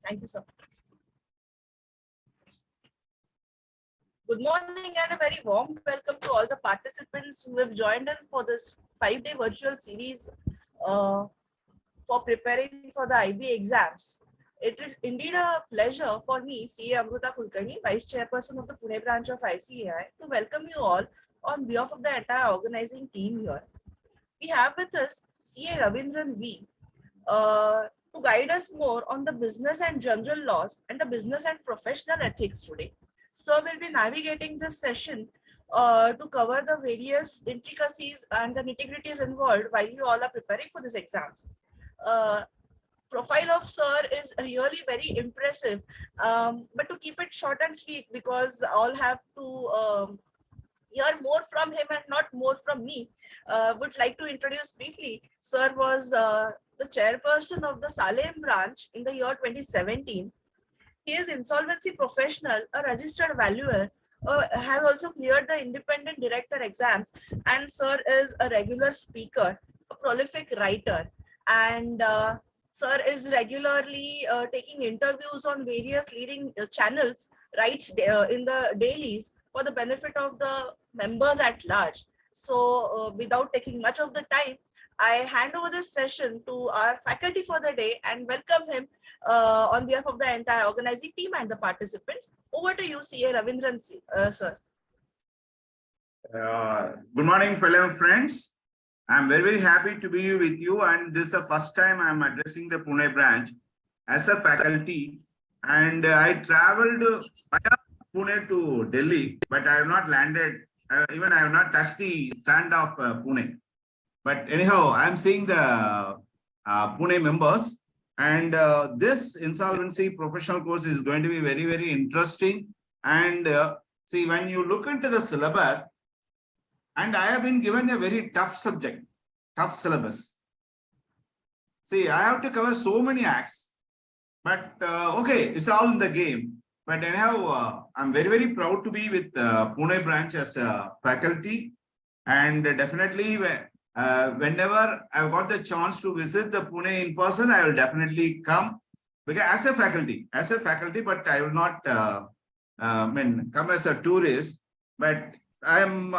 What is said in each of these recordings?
Thank you, sir. Good morning and a very warm welcome to all the participants who have joined us for this 5-day virtual series for preparing for the IB exams. It is indeed a pleasure for me, CA Amruta Kulkarni, Vice Chairperson of the Pune branch of ICAI, to welcome you all on behalf of the entire organizing team here. We have with us CA Ravindran V, to guide us more on the business and general laws and the business and professional ethics today. Sir will be navigating this session to cover the various intricacies and the nitty-gritties involved while you all are preparing for these exams. Profile of sir is really very impressive, but to keep it short and sweet, because all have to hear more from him and not more from me, would like to introduce briefly. Sir was the chairperson of the Salem branch in the year 2017. He is insolvency professional, a registered valuer, has also cleared the independent director exams, and sir is a regular speaker, a prolific writer, and sir is regularly taking interviews on various leading channels, writes in the dailies for the benefit of the members at large. So without taking much of the time, I hand over this session to our faculty for the day and welcome him on behalf of the entire organizing team and the participants. Over to you, CA Ravindran, sir. Good morning, fellow friends. I'm very happy to be with you, and this is the first time I'm addressing the Pune branch as a faculty. And I traveled via Pune to Delhi, but I have not landed, even I have not touched the sand of Pune. But anyhow, I'm seeing the Pune members, and this insolvency professional course is going to be very interesting. And see, when you look into the syllabus, and I have been given a very tough subject, tough syllabus. See, I have to cover so many acts, but okay, it's all in the game. But anyhow, I'm very proud to be with Pune branch as a faculty, and definitely whenever I've got the chance to visit the Pune in person, I will definitely come, because as a faculty, but I will not come as a tourist. But I'm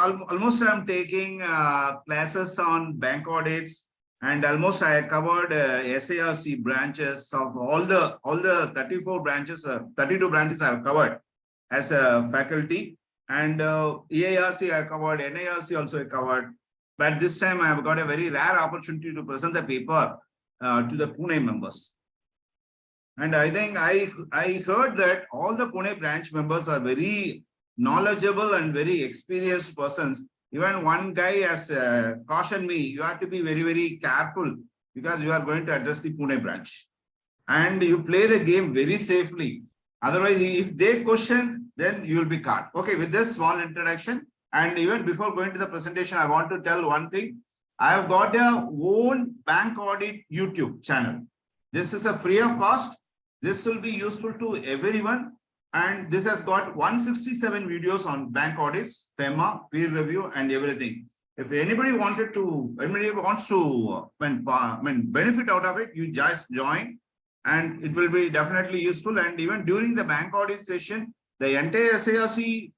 taking classes on bank audits, and almost I covered SARC branches of all the 34 branches, 32 branches I have covered as a faculty, and EARC I covered, NIRC also I covered. But this time I have got a very rare opportunity to present the paper to the Pune members. And I think I heard that all the Pune branch members are very knowledgeable and very experienced persons. Even one guy has cautioned me, you have to be very careful, because you are going to address the Pune branch. And you play the game very safely. Otherwise, if they question, then you will be caught. Okay, with this small introduction, and even before going to the presentation, I want to tell one thing. I have got a own bank audit YouTube channel. This is a free of cost. This will be useful to everyone. And this has got 167 videos on bank audits, FEMA, peer review, and everything. If anybody wants to benefit out of it, you just join, and it will be definitely useful. And even during the bank audit session, the entire SARC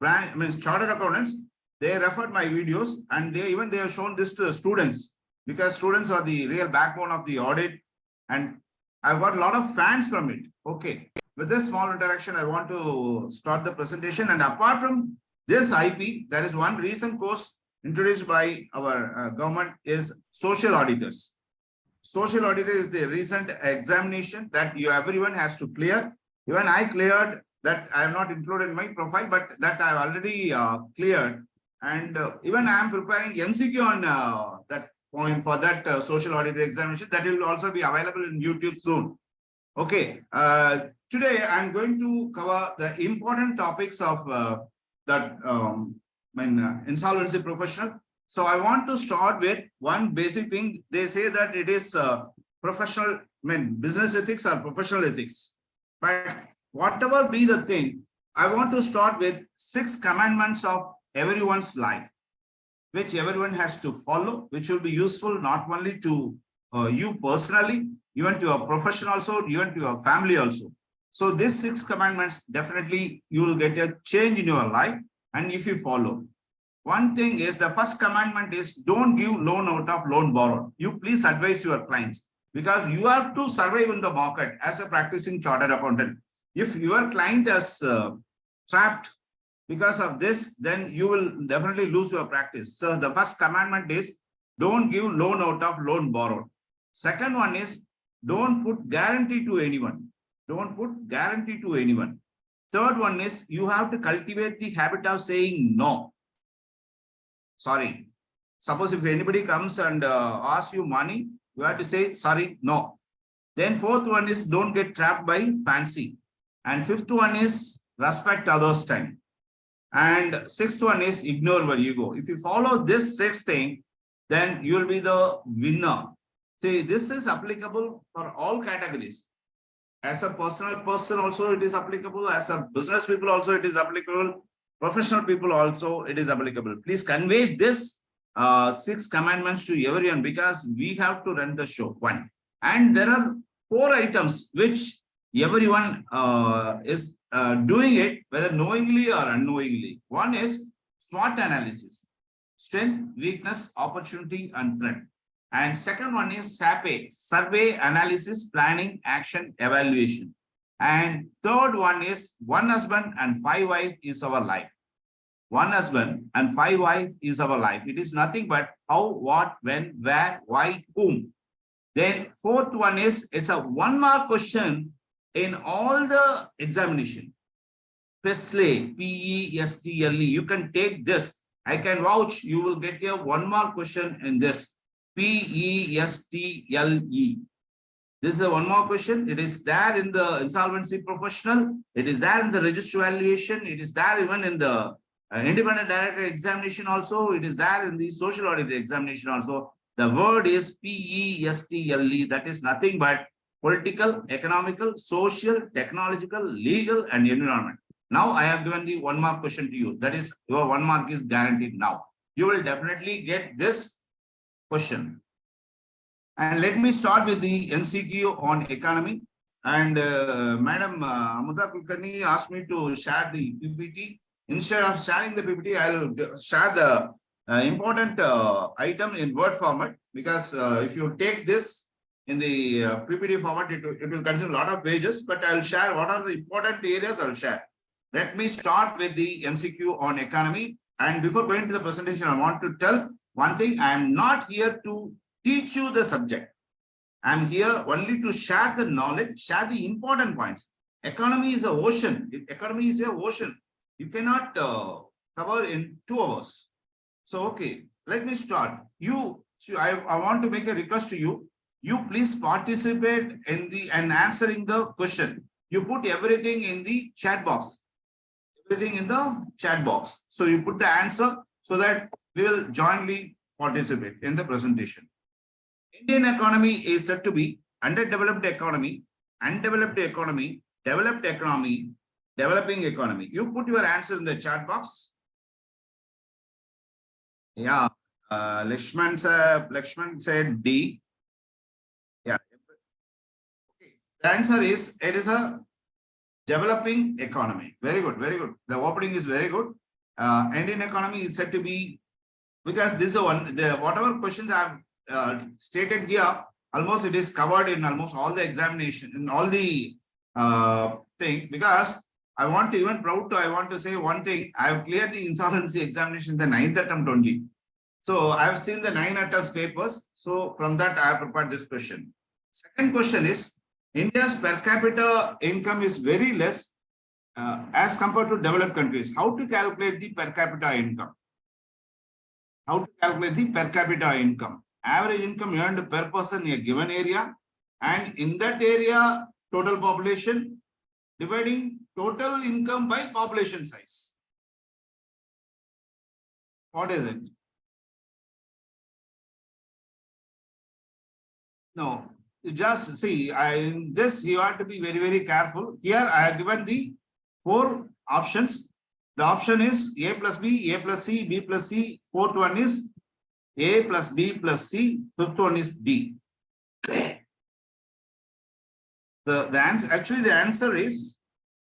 branch, chartered accountants, they referred my videos, and they have shown this to the students, because students are the real backbone of the audit, and I've got a lot of fans from it. Okay. With this small introduction, I want to start the presentation. And apart from this IP, there is one recent course introduced by our government, is social auditors. Social auditor is the recent examination that everyone has to clear. Even I cleared that. I have not included in my profile, but that I have already cleared. And even I am preparing MCQ on that point for that social auditor examination. That will also be available in YouTube soon. Okay. Today, I'm going to cover the important topics of that insolvency professional. So I want to start with one basic thing. They say that it is professional, business ethics or professional ethics. But whatever be the thing, I want to start with 6 commandments of everyone's life, which everyone has to follow, which will be useful not only to you personally, even to your profession also, even to your family also. So these 6 commandments, definitely you will get a change in your life. And if you follow, one thing is, the first commandment is, don't give loan out of loan borrowed. You please advise your clients, because you have to survive in the market as a practicing chartered accountant. If your client is trapped because of this, then you will definitely lose your practice. So the first commandment is, don't give loan out of loan borrowed. Second one is, don't put guarantee to anyone. Don't put guarantee to anyone. Third one is, you have to cultivate the habit of saying no. Sorry. Suppose if anybody comes and asks you money, you have to say sorry, no. Then fourth one is, don't get trapped by fancy. And fifth one is, respect others' time. And sixth one is, ignore your ego. If you follow this sixth thing, then you will be the winner. See, this is applicable for all categories. As a personal person also it is applicable, as a business people also it is applicable, professional people also it is applicable. Please convey this 6 commandments to everyone, because we have to run the show. One, and there are 4 items which everyone is doing it, whether knowingly or unknowingly. One is SWOT analysis: strength, weakness, opportunity, and threat. And second one is SAPE: survey, analysis, planning, action, evaluation. And third one is, one husband and 5 wives is our life. One husband and 5 wives is our life. It is nothing but how, what, when, where, why, whom. Then fourth one is, it's a 1 mark question in all the examination. PESTLE, P-E-S-T-L-E. You can take this. I can vouch you will get a 1 mark question in this. PESTLE. This is a 1 more question. It is there in the insolvency professional. It is there in the register valuation. It is there even in the independent director examination also. It is there in the social audit examination also. The word is PESTLE. That is nothing but political, economical, social, technological, legal, and environment. Now I have given the 1 mark question to you. That is, your 1 mark is guaranteed now. You will definitely get this question. And let me start with the MCQ on economy. And Madam Amuda Kulkarni asked me to share the PPT. Instead of sharing the PPT, I'll share the important item in Word format, because if you take this in the PPT format, it will consume a lot of pages, but I'll share what are the important areas I'll share. Let me start with the MCQ on economy. And before going to the presentation, I want to tell one thing. I am not here to teach you the subject. I'm here only to share the knowledge, share the important points. Economy is an ocean. Economy is an ocean. You cannot cover in 2 hours. So, okay, let me start. I want to make a request to you. You please participate in and answering the question. You put everything in the chat box. Everything in the chat box. So you put the answer so that we will jointly participate in the presentation. Indian economy is said to be underdeveloped economy, undeveloped economy, developed economy, developing economy. You put your answer in the chat box. Yeah, Lakshman said D. Yeah. Okay. The answer is, it is a developing economy. Very good, very good. The opening is very good. Indian economy is said to be, because this is whatever questions I have stated here, almost it is covered in almost all the examination, in all the thing. Because I want to say one thing. I have cleared the insolvency examination in the 9th attempt only. So I have seen the 9 attempts papers. So from that I have prepared this question. Second question is, India's per capita income is very less as compared to developed countries. How to calculate the per capita income? How to calculate the per capita income? Average income earned per person in a given area, and in that area, total population, dividing total income by population size. What is it? No, you just see, in this you have to be very, very careful. Here I have given the 4 options. The option is A plus B, A plus C, B plus C. Fourth one is A plus B plus C. Fifth one is D. The answer, actually the answer is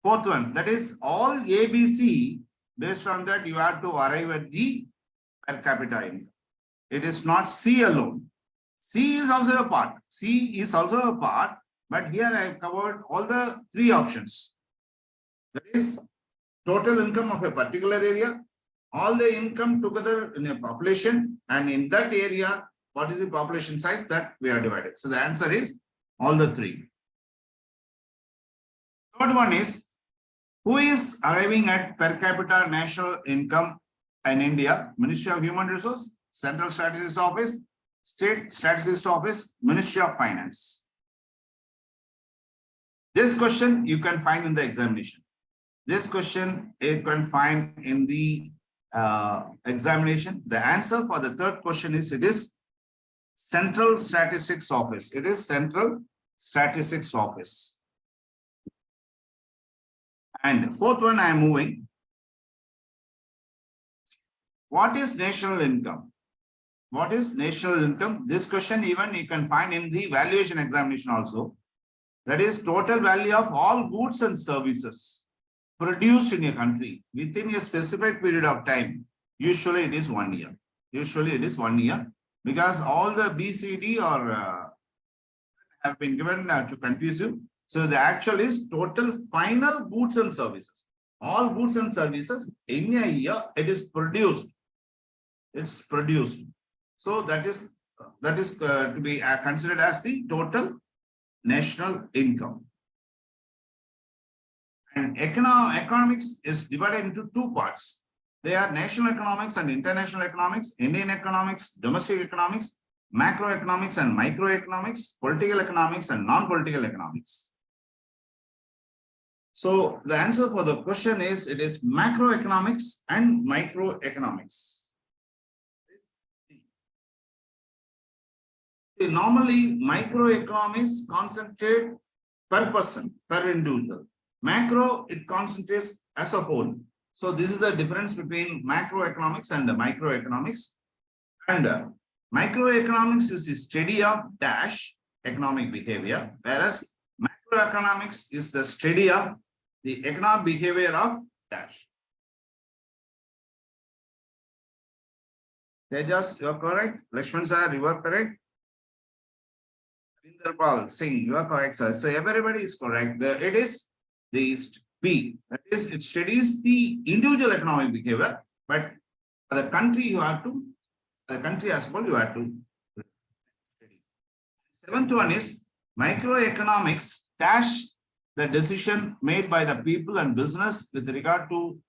fourth one. That is all ABC. Based on that, you have to arrive at the per capita income. It is not C alone. C is also a part. C is also a part, but here I have covered all the three options. That is total income of a particular area, all the income together in a population, and in that area, what is the population size that we are divided. So the answer is all the three. Third one is, who is arriving at per capita national income in India? Ministry of Human Resources, Central Statistics Office, State Statistics Office, Ministry of Finance. This question you can find in the examination. This question you can find in the examination. The answer for the third question is, it is Central Statistics Office. It is Central Statistics Office. And fourth one, I am moving. What is national income? What is national income? This question even you can find in the valuation examination also. That is total value of all goods and services produced in a country within a specific period of time. Usually it is 1 year. Usually it is 1 year, because all the BCD or have been given to confuse you. So the actual is total final goods and services. All goods and services in a year it is produced. It's produced. So that is to be considered as the total national income. And economics is divided into two parts. They are national economics and international economics, Indian economics, domestic economics, macroeconomics and microeconomics, political economics and non-political economics. So the answer for the question is, it is macroeconomics and microeconomics. Normally, microeconomics concentrate per person, per individual. Macro, it concentrates as a whole. So this is the difference between macroeconomics and the microeconomics. And microeconomics is the study of dash economic behavior, whereas macroeconomics is the study of the economic behavior of dash. Tejas, you are correct. Lakshman sir, you are correct. Ravindran Singh, you are correct, sir. So everybody is correct. It is the B. That is, it studies the individual economic behavior, but for the country you have to, the country as well you have to study. Seventh one is microeconomics dash the decision made by the people and business with regard to,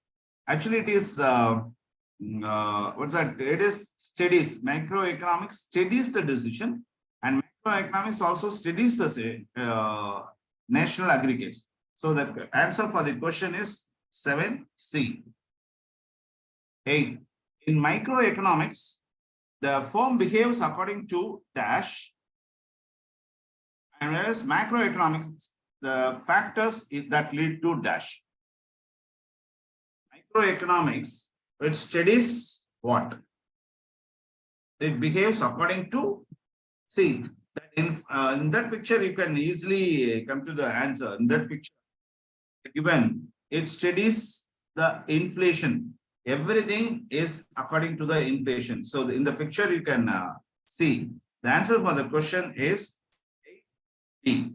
actually it is what's that? It is studies. Macroeconomics studies the decision, and macroeconomics also studies the national aggregates. So the answer for the question is 7C. 8. In microeconomics, the firm behaves according to dash, and whereas macroeconomics, the factors that lead to dash. Microeconomics, it studies what? It behaves according to, see, that in that picture you can easily come to the answer. In that picture given, it studies the inflation. Everything is according to the inflation. So in the picture you can see the answer for the question is D.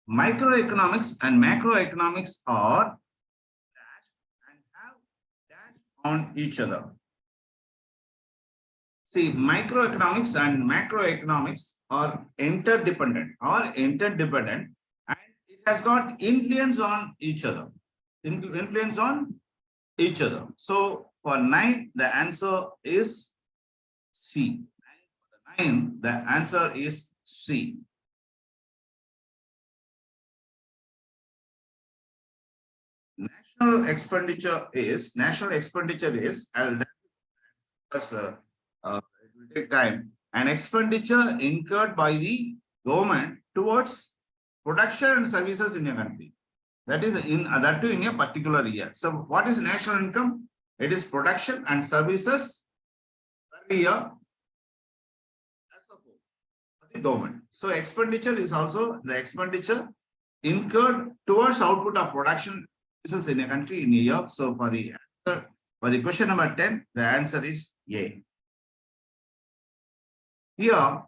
Microeconomics and macroeconomics are dash and have dash on each other. See, microeconomics and macroeconomics are interdependent, and it has got influence on each other. Influence on each other. So for 9, the answer is C. For 9, the answer is C. National expenditure is, I'll because it will take time, an expenditure incurred by the government towards production and services in a country. That is in that too in a particular year. So what is national income? It is production and services per year as a whole. the government. So expenditure is also the expenditure incurred towards output of production business in a country in a year. So for the answer, for the question number 10, the answer is A. Here,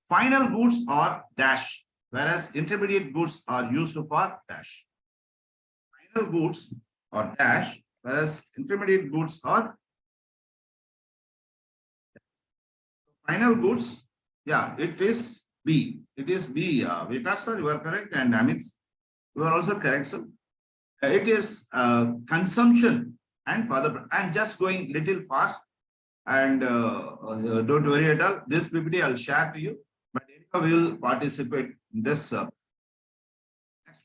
final goods are dash, whereas intermediate goods are used for dash. Final goods are dash, whereas intermediate goods are final goods. Yeah, it is B. It is B. Vikas sir, you are correct, and Amit, you are also correct, sir. It is consumption and further. I'm just going little fast, and don't worry at all. This PPT I'll share to you, but we will participate in this. Next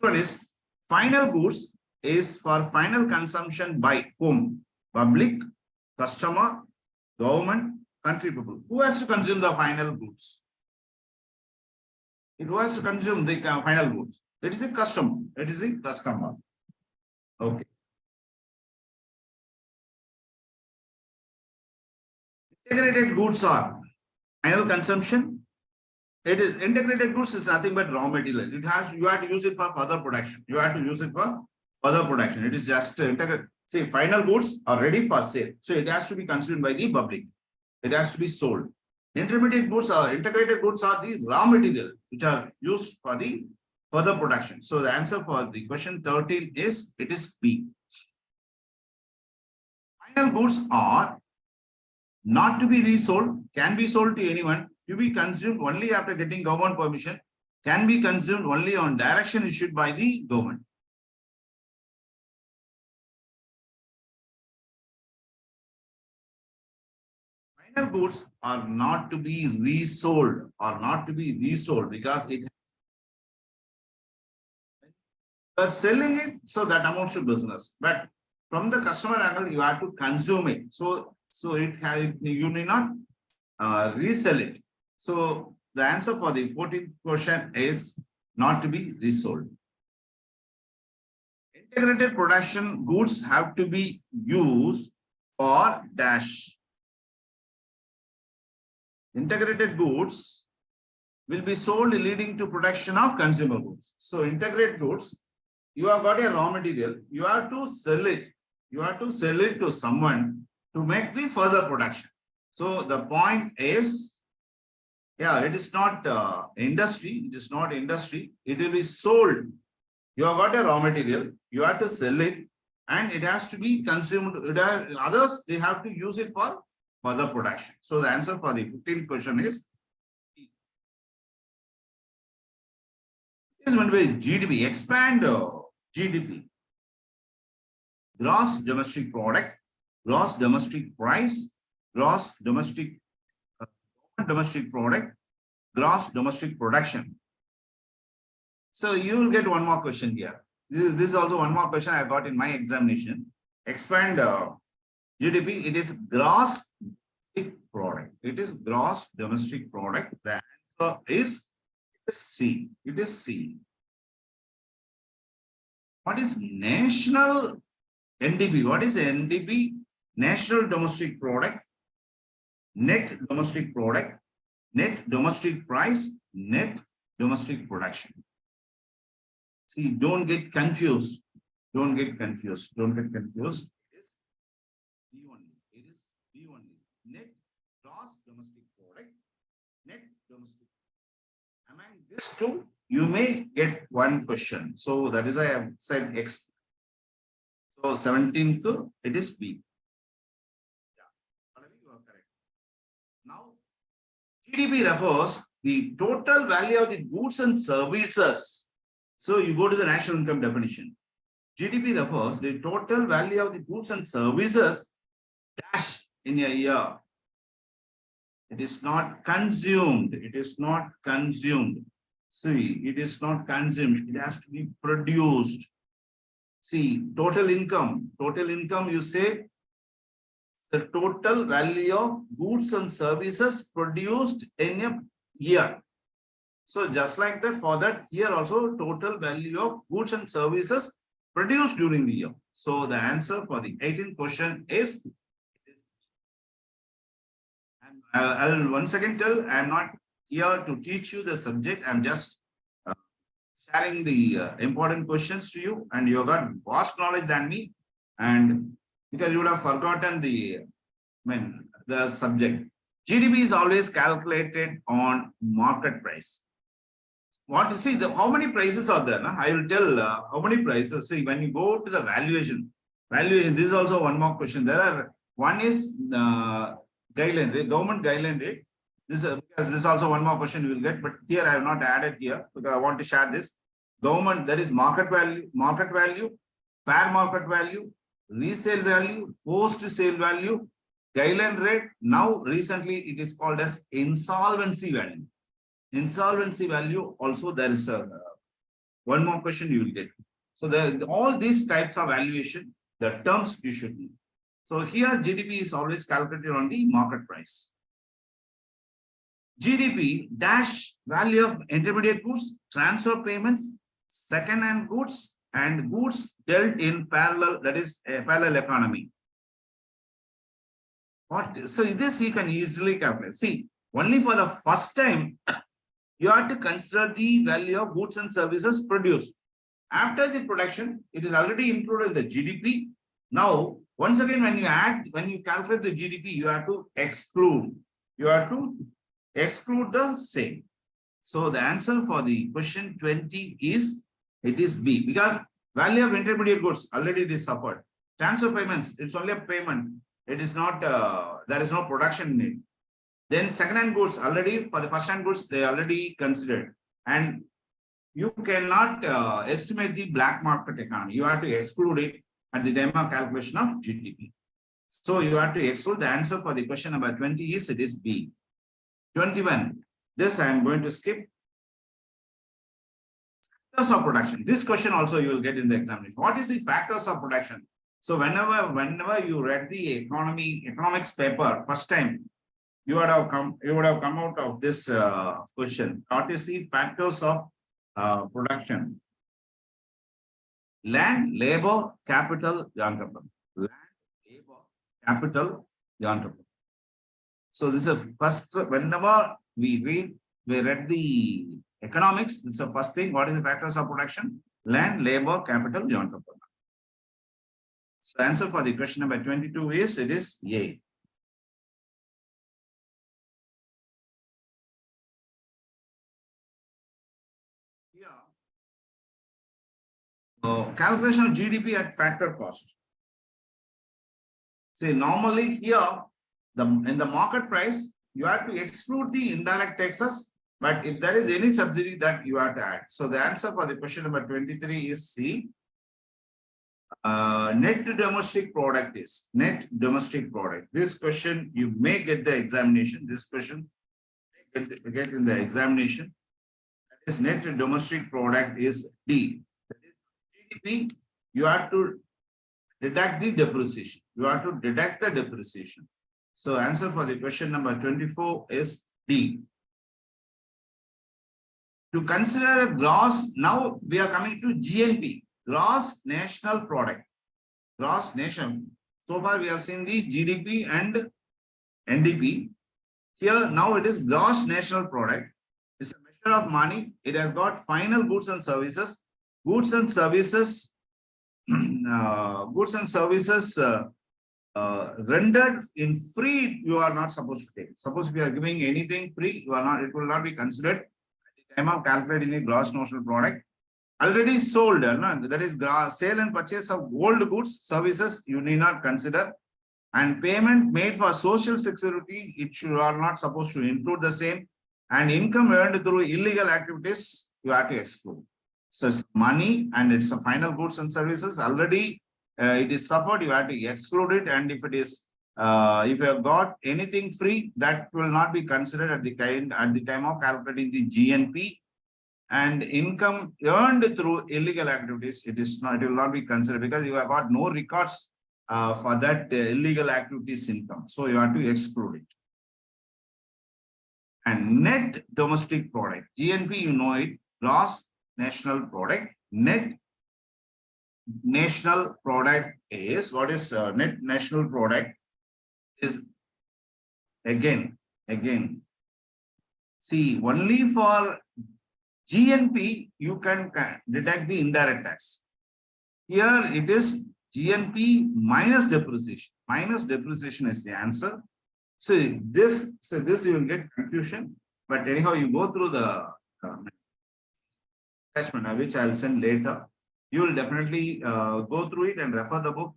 one is final goods is for final consumption by whom? Public, customer, government, country people. Who has to consume the final goods? It was to consume the final goods. It is a customer. It is a customer. Okay. Integrated goods are final consumption. It is integrated goods is nothing but raw material. It has you have to use it for further production. You have to use it for further production. It is just integrated. See, final goods are ready for sale. So it has to be consumed by the public. It has to be sold. Intermediate goods are integrated goods are the raw material which are used for the further production. So the answer for the question 13 is it is B. Final goods are not to be resold, can be sold to anyone, to be consumed only after getting government permission, can be consumed only on direction issued by the government. Final goods are not to be resold because it are selling it, so that amounts to business. But from the customer angle, you have to consume it. So it has you may not resell it. So the answer for the 14th question is not to be resold. Integrated production goods have to be used for dash. Integrated goods will be sold leading to production of consumer goods. So integrated goods, you have got a raw material, you have to sell it. You have to sell it to someone to make the further production. So the point is, yeah, it is not industry. It is not industry. It will be sold. You have got a raw material. You have to sell it, and it has to be consumed. Others they have to use it for further production. So the answer for the 15th question is D. This is one way GDP. Expand GDP. Gross domestic product, gross domestic price, gross domestic product, gross domestic production. So you will get one more question here. This is also one more question I got in my examination. Expand GDP. It is gross domestic product. It is gross domestic product. The answer is C. It is C. What is national NDP? What is NDP? National domestic product, net domestic product, net domestic price, net domestic production. See, don't get confused. Don't get confused. Don't get confused. It is B only. It is B only. Net gross domestic product, net domestic. Among these two, you may get one question. So that is why I have said X. So 17th, it is B. Yeah, you are correct. Now, GDP refers the total value of the goods and services. So you go to the national income definition. GDP refers the total value of the goods and services dash in a year. It is not consumed. It is not consumed. See, it is not consumed. It has to be produced. See, total income. Total income, you say the total value of goods and services produced in a year. So just like that, for that, here also total value of goods and services produced during the year. So the answer for the 18th question is, and I'll once again tell, I am not here to teach you the subject. I'm just uh, sharing the important questions to you, and you got vast knowledge than me, and because you would have forgotten the subject. GDP is always calculated on market price. What you see, how many prices are there? No? I will tell how many prices. See, when you go to the valuation. This is also one more question. There are one is guideline, the government guideline rate. This because this is also one more question you will get, but here I have not added here because I want to share this. Government, there is market value, fair market value, resale value, post sale value, guideline rate. Now recently it is called as insolvency value. Insolvency value also there is a one more question you will get. So all these types of valuation, the terms you should know. So here GDP is always calculated on the market price. GDP dash value of intermediate goods, transfer payments, second-hand goods, and goods dealt in parallel, that is a parallel economy. So this you can easily calculate. See, only for the first time, you have to consider the value of goods and services produced. After the production, it is already included in the GDP. Now, once again, when you calculate the GDP, you have to exclude. You have to exclude the same. So the answer for the question 20 is, it is B, because value of intermediate goods already it is suffered. Transfer payments, it's only a payment. It is not, there is no production in it. Then second-hand goods already, for the first-hand goods, they already considered. And you cannot estimate the black market economy. You have to exclude it at the time of calculation of GDP. So you have to exclude. The answer for the question number 20 is, it is B. 21. This I am going to skip. Factors of production. This question also you will get in the examination. What is the factors of production? So whenever you read the economics paper first time, you would have come out of this question. What is the factors of production? Land, labor, capital, the entrepreneur. Land, labor, capital, the entrepreneur. So this is first. Whenever we read the economics. This is the first thing. What is the factors of production? Land, labor, capital, the entrepreneur. So answer for the question number 22 is, it is A. Calculation of GDP at factor cost. See, normally here, in the market price, you have to exclude the indirect taxes, but if there is any subsidy that you have to add. So the answer for the question number 23 is C. Net domestic product is net domestic product. This question you may get the examination. This question get in the examination. That is net domestic product is D. GDP, you have to deduct the depreciation. You have to deduct the depreciation. So answer for the question number 24 is D. To consider a gross, now we are coming to GNP, gross national product. Gross nation. So far we have seen the GDP and NDP. Here now it is gross national product. It's a measure of money. It has got final goods and services. Goods and services, rendered in free, you are not supposed to take. Suppose if you are giving anything free, you are not. It will not be considered at the time of calculating the gross national product. Already sold, that is sale and purchase of old goods, services, you need not consider. And payment made for social security, you are not supposed to include the same. And income earned through illegal activities, you have to exclude. So it's money and it's a final goods and services. Already it is suffered, you have to exclude it. And if it is, if you have got anything free, that will not be considered at the time of calculating the GNP. And income earned through illegal activities, it will not be considered because you have got no records for that illegal activities income. So you have to exclude it. And net domestic product, GNP, you know it, gross national product. Net national product is, what is net national product is again See, only for GNP, you can detect the indirect tax. Here it is GNP minus depreciation. Minus depreciation is the answer. So this you will get confusion. But anyhow, you go through the attachment, which I will send later. You will definitely go through it and refer the book.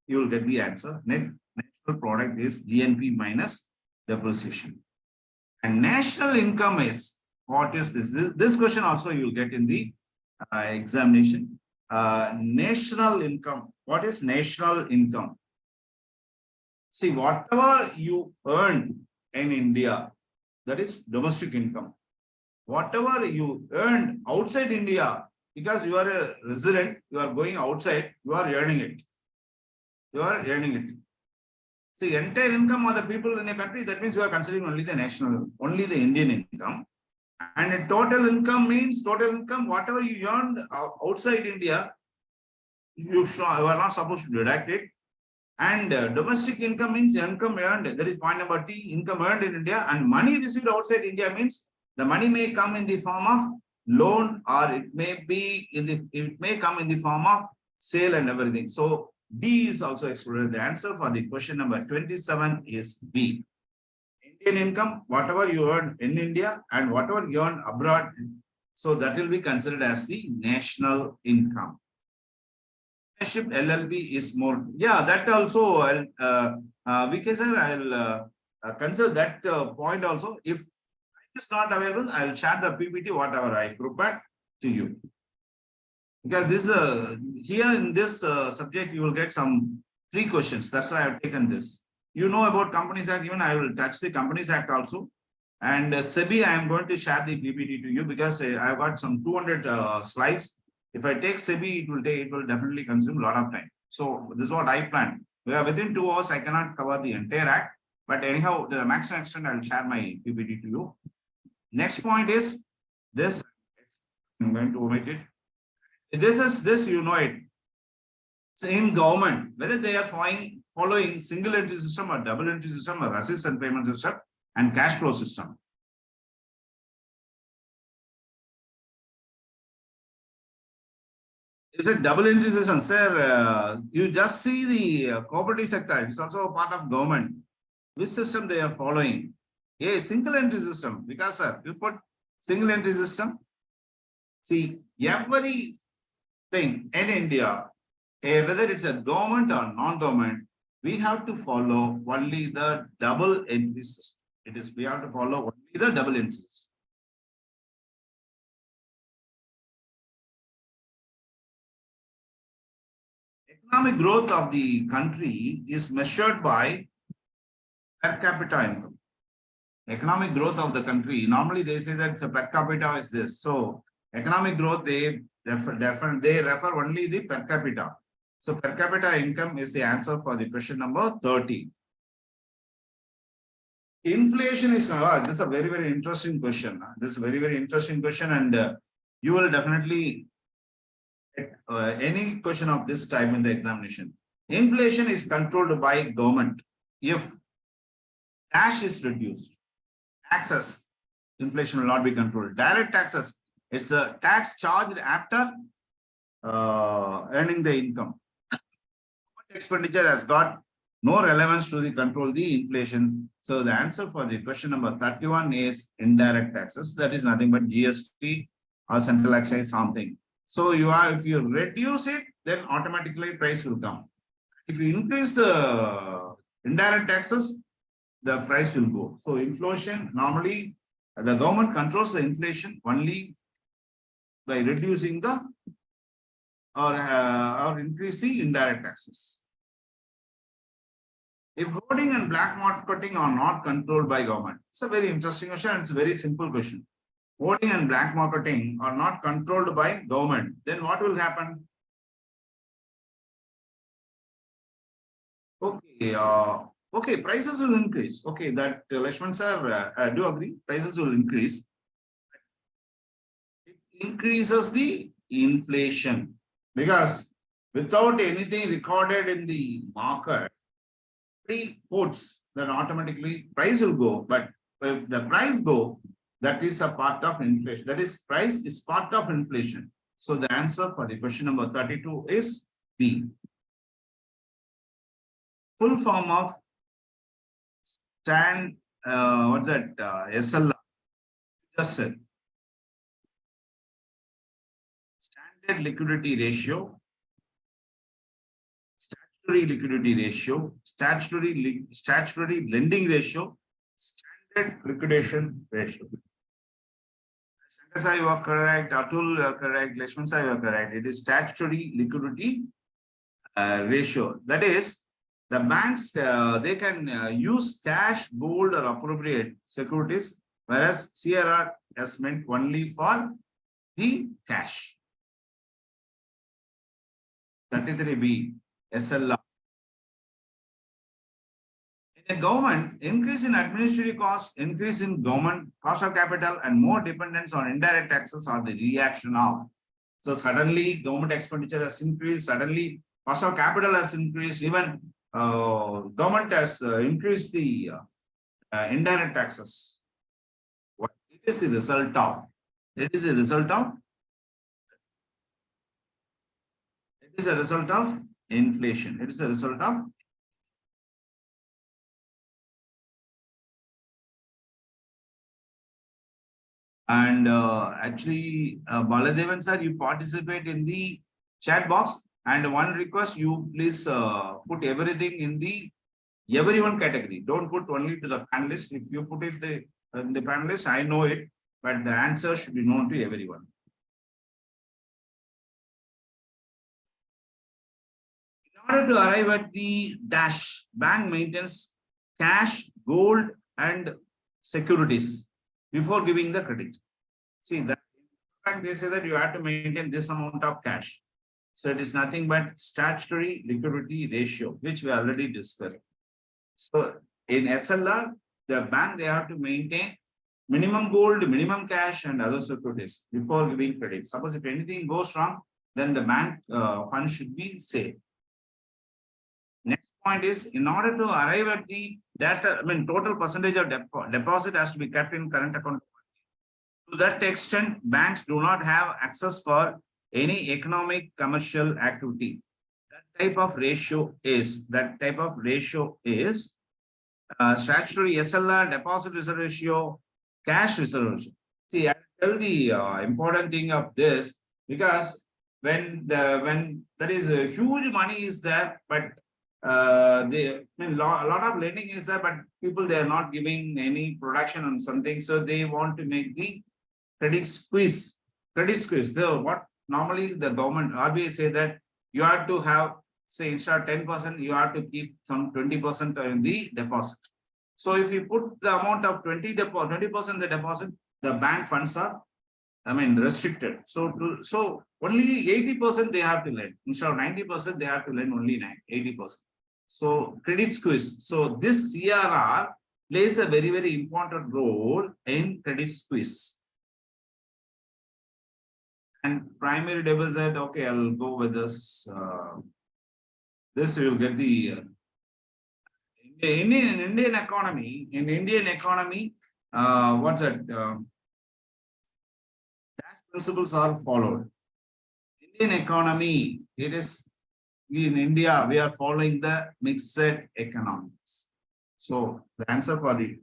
You will get the answer. Net national product is GNP minus depreciation. And national income is, what is this? This question also you will get in the examination. National income. What is national income? See, whatever you earn in India, that is domestic income. Whatever you earned outside India, because you are a resident, you are going outside, you are earning it. You are earning it. See, entire income of the people in a country, that means you are considering only the national, only the Indian income. And total income means total income, whatever you earned outside India, you are not supposed to deduct it. And domestic income means income earned, that is point number T, income earned in India, and money received outside India means the money may come in the form of loan, or it may come in the form of sale and everything. So D is also excluded. The answer for the question number 27 is B. Indian income, whatever you earn in India and whatever you earn abroad, so that will be considered as the national income. LLP is more, yeah, that also VK sir, I'll consider that point also. If it is not available, I will share the PPT whatever I prepared to you. Because this here in this subject you will get some 3 questions. That's why I have taken this. You know about Companies Act, even I will touch the Companies Act also. And SEBI, I am going to share the PPT to you because I've got some 200 slides. If I take SEBI, it will definitely consume a lot of time. So this is what I planned. We are within 2 hours, I cannot cover the entire act. But anyhow, the maximum extent, I will share my PPT to you. Next point is this. I'm going to omit it. This, you know it. Same government, whether they are following single entry system or double entry system or receipts and payment system and cash flow system. Is it double entry system? Sir, you just see the cooperative sector. It's also a part of government. Which system they are following? A single entry system. Because sir, you put single entry system. See, everything in India, whether it's a government or non-government, we have to follow only the double entry system. We have to follow only the double entry system. Economic growth of the country is measured by per capita income. Economic growth of the country, normally they say that the per capita is this. So economic growth, they refer only the per capita. So per capita income is the answer for the question number 30. Inflation is, this is a very, very interesting question. This is a very, very interesting question, and you will definitely get any question of this type in the examination. Inflation is controlled by government. If cash is reduced, taxes, inflation will not be controlled. Direct taxes, it's a tax charged after earning the income. Expenditure has got no relevance to the control the inflation. So the answer for the question number 31 is indirect taxes. That is nothing but GST or central excise something. So if you reduce it, then automatically price will come. If you increase the indirect taxes, the price will go. So inflation, normally the government controls the inflation only by reducing the or increase the indirect taxes. If hoarding and black marketing are not controlled by government, it's a very interesting question. It's a very simple question. Hoarding and black marketing are not controlled by government, then what will happen? Okay, okay, prices will increase. Okay, that Lakshman sir, I do agree. Prices will increase. It increases the inflation because without anything recorded in the market, free quotes, then automatically price will go. But if the price go, That is a part of inflation. That is, price is part of inflation. So the answer for the question number 32 is B. Full form of what's that? SLR. Just said. Standard liquidity ratio, statutory liquidity ratio, statutory lending ratio, standard liquidation ratio. Shankar Sai, you are correct. Atul, you are correct. Lakshman Sai, you are correct. It is statutory liquidity ratio. That is, the banks they can use cash, gold, or appropriate securities, whereas CRR has meant only for the cash. 33B, SLR. In a government, increase in administrative cost, increase in government cost of capital, and more dependence on indirect taxes are the reaction of. So suddenly government expenditure has increased, suddenly cost of capital has increased, even government has increased the indirect taxes. What it is the result of? It is a result of inflation. It is a result of actually Baladevan sir, you participate in the chat box, and one request, you please put everything in the everyone category. Don't put only to the panelists. If you put it in the panelists, I know it, but the answer should be known to everyone. In order to arrive at the dash, bank maintains cash, gold, and securities before giving the credit. See that they say that you have to maintain this amount of cash. So it is nothing but statutory liquidity ratio, which we already discussed. So in SLR, the bank, they have to maintain minimum gold, minimum cash, and other securities before giving credit. Suppose if anything goes wrong, then the bank fund should be safe. Next point is, in order to arrive at the data, total percentage of deposit has to be kept in current account. To that extent, banks do not have access for any economic commercial activity. That type of ratio is statutory SLR, deposit reserve ratio, cash reserve ratio. See, I tell the important thing of this, because when there is a huge money is there, but a lot of lending is there, but people, they are not giving any production on something, so they want to make the credit squeeze. So what normally the government RBI say that you have to have, say, instead of 10%, you have to keep some 20% in the deposit. So if you put the amount of 20% the deposit, the bank funds are restricted. So only 80% they have to lend. Instead of 90%, they have to lend only 80%. So credit squeeze. So this CRR plays a very, very important role in credit squeeze. And primary deposit, okay, I'll go with this. This you will get the Indian economy. In Indian economy, what's that? Dash principles are followed. Indian economy, it is in India, we are following the mixed economics. So the answer for the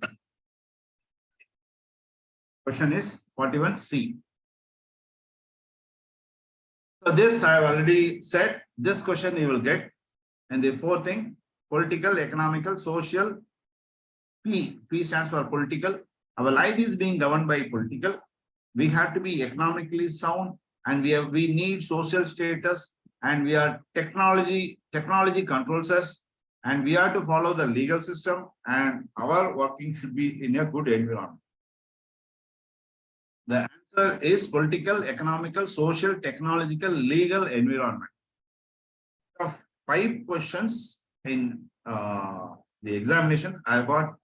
question is 41C. So this I have already said. This question you will get. And the fourth thing, political, economical, social. P stands for political. Our life is being governed by political. We have to be economically sound, and we need social status, and we are technology controls us, and we have to follow the legal system, and our working should be in a good environment. The answer is political, economical, social, technological, legal environment. Of 5 questions in the examination, I got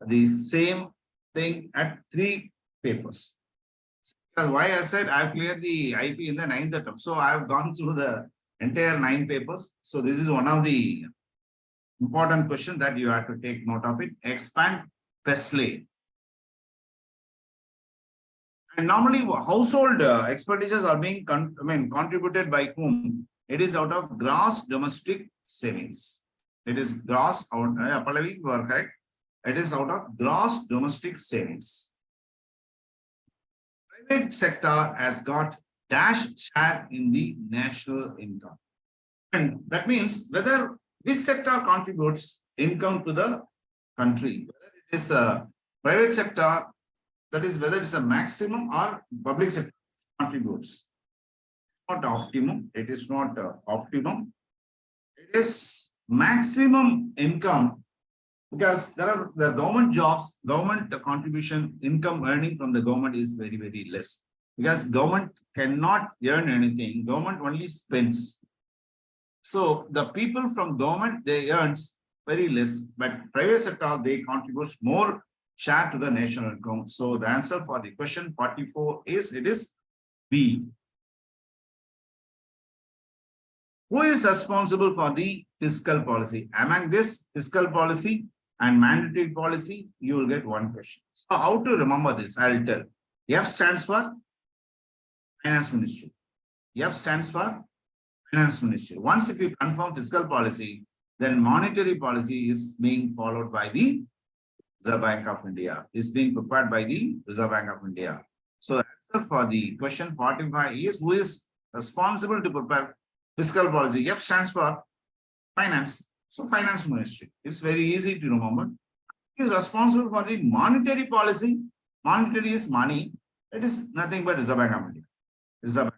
the same thing at 3 papers. Because why I said I've cleared the IP in the 9th attempt. So I've gone through the entire 9 papers. So this is one of the important questions that you have to take note of it. Expand Presley. And normally household expenditures are being contributed by whom? It is out of gross domestic savings. It is gross out, Pallavi, you are correct. It is out of gross domestic savings. Private sector has got dash share in the national income. And that means whether this sector contributes income to the country, whether it is a private sector, that is whether it's a maximum or public sector contributes. Not optimum, it is not optimum. It is maximum income because there are the government jobs, government contribution, income earning from the government is very, very less because government cannot earn anything. Government only spends. So the people from government, they earns very less, but private sector, they contributes more share to the national income. So the answer for the question 44 is, it is B. Who is responsible for the fiscal policy? Among this fiscal policy and mandatory policy, you will get one question. So how to remember this? I'll tell. F stands for Finance Ministry. F stands for Finance Ministry. Once if you confirm fiscal policy, then monetary policy is being followed by the Reserve Bank of India. Is being prepared by the Reserve Bank of India. So answer for the question 45 is, who is responsible to prepare fiscal policy? F stands for Finance. So Finance Ministry. It's very easy to remember. It is responsible for the monetary policy. Monetary is money. It is nothing but Reserve Bank of India. Reserve Bank.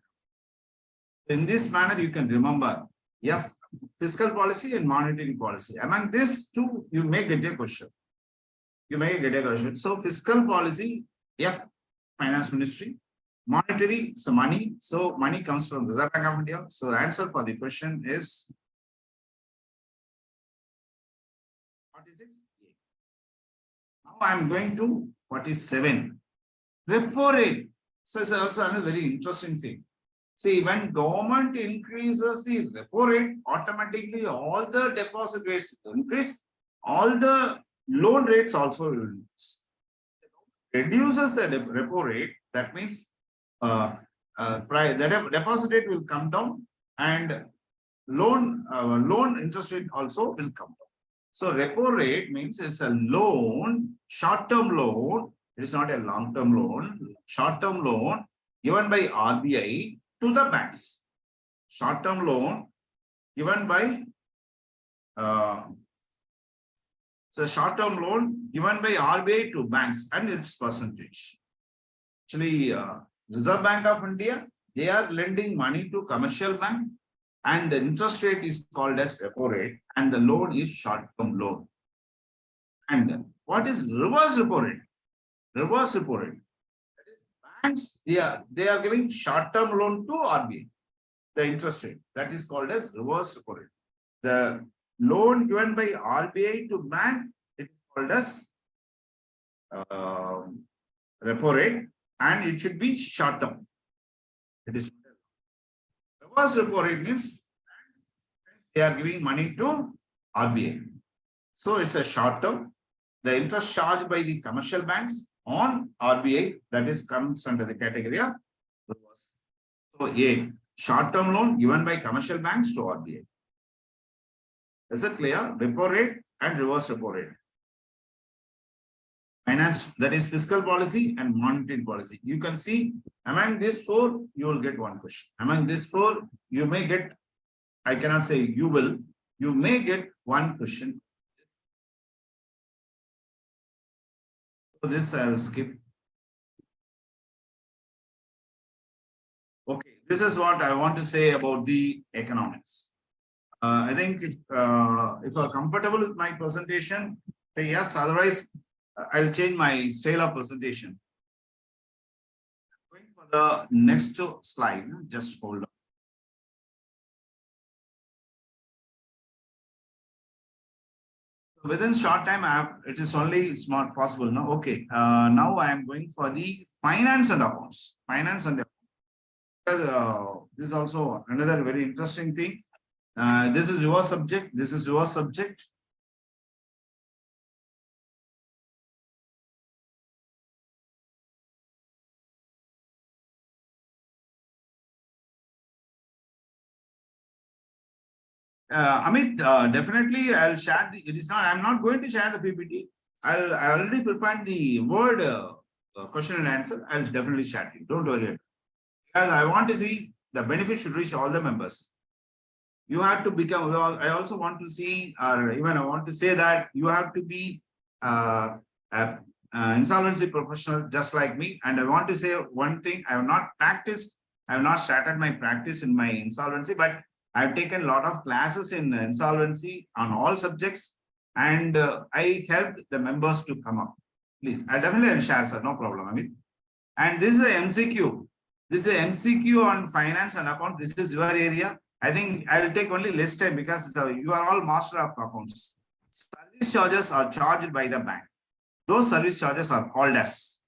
In this manner, you can remember F fiscal policy and monetary policy. Among these two, you may get a question. You may get a question. So fiscal policy, F Finance Ministry. Monetary, so money. So money comes from Reserve Bank of India. So the answer for the question is 46. Now I am going to 47. Repo rate. So it's also another very interesting thing. See, when government increases the repo rate, automatically all the deposit rates increase, all the loan rates also will increase. Reduces the repo rate, that means the deposit rate will come down and loan interest rate also will come down. So repo rate means it's a loan, short-term loan. It is not a long-term loan, short-term loan given by RBI to the banks. Short-term loan given by so short-term loan given by RBI to banks and its percentage. Actually, Reserve Bank of India, they are lending money to commercial bank and the interest rate is called as repo rate and the loan is short-term loan. And what is reverse repo rate? Reverse repo rate. That is banks, they are giving short-term loan to RBI, the interest rate. That is called as reverse repo rate. The loan given by RBI to bank, it is called as repo rate and it should be short term. It is reverse repo rate means they are giving money to RBI. So it's a short term. The interest charged by the commercial banks on RBI, that is comes under the category of reverse. So A, short term loan given by commercial banks to RBI. Is it clear? Repo rate and reverse repo rate. Finance, that is fiscal policy and monetary policy. You can see among these four, you will get one question. Among these four, you may get, I cannot say you will, you may get one question. So this I will skip. Okay, this is what I want to say about the economics. I think if you are comfortable with my presentation, say yes. Otherwise, I'll change my style of presentation. Going for the next slide, just hold on. Within short time, it is only it's not possible now. Okay, now I am going for the finance and accounts. Finance and accounts. This is also another very interesting thing. This is your subject. This is your subject. Amit, definitely I'll share it is not, I'm not going to share the PPT. I already prepared the word question and answer. I'll definitely share it. Don't worry. Because I want to see the benefit should reach all the members. You have to become, I also want to see, or even I want to say that you have to be uh, a, insolvency professional just like me. And I want to say one thing, I have not practiced, I have not started my practice in my insolvency, but I've taken a lot of classes in insolvency on all subjects, and I helped the members to come up. Please, I definitely will share, sir, no problem. I mean, and this is a MCQ. This is a MCQ on finance and account. This is your area. I think I will take only less time because you are all master of accounts. Service charges are charged by the bank. Those service charges are called as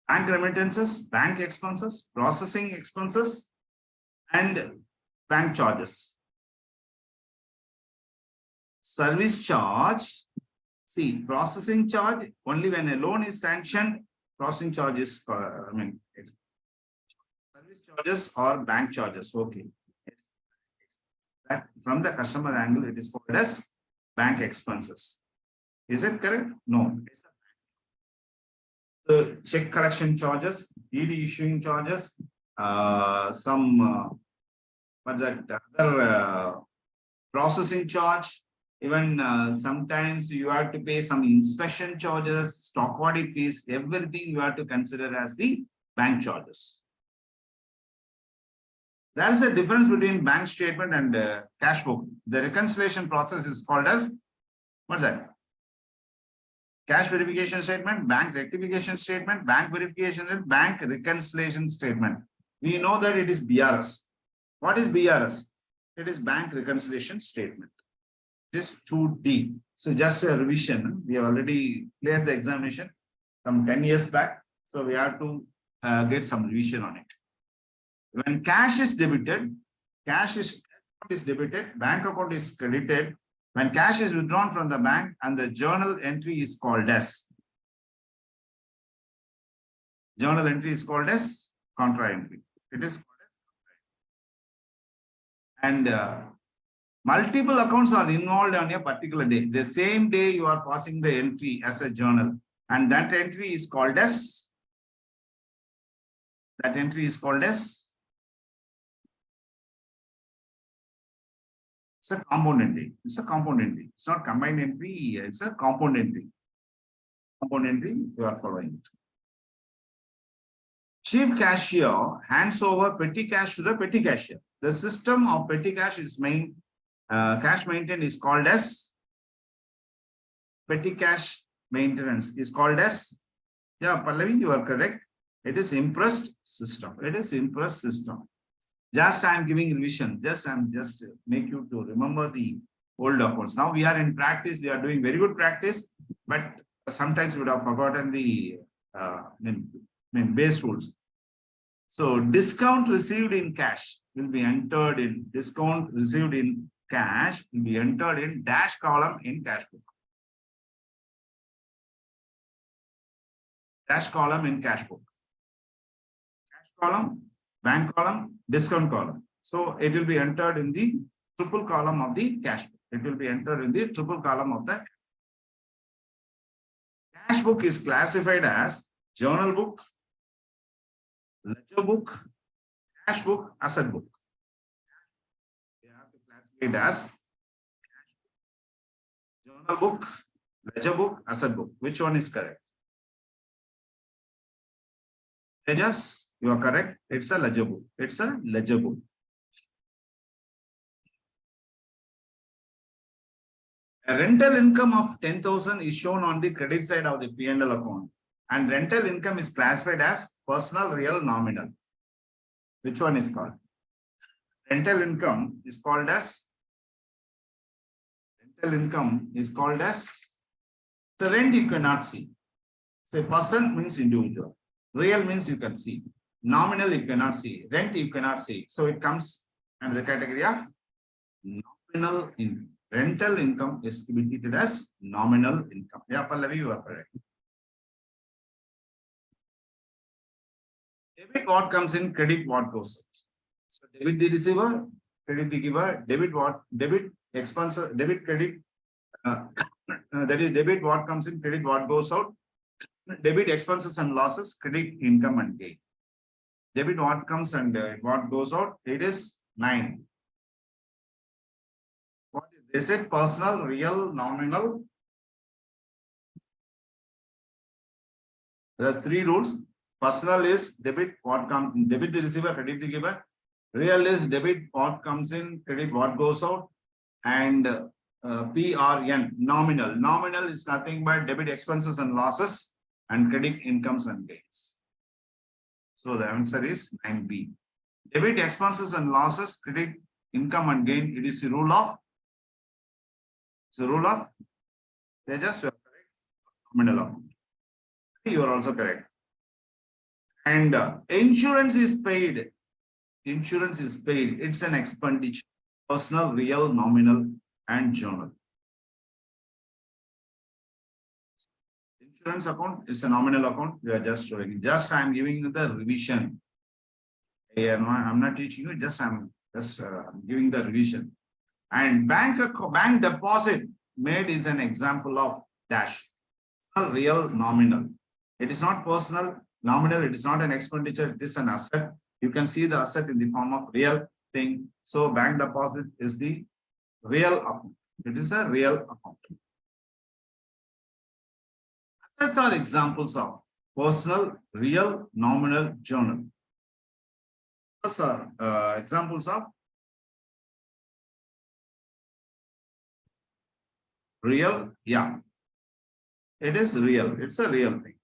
bank remittances, bank expenses, processing expenses, and bank charges. Service charge, see, processing charge, only when a loan is sanctioned, processing charges, service charges or bank charges. Okay. That from the customer angle, it is called as bank expenses. Is it correct? No. The check collection charges, DD issuing charges, what's that, other processing charge. Even sometimes you have to pay some inspection charges, stock audit fees, everything you have to consider as the bank charges. There is a difference between bank statement and cash book. The reconciliation process is called as, what's that? Cash verification statement, bank rectification statement, bank verification, and bank reconciliation statement. We know that it is BRS. What is BRS? It is bank reconciliation statement. It is 2D. So just a revision. We have already cleared the examination from 10 years back. So we have to get some revision on it. When cash is debited, cash is debited, bank account is credited. When cash is withdrawn from the bank and the journal entry is called as, journal entry is called as contra entry. It is called as, and multiple accounts are involved on a particular day. The same day you are passing the entry as a journal, and that entry is called as, it's a compound entry. It's a compound entry. It's not combined entry. It's a compound entry. Compound entry, you are following it. Chief cashier hands over petty cash to the petty cashier. The system of petty cash is cash maintenance is called as, petty cash maintenance is called as, yeah, Pallavi, you are correct. It is impressed system. It is impressed system. Just I am giving revision. I'm just make you to remember the old accounts. Now we are in practice. We are doing very good practice, but sometimes we would have forgotten the base rules. So discount received in cash will be entered in, discount received in cash will be entered in dash column in cash book. Dash column in cash book. Cash column, bank column, discount column. So it will be entered in the triple column of the cash book. It will be entered in the triple column of the cash book is classified as journal book, ledger book, cash book, asset book. You have to classify it as journal book, ledger book, asset book. Which one is correct? Ledgers, you are correct. It's a ledger book. It's a ledger book. A rental income of 10,000 is shown on the credit side of the P&L account, and rental income is classified as personal, real, nominal. Which one is called? Rental income is called as, the rent you cannot see. Say person means individual. Real means you can see. Nominal you cannot see. Rent you cannot see. So it comes under the category of nominal income. Rental income is to be treated as nominal income. Yeah, Pallavi, you are correct. Debit what comes in, credit what goes out. So debit the receiver, credit the giver, debit what, debit expense, debit credit, that is debit what comes in, credit what goes out, debit expenses and losses, credit income and gain. Debit what comes and what goes out, it is 9. What is it? Personal, real, nominal? There are 3 rules. Personal is debit what comes, debit the receiver, credit the giver. Real is debit what comes in, credit what goes out. And PRN, nominal. Nominal is nothing but debit expenses and losses and credit incomes and gains. So the answer is 9B. Debit expenses and losses, credit income and gain. It is the rule of. It's the rule of. They just correct. Nominal amount. You are also correct. And insurance is paid. Insurance is paid. It's an expenditure. Personal, real, nominal, and journal. Insurance account is a nominal account. We are just showing. Just I am giving you the revision. I'm not teaching you. Just I'm just giving the revision. And bank deposit made is an example of dash. Real, nominal. It is not personal, nominal. It is not an expenditure. It is an asset. You can see the asset in the form of real thing. So bank deposit is the real account. It is a real account. Assets are examples of personal, real, nominal, journal. Those are examples of real. Yeah, it is real. It's a real thing.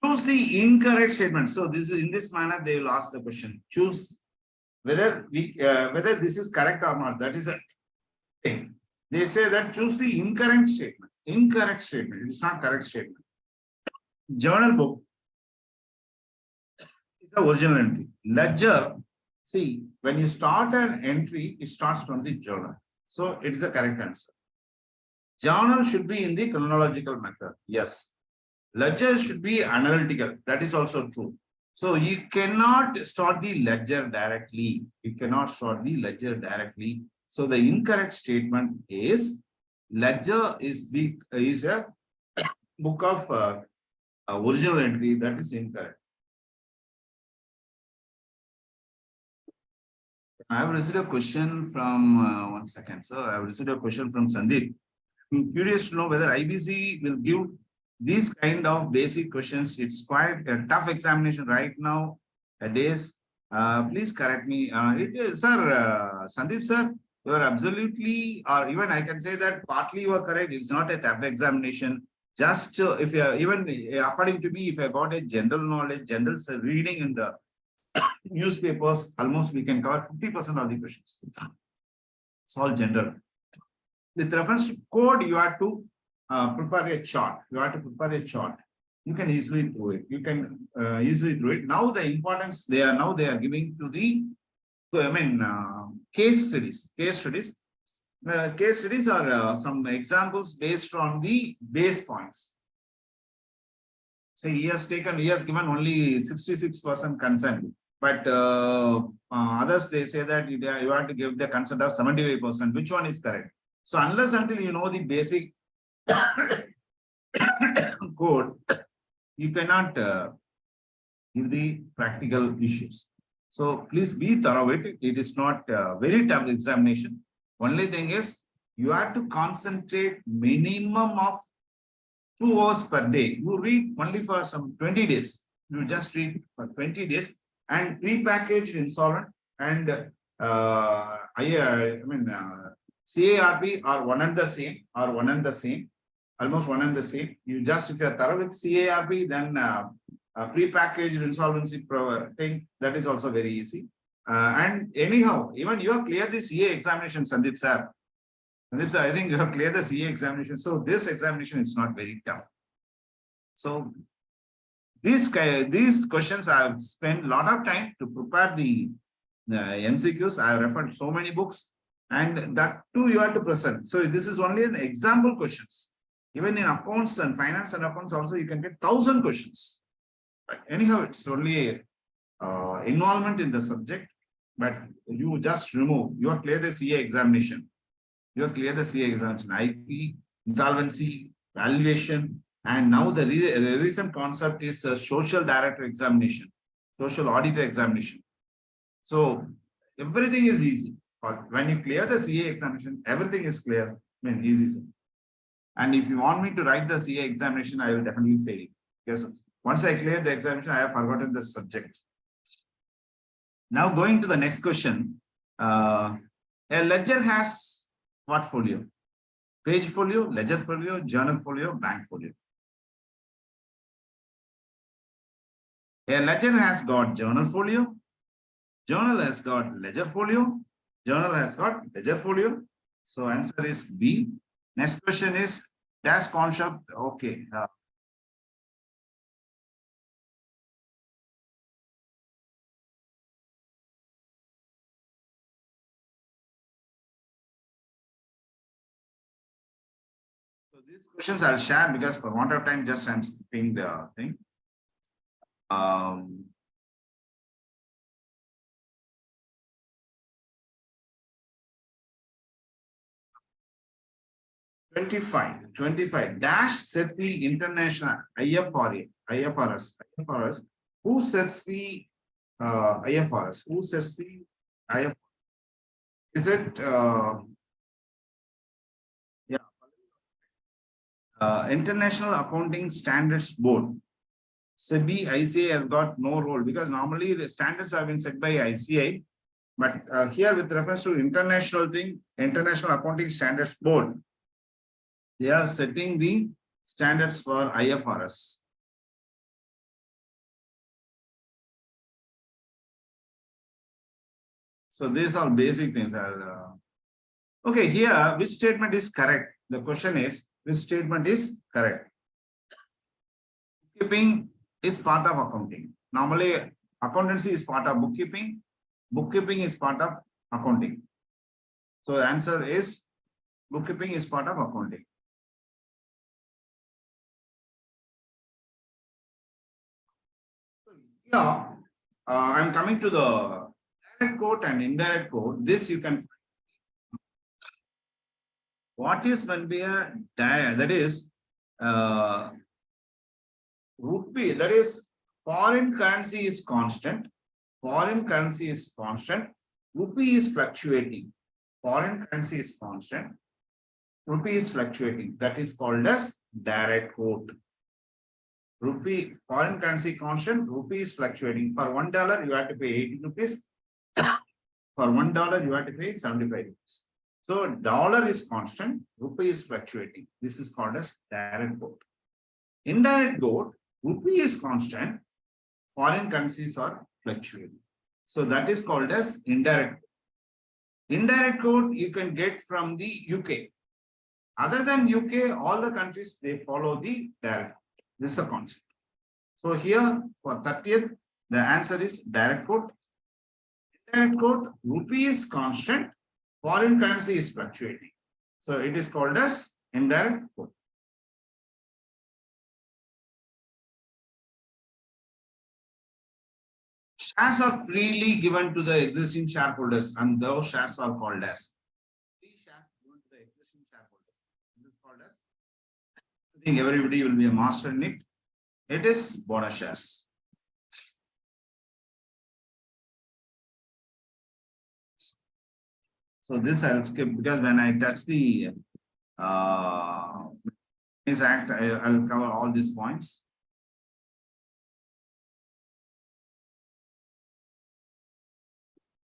Choose the incorrect statement. So this is in this manner they will ask the question. Choose whether whether this is correct or not. That is a thing. They say that choose the incorrect statement. Incorrect statement. It is not correct statement. Journal book is the original entry. Ledger. See, when you start an entry, it starts from the journal. So it is the correct answer. Journal should be in the chronological method. Yes. Ledger should be analytical. That is also true. So you cannot start the ledger directly. You cannot start the ledger directly. So the incorrect statement is ledger is a book of original entry. That is incorrect. I have received a question from 1 second. So I have received a question from Sandeep. I'm curious to know whether IBC will give these kind of basic questions. It's quite a tough examination right now. Days. Please correct me. It is, sir, Sandeep, sir. You are absolutely, or even I can say that partly you are correct. It's not a tough examination. Just if you are, even according to me, if I got a general knowledge, general reading in the newspapers, almost we can cover 50% of the questions. It's all general. With reference to code, you have to prepare a chart. You have to prepare a chart. You can easily do it. You can easily do it. Now the importance they are giving to the, case studies. Case studies. Case studies are some examples based on the base points. So he has given only 66% consent, but others they say that you have to give the consent of 75%. Which one is correct? So unless until you know the basic code, you cannot give the practical issues. So please be thorough with it. It is not a very tough examination. Only thing is you have to concentrate minimum of 2 hours per day. You read only for some 20 days. You just read for 20 days and pre-packaged insolvent and CARP are one and the same, almost one and the same. You just, if you are thorough with CARP, then pre-packaged insolvency thing, that is also very easy. And anyhow, even you have cleared the CA examination, Sandeep sir. Sandeep sir, I think you have cleared the CA examination. So this examination is not very tough. So these questions I have spent a lot of time to prepare the MCQs. I have referred so many books, and that too you have to present. So this is only an example questions. Even in accounts and finance and accounts also you can get 1,000 questions. But anyhow, it's only involvement in the subject, but you just remove. You are clear the CA examination. You are clear the CA examination, IP, insolvency, valuation, and now the recent concept is social director examination, social auditor examination. So everything is easy. But when you clear the CA examination, everything is clear. I mean, easy. Sir. And if you want me to write the CA examination, I will definitely fail. Because once I clear the examination, I have forgotten the subject. Now going to the next question. A ledger has what folio? Page folio, ledger folio, journal folio, bank folio. A ledger has got journal folio. Journal has got ledger folio. Journal has got ledger folio. So answer is B. Next question is dash concept. Okay. So these questions I'll share because for want of time, just I'm skipping the thing. 25 dash set the international IFRS. Who sets the IFRS? Who sets the IFRS? Is it International Accounting Standards Board? SEBI, ICA has got no role because normally the standards have been set by ICA, but here with reference to international thing, International Accounting Standards Board, they are setting the standards for IFRS. So these are basic things. Okay, here which statement is correct? The question is which statement is correct? Bookkeeping is part of accounting. Normally, accountancy is part of bookkeeping. Bookkeeping is part of accounting. So the answer is bookkeeping is part of accounting. Yeah, I'm coming to the direct quote and indirect quote. This you can. What is when we are that is rupee, that is foreign currency is constant. Foreign currency is constant. Rupee is fluctuating. Foreign currency is constant. Rupee is fluctuating. That is called as direct quote. Rupee, foreign currency constant, rupee is fluctuating. For $1, you have to pay 80 rupees. For $1, you have to pay 75 rupees. So dollar is constant, rupee is fluctuating. This is called as direct quote. Indirect quote, rupee is constant, foreign currencies are fluctuating. So that is called as indirect quote. Indirect quote you can get from the UK. Other than UK, all the countries, they follow the direct quote. This is the concept. So here for 30th, the answer is direct quote. Indirect quote, rupee is constant, foreign currency is fluctuating. So it is called as indirect quote. Shares are freely given to the existing shareholders, and those shares are called as free shares given to the existing shareholders. This is called as, I think everybody will be a master in it. It is bonus shares. So this I'll skip because when I touch the Act, I'll cover all these points.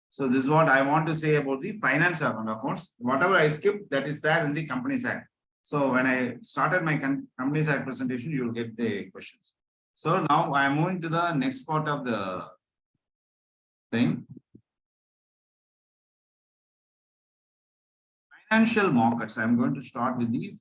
So this is what I want to say about the finance accounts. Whatever I skipped, that is there in the Companies Act. So when I started my Companies Act presentation, you will get the questions. So now I am moving to the next part of the thing. Financial markets. I'm going to start with the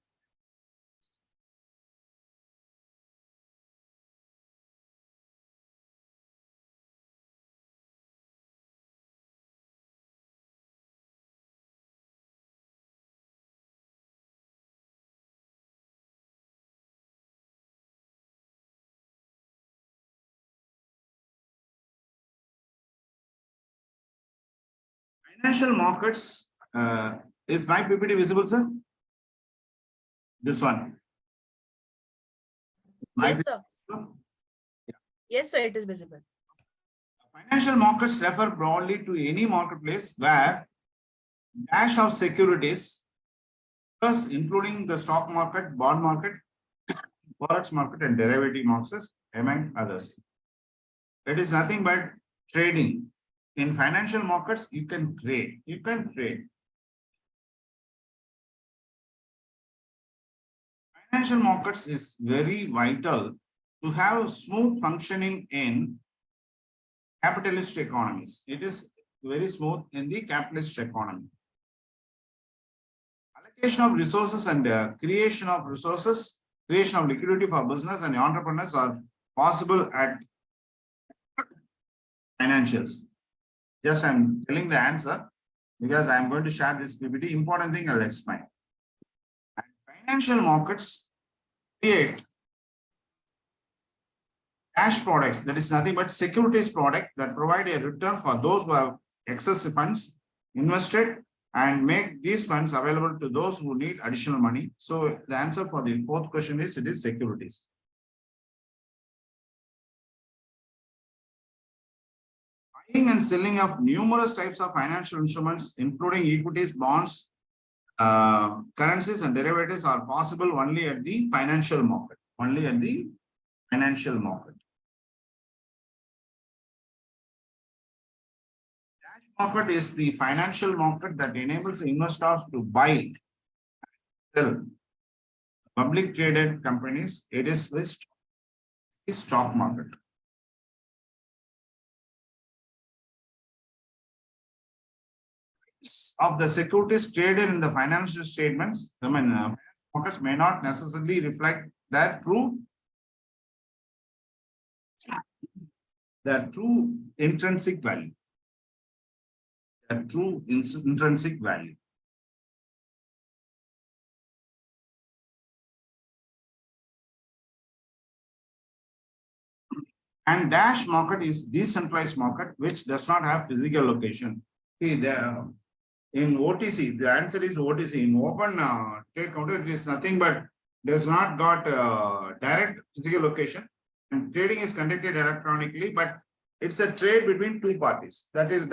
Financial markets, is my PPT visible, sir? This one. My Yes, sir. visible? Yes, sir, it is visible. Financial markets refer broadly to any marketplace where dash of securities, thus including the stock market, bond market, forex market, and derivative markets, among others. It is nothing but trading. In financial markets, you can trade. You can trade. Financial markets is very vital to have smooth functioning in capitalist economies. It is very smooth in the capitalist economy. Allocation of resources and creation of resources, creation of liquidity for business and entrepreneurs are possible at financials. Just I'm telling the answer because I'm going to share this PPT. Important thing I'll explain. And financial markets create cash products, that is nothing but securities product that provide a return for those who have excess funds invested and make these funds available to those who need additional money. So the answer for the fourth question is it is securities. Buying and selling of numerous types of financial instruments, including equities, bonds, currencies, and derivatives are possible only at the financial market. Only at the financial market. Market is the financial market that enables investors to buy, sell public traded companies. It is the stock market. Of the securities traded in the financial statements, markets may not necessarily reflect their true intrinsic value. Intrinsic value. And dash market is decentralized market which does not have physical location. See, in OTC, the answer is OTC. In open trade counter, it is nothing but does not got direct physical location, and trading is conducted electronically, but it's a trade between two parties. That is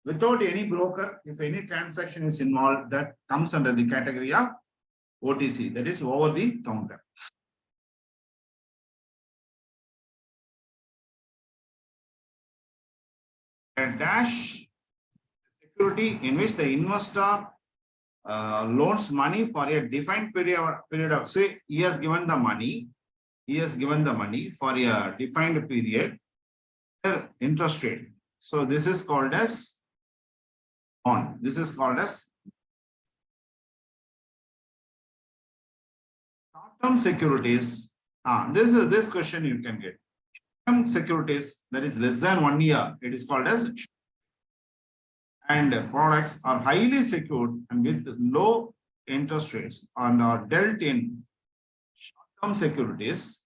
without any broker, if any transaction is involved, that comes under the category of OTC, that is over the counter. A dash security in which the investor loans money for a defined period of, say, he has given the money for a defined period, interest rate. So this is called as bond. This is called as short-term securities. This question you can get. Short-term securities that is less than 1 year, it is called as, and products are highly secured and with low interest rates and are dealt in short-term securities.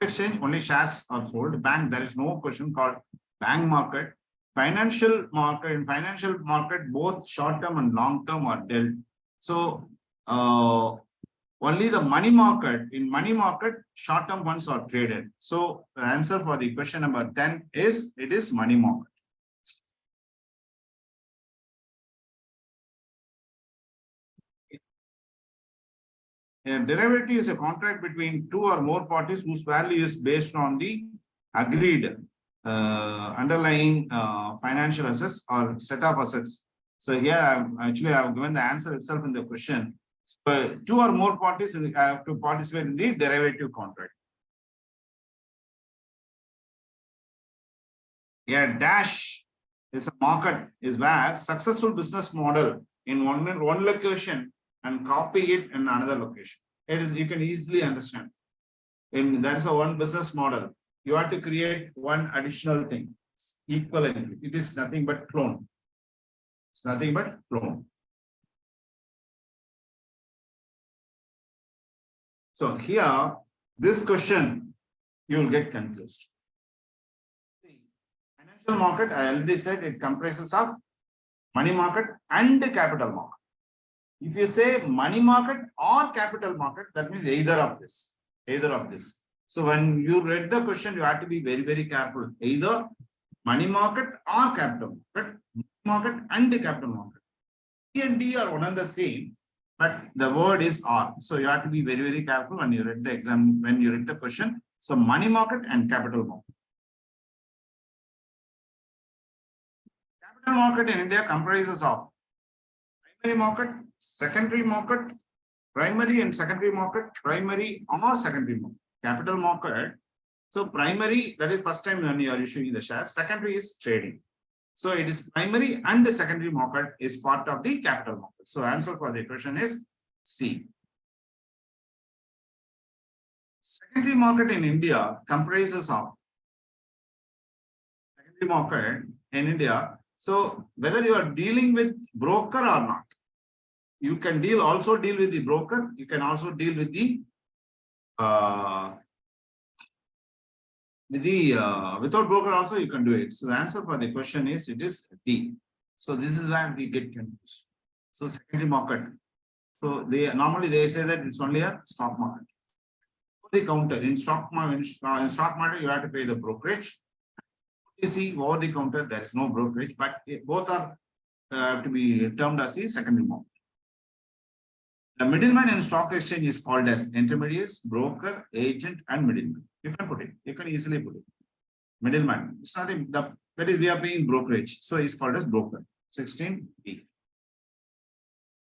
Exchange only shares are sold. Bank, there is no question called bank market. Financial market, in financial market, both short-term and long-term are dealt. So only the money market, in money market, short-term funds are traded. So the answer for the question number 10 is, it is money market. A derivative is a contract between two or more parties whose value is based on the agreed underlying financial assets or set of assets. So here I've given the answer itself in the question. So two or more parties have to participate in the derivative contract. A dash is a market is where successful business model in one location and copy it in another location. It is, you can easily understand. There is a one business model. You have to create one additional thing, equivalent. It is nothing but clone. It's nothing but clone. So here, this question, you will get confused. Financial market, I already said, it comprises of money market and capital market. If you say money market or capital market, that means either of this, either of this. So when you read the question, you have to be very, very careful. Either money market or capital market and the capital market. C and D are one and the same, but the word is R. So you have to be very, very careful when you read the exam, when you read the question. So money market and capital market. Capital market in India comprises of primary market, secondary market, primary and secondary market, primary or secondary market. Capital market. So primary, that is first time when you are issuing the shares. Secondary is trading. So it is primary and the secondary market is part of the capital market. So answer for the question is C. Secondary market in India comprises of secondary market in India. So whether you are dealing with broker or not, you can also deal with the broker. You can also deal with the without broker also you can do it. So the answer for the question is it is D. So this is where we get confused. So secondary market. So normally they say that it's only a stock market. The counter in stock market, you have to pay the brokerage. You see over the counter there is no brokerage, but both are to be termed as the secondary market. The middleman in stock exchange is called as intermediaries, broker, agent, and middleman. You can put it. You can easily put it. Middleman. It's nothing. That is, we are paying brokerage. So it's called as broker. 16B.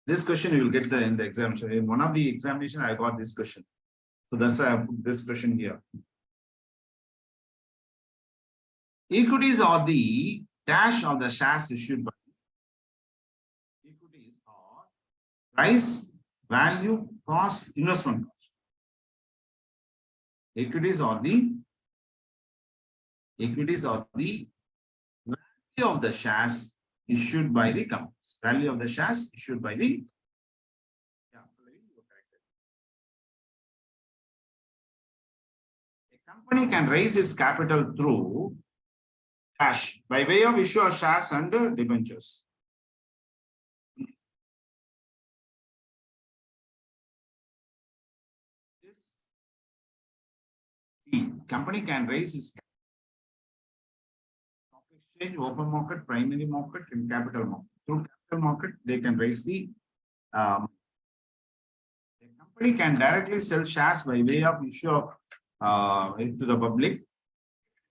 This question you will get in the examination. In one of the examination, I got this question. So that's why I put this question here. Equities are the dash of the shares issued by. Equities are price, value, cost, investment cost. Equities are the value of the shares issued by the companies. Value of the shares issued by the. A company can raise its capital through cash by way of issue of shares and debentures. The company can raise its stock exchange, open market, primary market, and capital market. Through capital market, they can raise the company can directly sell shares by way of issue of to the public.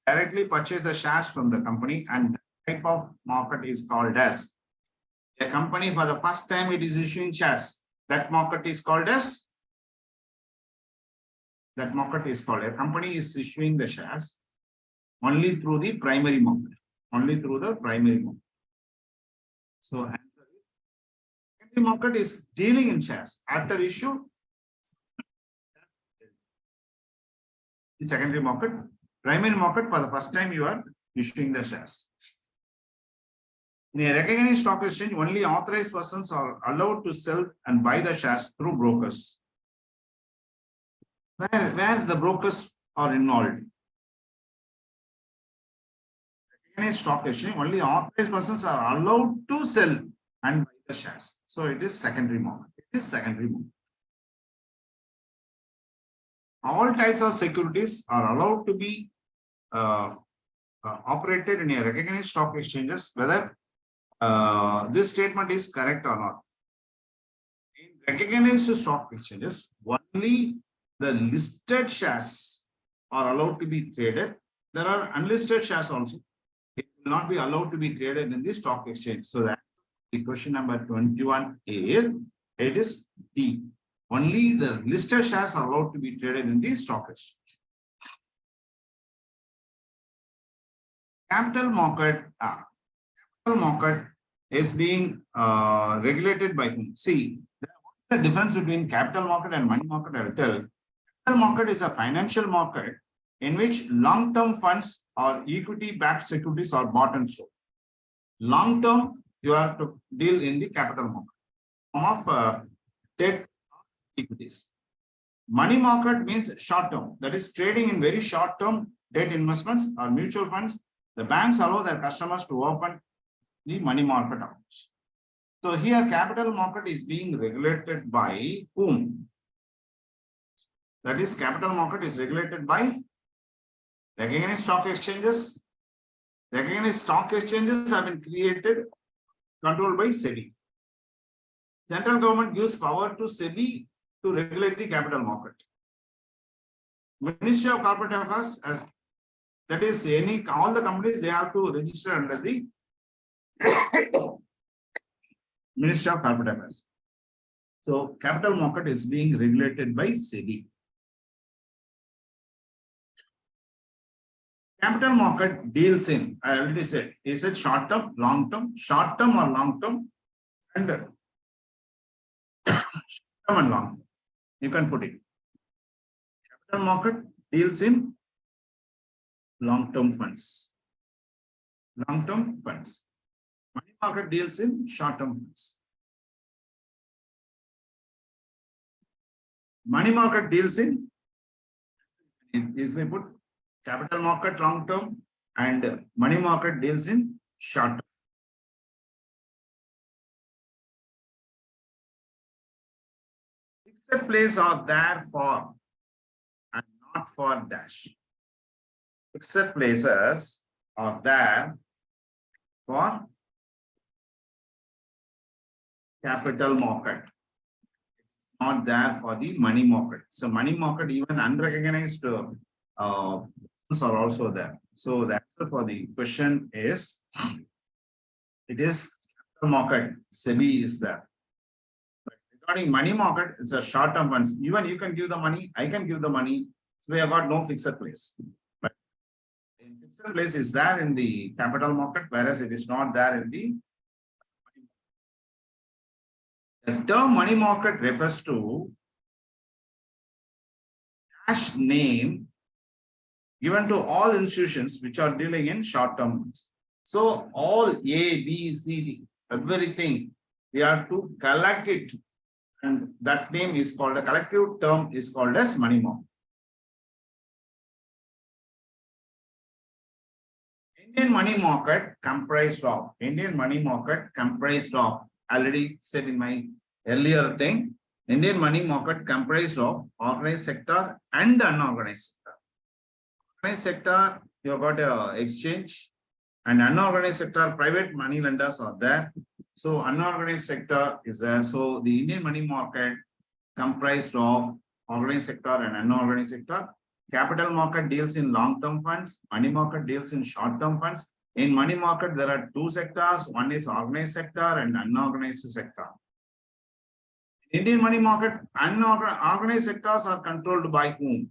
Directly purchase the shares from the company, and the type of market is called as a company for the first time it is issuing shares. That market is called as a company is issuing the shares only through the primary market. Only through the primary market. So answer is secondary market is dealing in shares. After issue, the secondary market. Primary market for the first time you are issuing the shares. In a recognized stock exchange, only authorized persons are allowed to sell and buy the shares through brokers. Where the brokers are involved. Recognized stock exchange, only authorized persons are allowed to sell and buy the shares. So it is secondary market. It is secondary market. All types of securities are allowed to be operated in a recognized stock exchanges, whether this statement is correct or not. In recognized stock exchanges, only the listed shares are allowed to be traded. There are unlisted shares also. It will not be allowed to be traded in the stock exchange. So that the question number 21 is, it is D. Only the listed shares are allowed to be traded in the stock exchange. Capital market is being regulated by whom? See, what's the difference between capital market and money market? I will tell. Capital market is a financial market in which long-term funds or equity-backed securities are bought and sold. Long-term, you have to deal in the capital market of debt equities. Money market means short-term, that is trading in very short-term debt investments or mutual funds. The banks allow their customers to open the money market accounts. So here capital market is being regulated by whom? That is, capital market is regulated by recognized stock exchanges. Recognized stock exchanges have been created, controlled by SEBI. Central government gives power to SEBI to regulate the capital market. Ministry of Corporate Affairs, as that is, all the companies, they have to register under the Ministry of Corporate Affairs. So capital market is being regulated by SEBI. Capital market deals in, I already said, is it short term, long term, short term or long term, and short term and long term. You can put it. Capital market deals in long term funds. Long term funds. Money market deals in short term funds. Money market deals in, is we put capital market long term and money market deals in short term. Fixed places are there for and not for dash. Fixed places are there for capital market, not there for the money market. So money market, even unrecognized are also there. So the answer for the question is, it is capital market, SEBI is there. But regarding money market, it's a short-term funds. Even you can give the money, I can give the money. So we have got no fixed place. But in fixed place is there in the capital market, whereas it is not there in the term money market refers to cash name given to all institutions which are dealing in short-term funds. So all A, B, C, D, everything, we have to collect it, and that name is called, a collective term is called as money market. Indian money market comprised of, already said in my earlier thing, Indian money market comprised of organized sector and unorganized sector. Organized sector, you have got a exchange, and unorganized sector, private money lenders are there. So unorganized sector is there. So the Indian money market comprised of organized sector and unorganized sector. Capital market deals in long-term funds. Money market deals in short-term funds. In money market, there are two sectors. One is organized sector and unorganized sector. Indian money market, unorganized sectors are controlled by whom?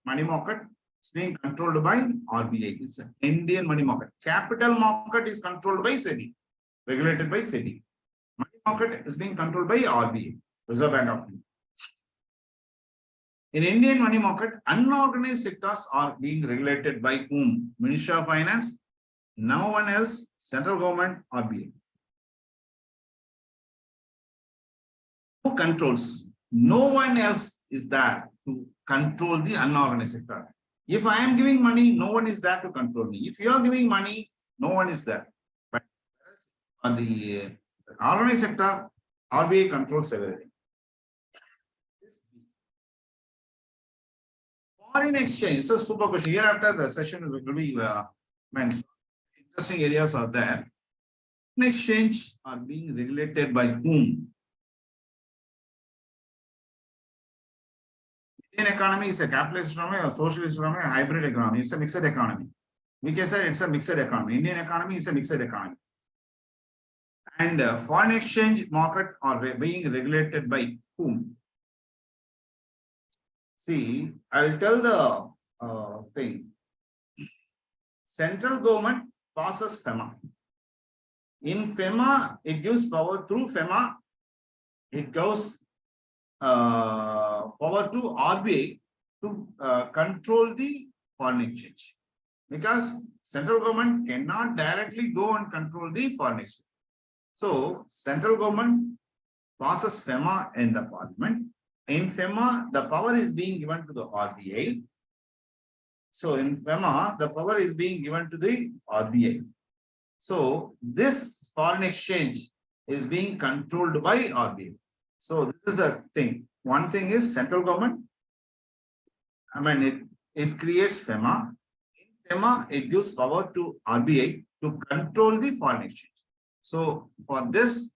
Money market is being controlled by RBI. It's an Indian money market. Capital market is controlled by SEBI, regulated by SEBI. Money market is being controlled by RBI, Reserve Bank of India. In Indian money market, unorganized sectors are being regulated by whom? Ministry of Finance, no one else, central government, RBI. Who controls? No one else is there to control the unorganized sector. If I am giving money, no one is there to control me. If you are giving money, no one is there. But on the organized sector, RBI controls everything. Foreign exchange. So super question. Here after the session will be interesting areas are there. Foreign exchange are being regulated by whom? Indian economy is a capitalist economy, a socialist economy, a hybrid economy. It's a mixed economy. We can say it's a mixed economy. Indian economy is a mixed economy. And foreign exchange market are being regulated by whom? See, I'll tell the thing. Central government passes FEMA. In FEMA, it gives power through FEMA. It goes power to RBI to control the foreign exchange, because central government cannot directly go and control the foreign exchange. So central government passes FEMA in the parliament. In FEMA, the power is being given to the RBI. So in FEMA, the power is being given to the RBI. So this foreign exchange is being controlled by RBI. So this is a thing. One thing is central government. I mean, it creates FEMA. In FEMA, it gives power to RBI to control the foreign exchange. So for this,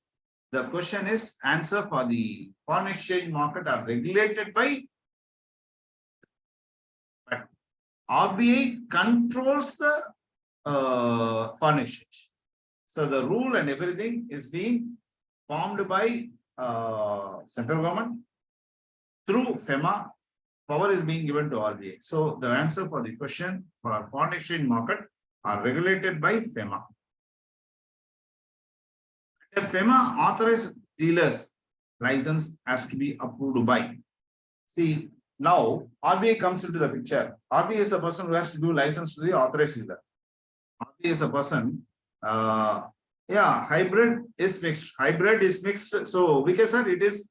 the question is answer for the foreign exchange market are regulated by, but RBI controls the foreign exchange. So the rule and everything is being formed by central government through FEMA. Power is being given to RBI. So the answer for the question for our foreign exchange market are regulated by FEMA. The FEMA authorized dealers license has to be approved by. See, now RBI comes into the picture. RBI is a person who has to do license to the authorized dealer. RBI is a person. Hybrid is mixed. Hybrid is mixed. So we can say it is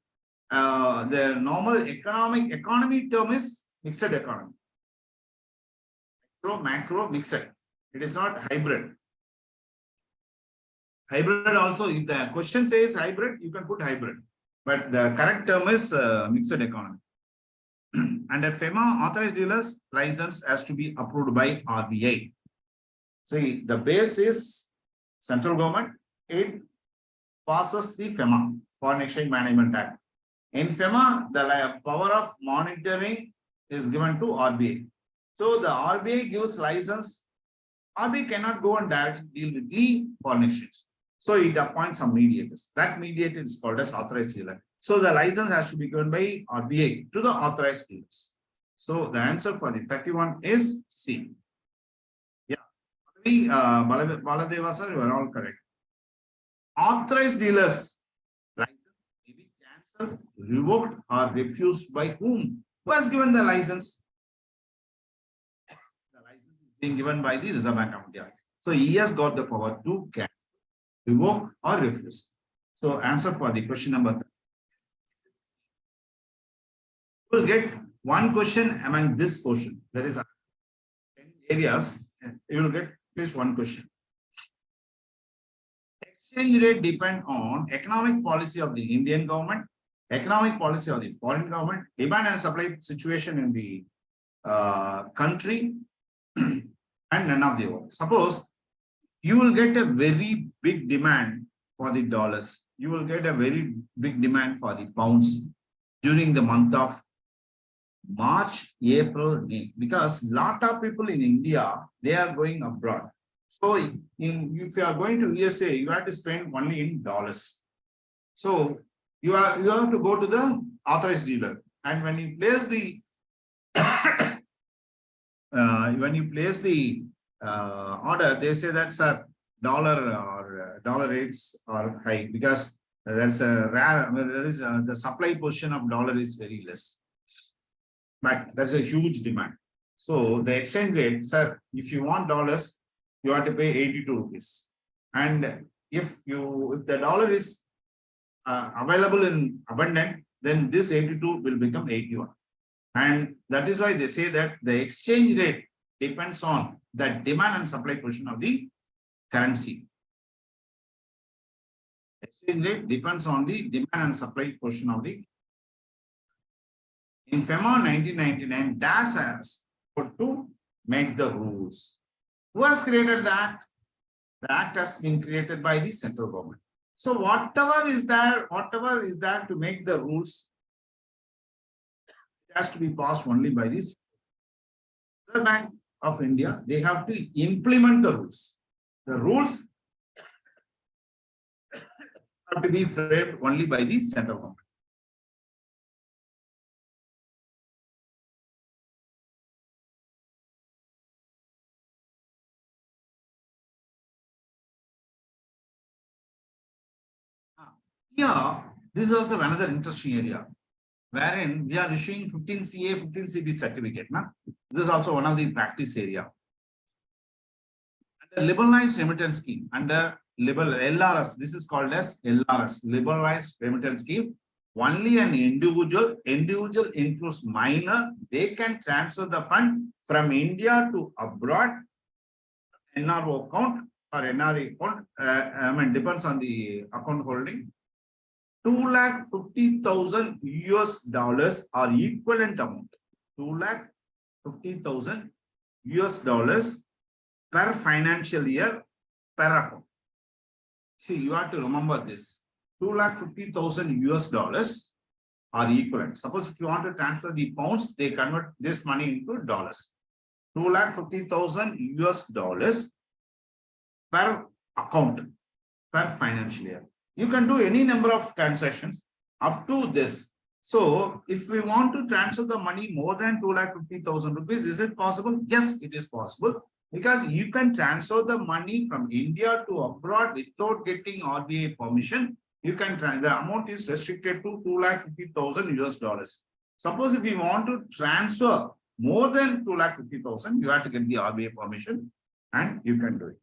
the normal economy term is mixed economy. Macro, mixed. It is not hybrid. Hybrid also, if the question says hybrid, you can put hybrid. But the correct term is mixed economy. Under FEMA, authorized dealers license has to be approved by RBI. See, the base is central government. It passes the FEMA, Foreign Exchange Management Act. In FEMA, the power of monitoring is given to RBI. So the RBI gives license. RBI cannot go and directly deal with the foreign exchange. So it appoints some mediators. That mediator is called as authorized dealer. So the license has to be given by RBI to the authorized dealers. So the answer for the 31 is C. Yeah. Baladeva sir, you are all correct. Authorized dealers license may be cancelled, revoked, or refused by whom? Who has given the license? The license is being given by the Reserve Bank of India. So he has got the power to cancel, revoke, or refuse. So answer for the question number 3. You will get one question among this portion. There is 10 areas. You will get at least one question. Exchange rate depend on economic policy of the Indian government, economic policy of the foreign government, demand and supply situation in the country, and none of the above. Suppose you will get a very big demand for the dollars. You will get a very big demand for the pounds during the month of March, April, May, because lot of people in India, they are going abroad. So if you are going to USA, you have to spend only in dollars. So you have to go to the authorized dealer, and when you place the order, they say that sir, dollar rates are high because there's a rare, the supply portion of dollar is very less, but there's a huge demand. So the exchange rate, sir, if you want dollars, you have to pay 82 rupees. And if the dollar is available in abundant, then this 82 will become 81. And that is why they say that the exchange rate depends on the demand and supply portion of the currency. Exchange rate depends on the demand and supply portion of the. In FEMA 1999, DAS has put to make the rules. Who has created that? The act has been created by the central government. So whatever is there to make the rules, it has to be passed only by the Reserve Bank of India. They have to implement the rules. The rules have to be framed only by the central government. Here, this is also another interesting area, wherein we are issuing 15 CA, 15 CB certificate. This is also one of the practice area. Under liberalized remittance scheme, under LRS, this is called as LRS, liberalized remittance scheme. Only an individual includes minor, they can transfer the fund from India to abroad, NRO account or NRE account, I mean, depends on the account holding. 2,50,000 US dollars or equivalent amount. 2,50,000 US dollars per financial year per account. See, you have to remember this. 2,50,000 US dollars are equivalent. Suppose if you want to transfer the pounds, they convert this money into dollars. 2,50,000 US dollars per account per financial year. You can do any number of transactions up to this. So if we want to transfer the money more than 2,50,000 rupees, is it possible? Yes, it is possible, because you can transfer the money from India to abroad without getting RBI permission. You can the amount is restricted to 2,50,000 US dollars. Suppose if you want to transfer more than 2,50,000, you have to get the RBI permission and you can do it.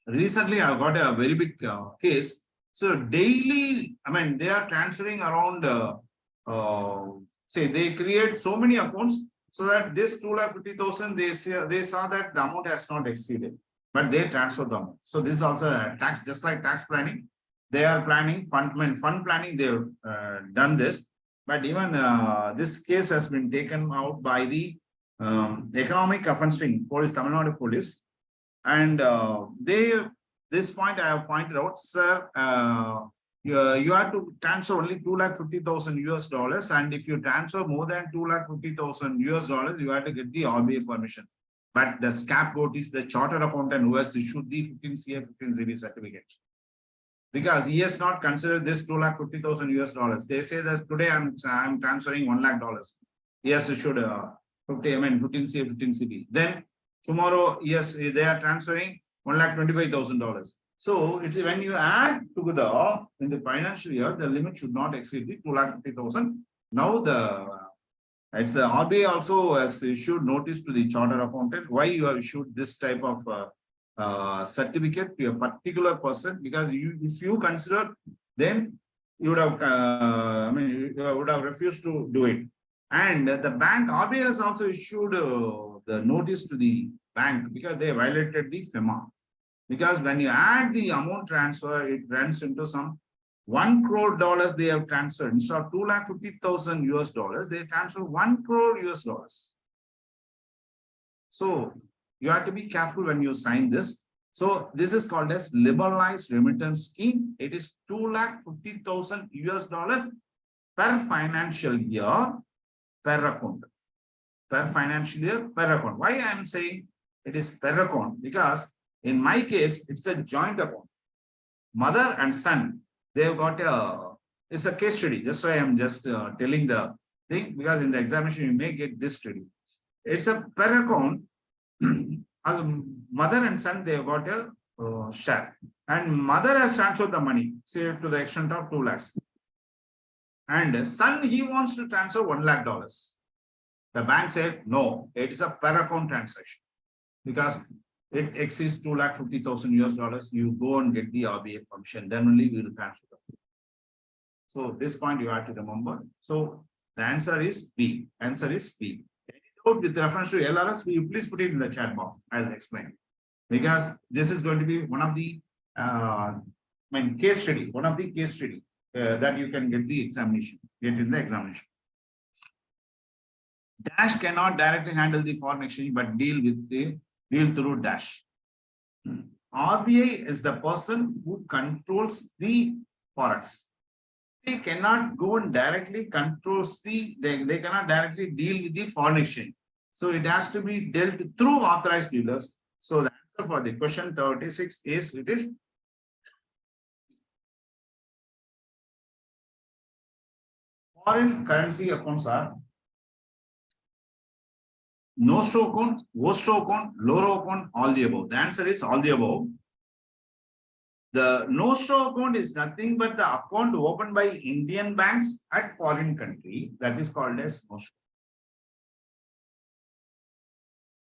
Recently, I got a very big case. So daily, I mean, they are transferring around, say they create so many accounts so that this 2,50,000, they saw that the amount has not exceeded, but they transfer the amount. So this is also a tax, just like tax planning. They are planning fund planning. They've done this, but even this case has been taken out by the Economic Offence Wing, Police, Tamil Nadu Police. And this point I have pointed out, sir, you have to transfer only 2,50,000 US dollars. And if you transfer more than 2,50,000 US dollars, you have to get the RBI permission. But the scapegoat is the chartered accountant who has issued the 15CA, 15CB certificate. Because he has not considered this 2,50,000 US dollars. They say that today I'm transferring $1 lakh. He has issued 15CA, 15CB. Then tomorrow, yes, they are transferring $1,25,000. So it's when you add together in the financial year, the limit should not exceed the 2,50,000. Now it's the RBI also has issued notice to the chartered accountant why you have issued this type of certificate to a particular person, because if you consider, then you would have you would have refused to do it. And the bank, RBI has also issued the notice to the bank because they violated the FEMA. Because when you add the amount transfer, it runs into some $1 crore they have transferred. Instead of 2,50,000 US dollars, they transfer 1 crore US dollars. So you have to be careful when you sign this. So this is called as liberalized remittance scheme. It is 2,50,000 US dollars per financial year per account. Per financial year per account. Why I am saying it is per account? Because in my case, it's a joint account. Mother and son, they've got it's a case study. That's why I'm just telling the thing, because in the examination, you may get this study. It's a per account. As mother and son, they've got a share. And mother has transferred the money, say to the extent of 2 lakhs. And son, he wants to transfer $1 lakh. The bank said, no, it is a per account transaction. Because it exceeds 2,50,000 US dollars, you go and get the RBI permission, then only we will transfer them. So this point you have to remember. So the answer is B. Answer is B. Any doubt with reference to LRS, will you please put it in the chat box? I'll explain. Because this is going to be one of the case study, that you can get the examination, get in the examination. Dash cannot directly handle the foreign exchange, but deal through Dash. RBI is the person who controls the forex. They cannot go and directly controls they cannot directly deal with the foreign exchange. So it has to be dealt through authorized dealers. So the answer for the question 36 is it is foreign currency accounts are no-show account, worst-show account, low-row account, all the above. The answer is all the above. The no-show account is nothing but the account opened by Indian banks at foreign country. That is called as no-show.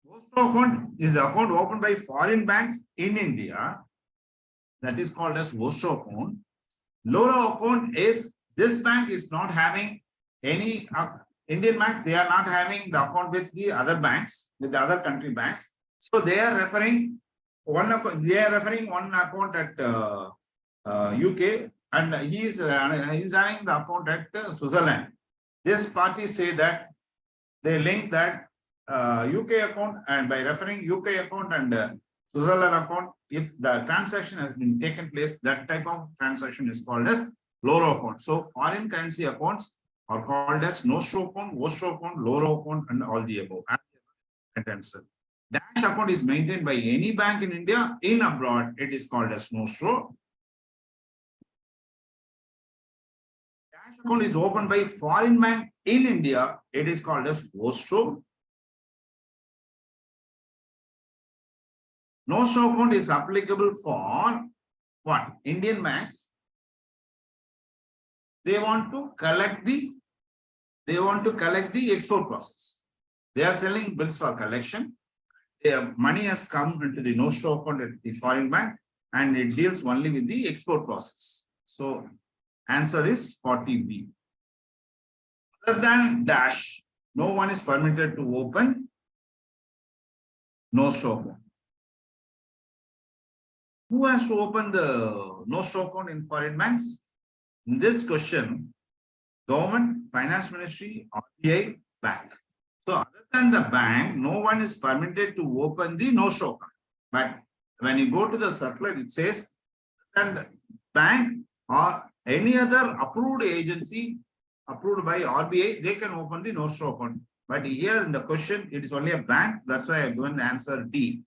Worst-show account is the account opened by foreign banks in India. That is called as worst-show account. Low-row account is This bank is not having any Indian banks. They are not having the account with the other banks, with the other country banks. So they are referring one account. They are referring one account at UK, and he's having the account at Switzerland. This party say that they link that UK account, and by referring UK account and Switzerland account, if the transaction has been taken place, that type of transaction is called as LORO account. So foreign currency accounts are called as no-show account, WOSHO account, LORO account, and all the above. Dash account is maintained by any bank in India. In abroad, it is called as no-show. Dash account is opened by foreign bank in India. It is called as WOSHO. No-show account is applicable for what? Indian banks. They want to collect the export process. They are selling bills for collection. Their money has come into the no-show account at the foreign bank, and it deals only with the export process. So answer is 40B. Other than Dash, no one is permitted to open no-show account. Who has to open the no-show account in foreign banks? In this question, government, finance ministry, RBI, bank. So other than the bank, no one is permitted to open the no-show account. But when you go to the circular, it says that the bank or any other approved agency approved by RBI, they can open the no-show account. But here in the question, it is only a bank. That's why I'm given the answer D.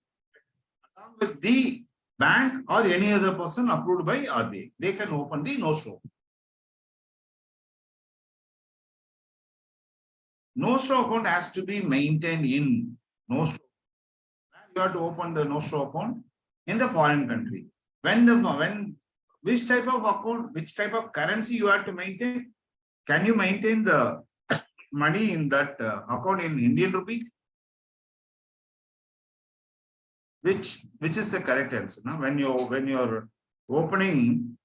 Along with the bank or any other person approved by RBI, they can open the no-show. No-show account has to be maintained in no-show. You have to open the no-show account in the foreign country. Which type of account, which type of currency you have to maintain? Can you maintain the money in that account in Indian rupee? Which is the correct answer? No? When you're opening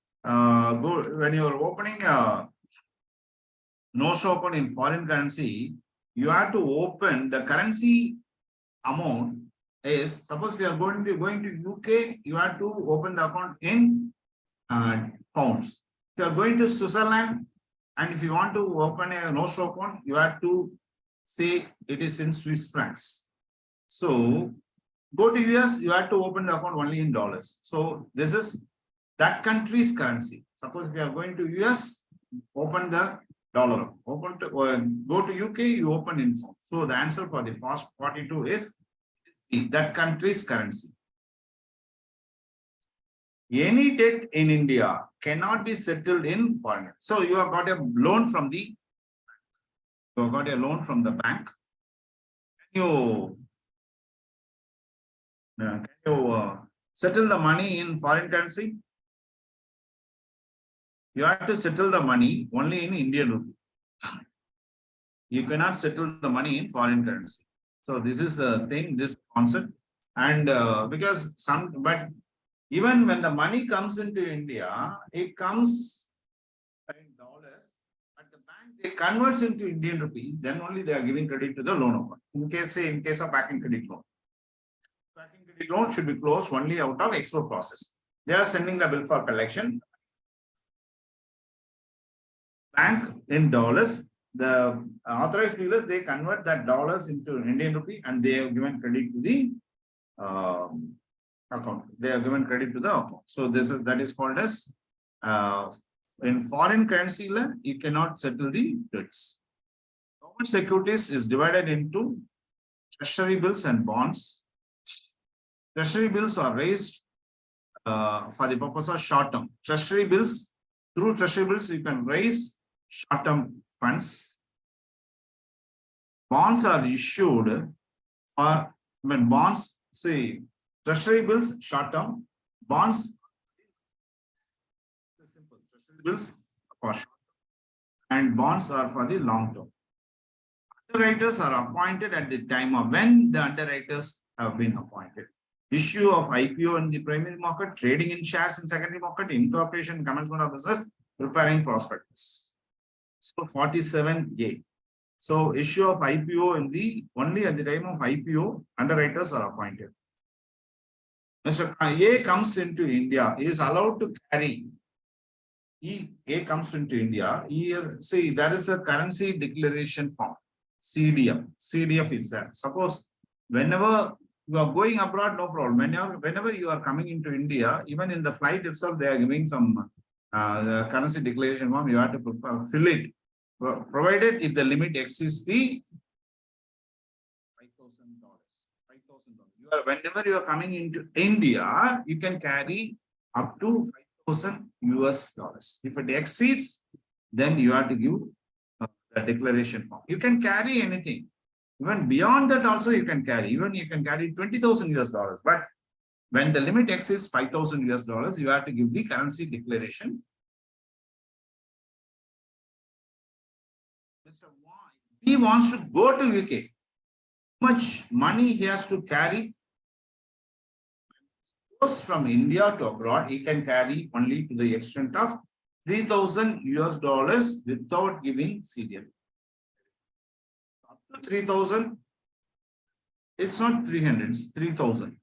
no-show account in foreign currency, you have to open the currency amount is, suppose we are going to UK, you have to open the account in pounds. If you are going to Switzerland, and if you want to open a no-show account, you have to say it is in Swiss francs. So go to US, you have to open the account only in dollars. So this is that country's currency. Suppose we are going to US, open the dollar. Go to UK, you open in pounds. So the answer for the first 42 is that country's currency. Any debt in India cannot be settled in foreign. So you have got a loan from the bank. Can you settle the money in foreign currency? You have to settle the money only in Indian rupee. You cannot settle the money in foreign currency. So this is the thing, this concept. And but even when the money comes into India, it comes in dollars, but the bank, they converts into Indian rupee, then only they are giving credit to the loan account. In case of packing credit loan. Packing credit loan should be closed only out of export process. They are sending the bill for collection. Bank in dollars, the authorized dealers, they convert that dollars into Indian rupee, and they have given credit to the account. They are given credit to the account. So that is called as in foreign currency, you cannot settle the debts. Government securities is divided into treasury bills and bonds. Treasury bills are raised for the purpose of short term. Treasury bills, through treasury bills, you can raise short-term funds. Bonds are issued, or when bonds, say, treasury bills short-term, bonds, simple. Treasury bills for short-term, and bonds are for the long-term. Underwriters are appointed at the time of when the underwriters have been appointed. Issue of IPO in the primary market, trading in shares in secondary market, incorporation, commencement of business, preparing prospectus. So 47A. So issue of IPO in the only at the time of IPO, underwriters are appointed. Mr. A comes into India, he is allowed to carry. A comes into India, see, there is a currency declaration form, CDF. CDF is there. Suppose whenever you are going abroad, no problem. Whenever you are coming into India, even in the flight itself, they are giving some currency declaration form. You have to fill it, provided if the limit exceeds the $5,000. $5,000. Whenever you are coming into India, you can carry up to $5,000 US. If it exceeds, then you have to give the declaration form. You can carry anything. Even beyond that also you can carry. Even you can carry $20,000 US. But when the limit exceeds $5,000 US, you have to give the currency declaration. Mr. He wants to go to UK. How much money he has to carry? From India to abroad, he can carry only to the extent of $3,000 without giving CDL. Up to 3,000, it's not 300, it's 3,000.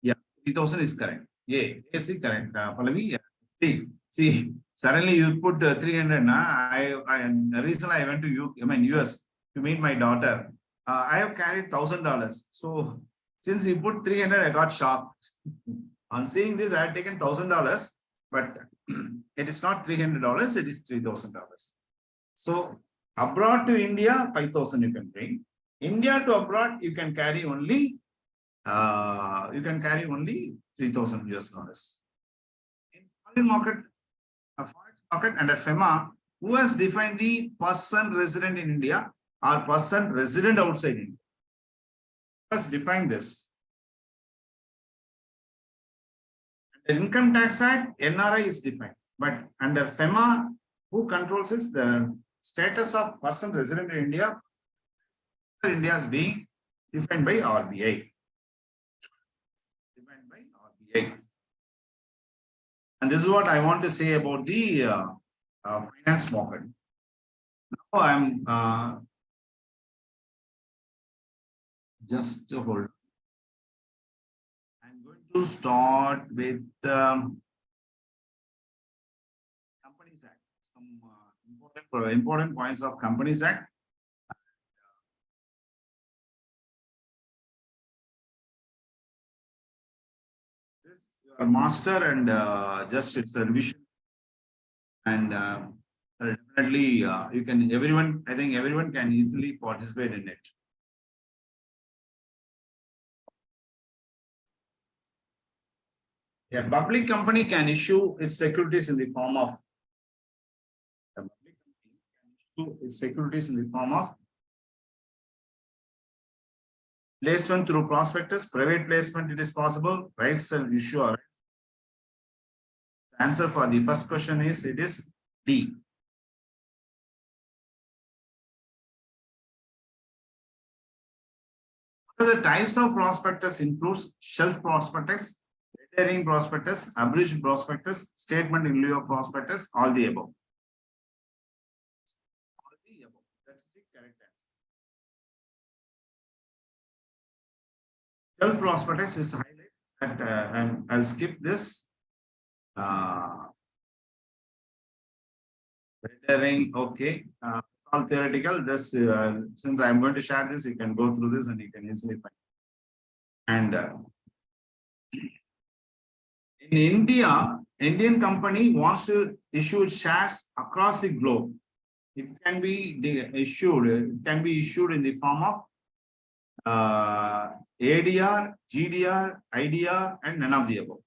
Yeah, 3,000 is correct. Yeah, yes, correct. Pallavi, see, suddenly you put 300. The reason I went to US to meet my daughter. I have carried $1,000. So since you put 300, I got shocked. On seeing this, I had taken $1,000, but it is not $300, it is $3,000. So abroad to India, 5,000 you can bring. India to abroad, you can carry only $3,000 US. In foreign market, forex market under FEMA, who has defined the person resident in India or person resident outside India? Let's define this. Under Income Tax Act, NRI is defined, but under FEMA, who controls is the status of person resident in India? India is being defined by RBI. Defined by RBI. And this is what I want to say about the finance market. Now I'm just hold. I'm going to start with Companies Act. Some important points of Companies Act. This master and just it's a revision, and definitely you can everyone. I think everyone can easily participate in it. A public company can issue its securities in the form of placement through prospectus. Private placement, it is possible. Rights and issue. The answer for the first question is it is D. The types of prospectus includes shelf prospectus, red herring prospectus, abridged prospectus, statement in lieu of prospectus, all the above. All the above. That's the correct answer. Shelf prospectus is highlighted, and I'll skip this. Red herring, okay. All theoretical. This since I'm going to share this, you can go through this and you can easily find. And in India, Indian company wants to issue shares across the globe. It can be issued. It can be issued in the form of ADR, GDR, IDR, and none of the above.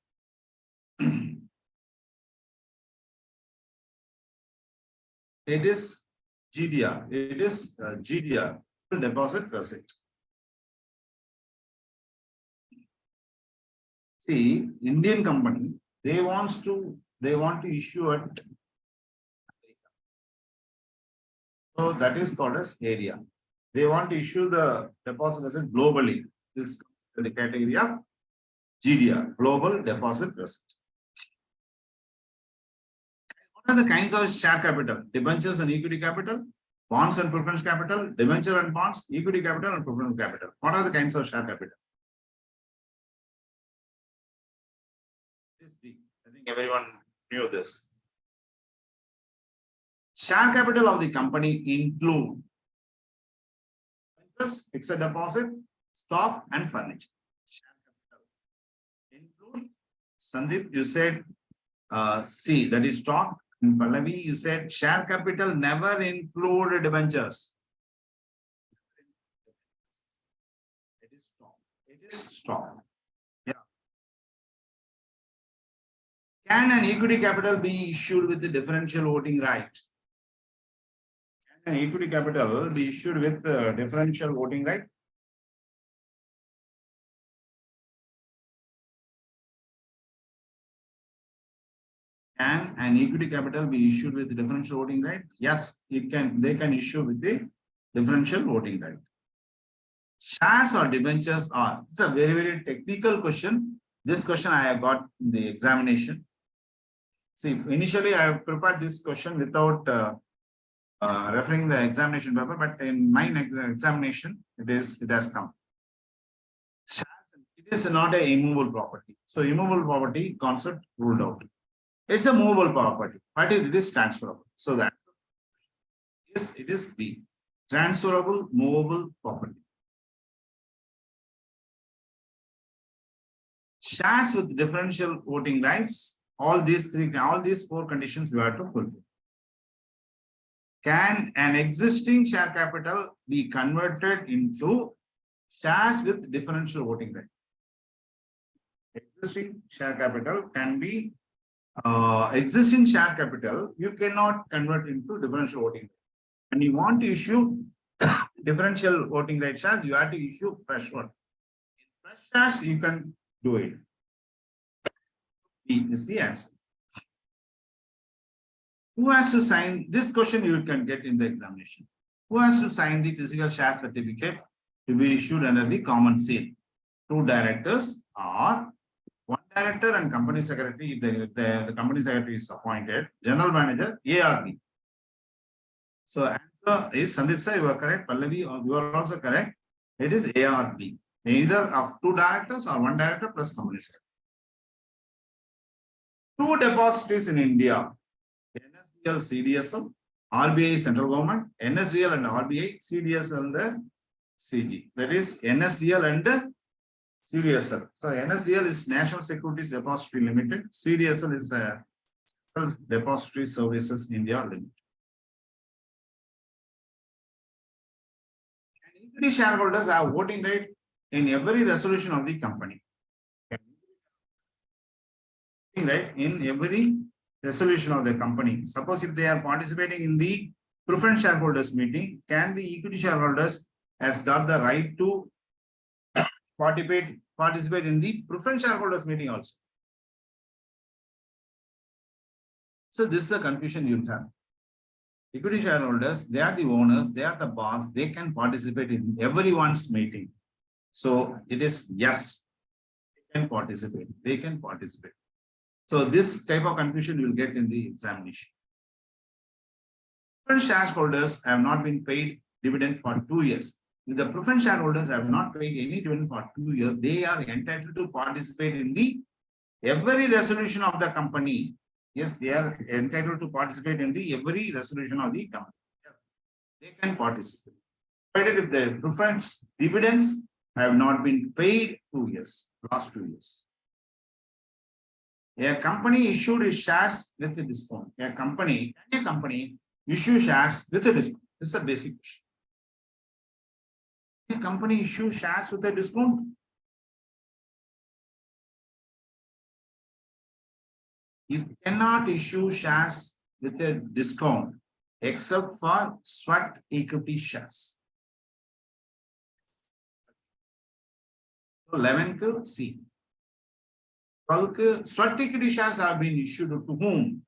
It is GDR. It is GDR, deposit receipt. See, Indian company, they want to issue it. So that is called as area. They want to issue the deposit receipt globally. This is the category of GDR, global deposit receipt. What are the kinds of share capital? Debentures and equity capital, bonds and preference capital, debenture and bonds, equity capital and preference capital. What are the kinds of share capital? I think everyone knew this. Share capital of the company include interest, fixed deposit, stock, and furniture. Share capital include, Sandeep, you said C, that is stock. And Pallavi, you said share capital never include debentures. It is stock. It is stock. Yeah. Can an equity capital be issued with the differential voting right? Can an equity capital be issued with differential voting right? Can an equity capital be issued with differential voting right? Yes, it can. They can issue with the differential voting right. Shares or debentures are. It's a very, very technical question. This question I have got in the examination. See, initially I have prepared this question without referring the examination paper, but in my examination, it has come. It is not a immovable property. So immovable property concept ruled out. It's a movable property, but it is transferable. So that yes, it is B. Transferable, movable property. Shares with differential voting rights. All these four conditions you have to fulfill. Can an existing share capital be converted into shares with differential voting rights? Existing share capital can be existing share capital, you cannot convert into differential voting. When you want to issue differential voting right shares, you have to issue fresh one. In fresh shares, you can do it. B is the answer. Who has to sign? This question you can get in the examination. Who has to sign the physical share certificate to be issued under the common seal? 2 directors or 1 director and company secretary, if the company secretary is appointed, general manager, A or B. So answer is Sandeep sir, you are correct. Pallavi, you are also correct. It is A or B. Either of 2 directors or 1 director plus company secretary. 2 depositories in India, NSDL, CDSL, RBI central government, NSDL and RBI, CDSL and CG. That is NSDL and CDSL. So NSDL is National Securities Depository Limited. CDSL is Depository Services India Limited. And equity shareholders have voting right in every resolution of the company. Right in every resolution of the company. Suppose if they are participating in the preference shareholders meeting, can the equity shareholders has got the right to participate in the preference shareholders meeting also? So this is the confusion you have. Equity shareholders, they are the owners, they are the boss, they can participate in everyone's meeting. So it is yes, they can participate. They can participate. So this type of confusion you will get in the examination. Preference shareholders have not been paid dividend for 2 years. If the preference shareholders have not paid any dividend for 2 years, they are entitled to participate in the every resolution of the company. Yes, they are entitled to participate in the every resolution of the company. Yes, they can participate. Provided if the preference dividends have not been paid 2 years, last 2 years. A company issued its shares with a discount. A company issue shares with a discount. This is a basic question. A company issue shares with a discount. You cannot issue shares with a discount except for sweat equity shares. 11th C. Sweat equity shares have been issued to whom?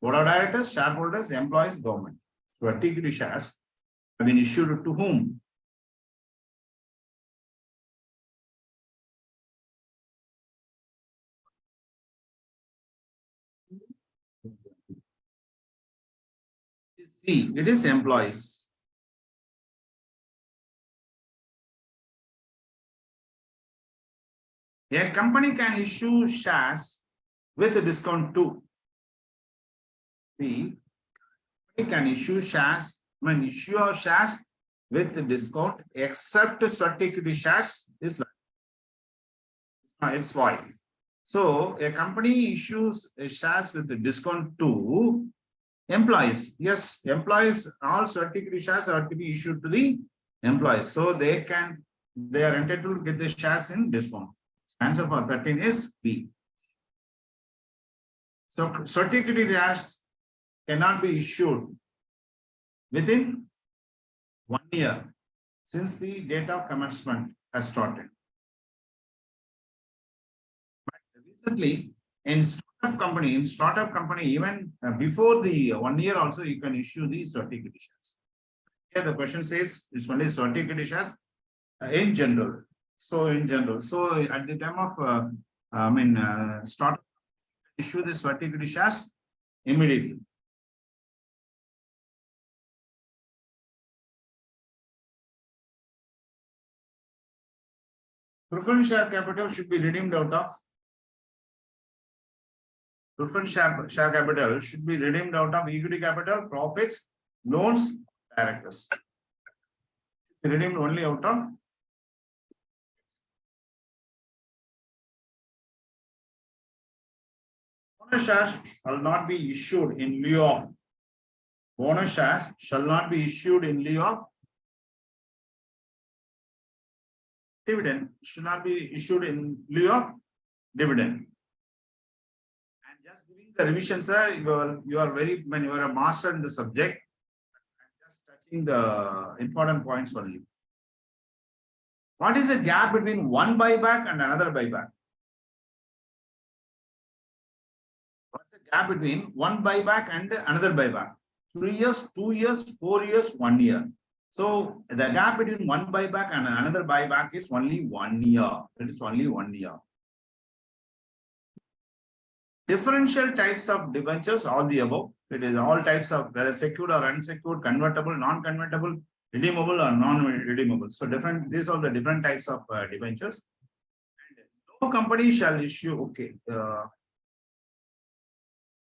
Board of directors, shareholders, employees, government. Sweat equity shares have been issued to whom? C, it is employees. A company can issue shares with a discount too. See, it can issue shares, issue of shares with discount except sweat equity shares is it's void. So a company issues shares with the discount to employees. Yes, employees, all sweat equity shares are to be issued to the employees. So they are entitled to get the shares in discount. Answer for 13 is B. So sweat equity shares cannot be issued within 1 year since the date of commencement has started. But recently, in startup company, even before the 1 year also, you can issue the sweat equity shares. Here the question says it's only sweat equity shares in general. So in general, so at the time of start issue the sweat equity shares immediately. Preference share capital should be redeemed out of share capital should be redeemed out of equity capital, profits, loans, directors. Redeemed only out of bonus shares shall not be issued in lieu of bonus shares shall not be issued in lieu of dividend should not be issued in lieu of dividend. And just giving the revision, sir, you are when you are a master in the subject. I'm just touching the important points only. What is the gap between one buyback and another buyback? What's the gap between one buyback and another buyback? 3 years, 2 years, 4 years, 1 year. So the gap between one buyback and another buyback is only 1 year. It is only 1 year. Differential types of debentures, all the above. It is all types of whether secured or unsecured, convertible, non-convertible, redeemable or non-redeemable. So these are the different types of debentures. And no company shall issue. Okay.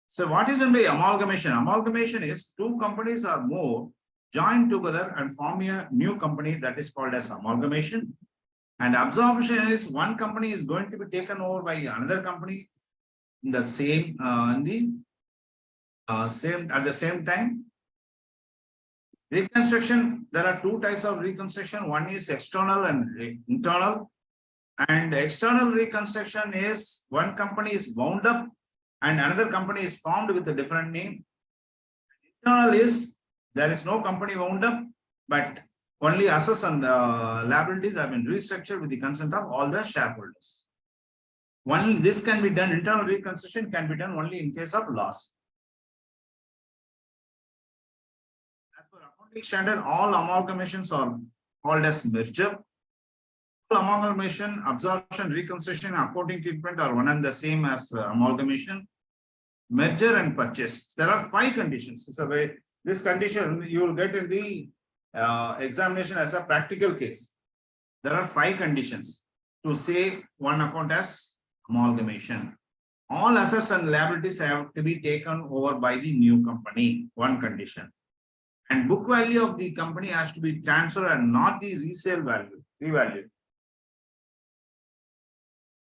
So what is meant by amalgamation? Amalgamation is two companies or more join together and form a new company, that is called as amalgamation. And absorption is one company is going to be taken over by another company in the same at the same time. Reconstruction, there are two types of reconstruction. One is external and internal. And external reconstruction is one company is wound up and another company is formed with a different name. Internal is there is no company wound up, but only assets and liabilities have been restructured with the consent of all the shareholders. This can be done, internal reconstruction can be done only in case of loss. As per accounting standard, all amalgamations are called as merger. All amalgamation, absorption, reconstruction, accounting treatment are one and the same as amalgamation. Merger and purchase. There are 5 conditions. So this condition you will get in the examination as a practical case. There are 5 conditions to say one account as amalgamation. All assets and liabilities have to be taken over by the new company. One condition. And book value of the company has to be transferred and not the resale value, revalue.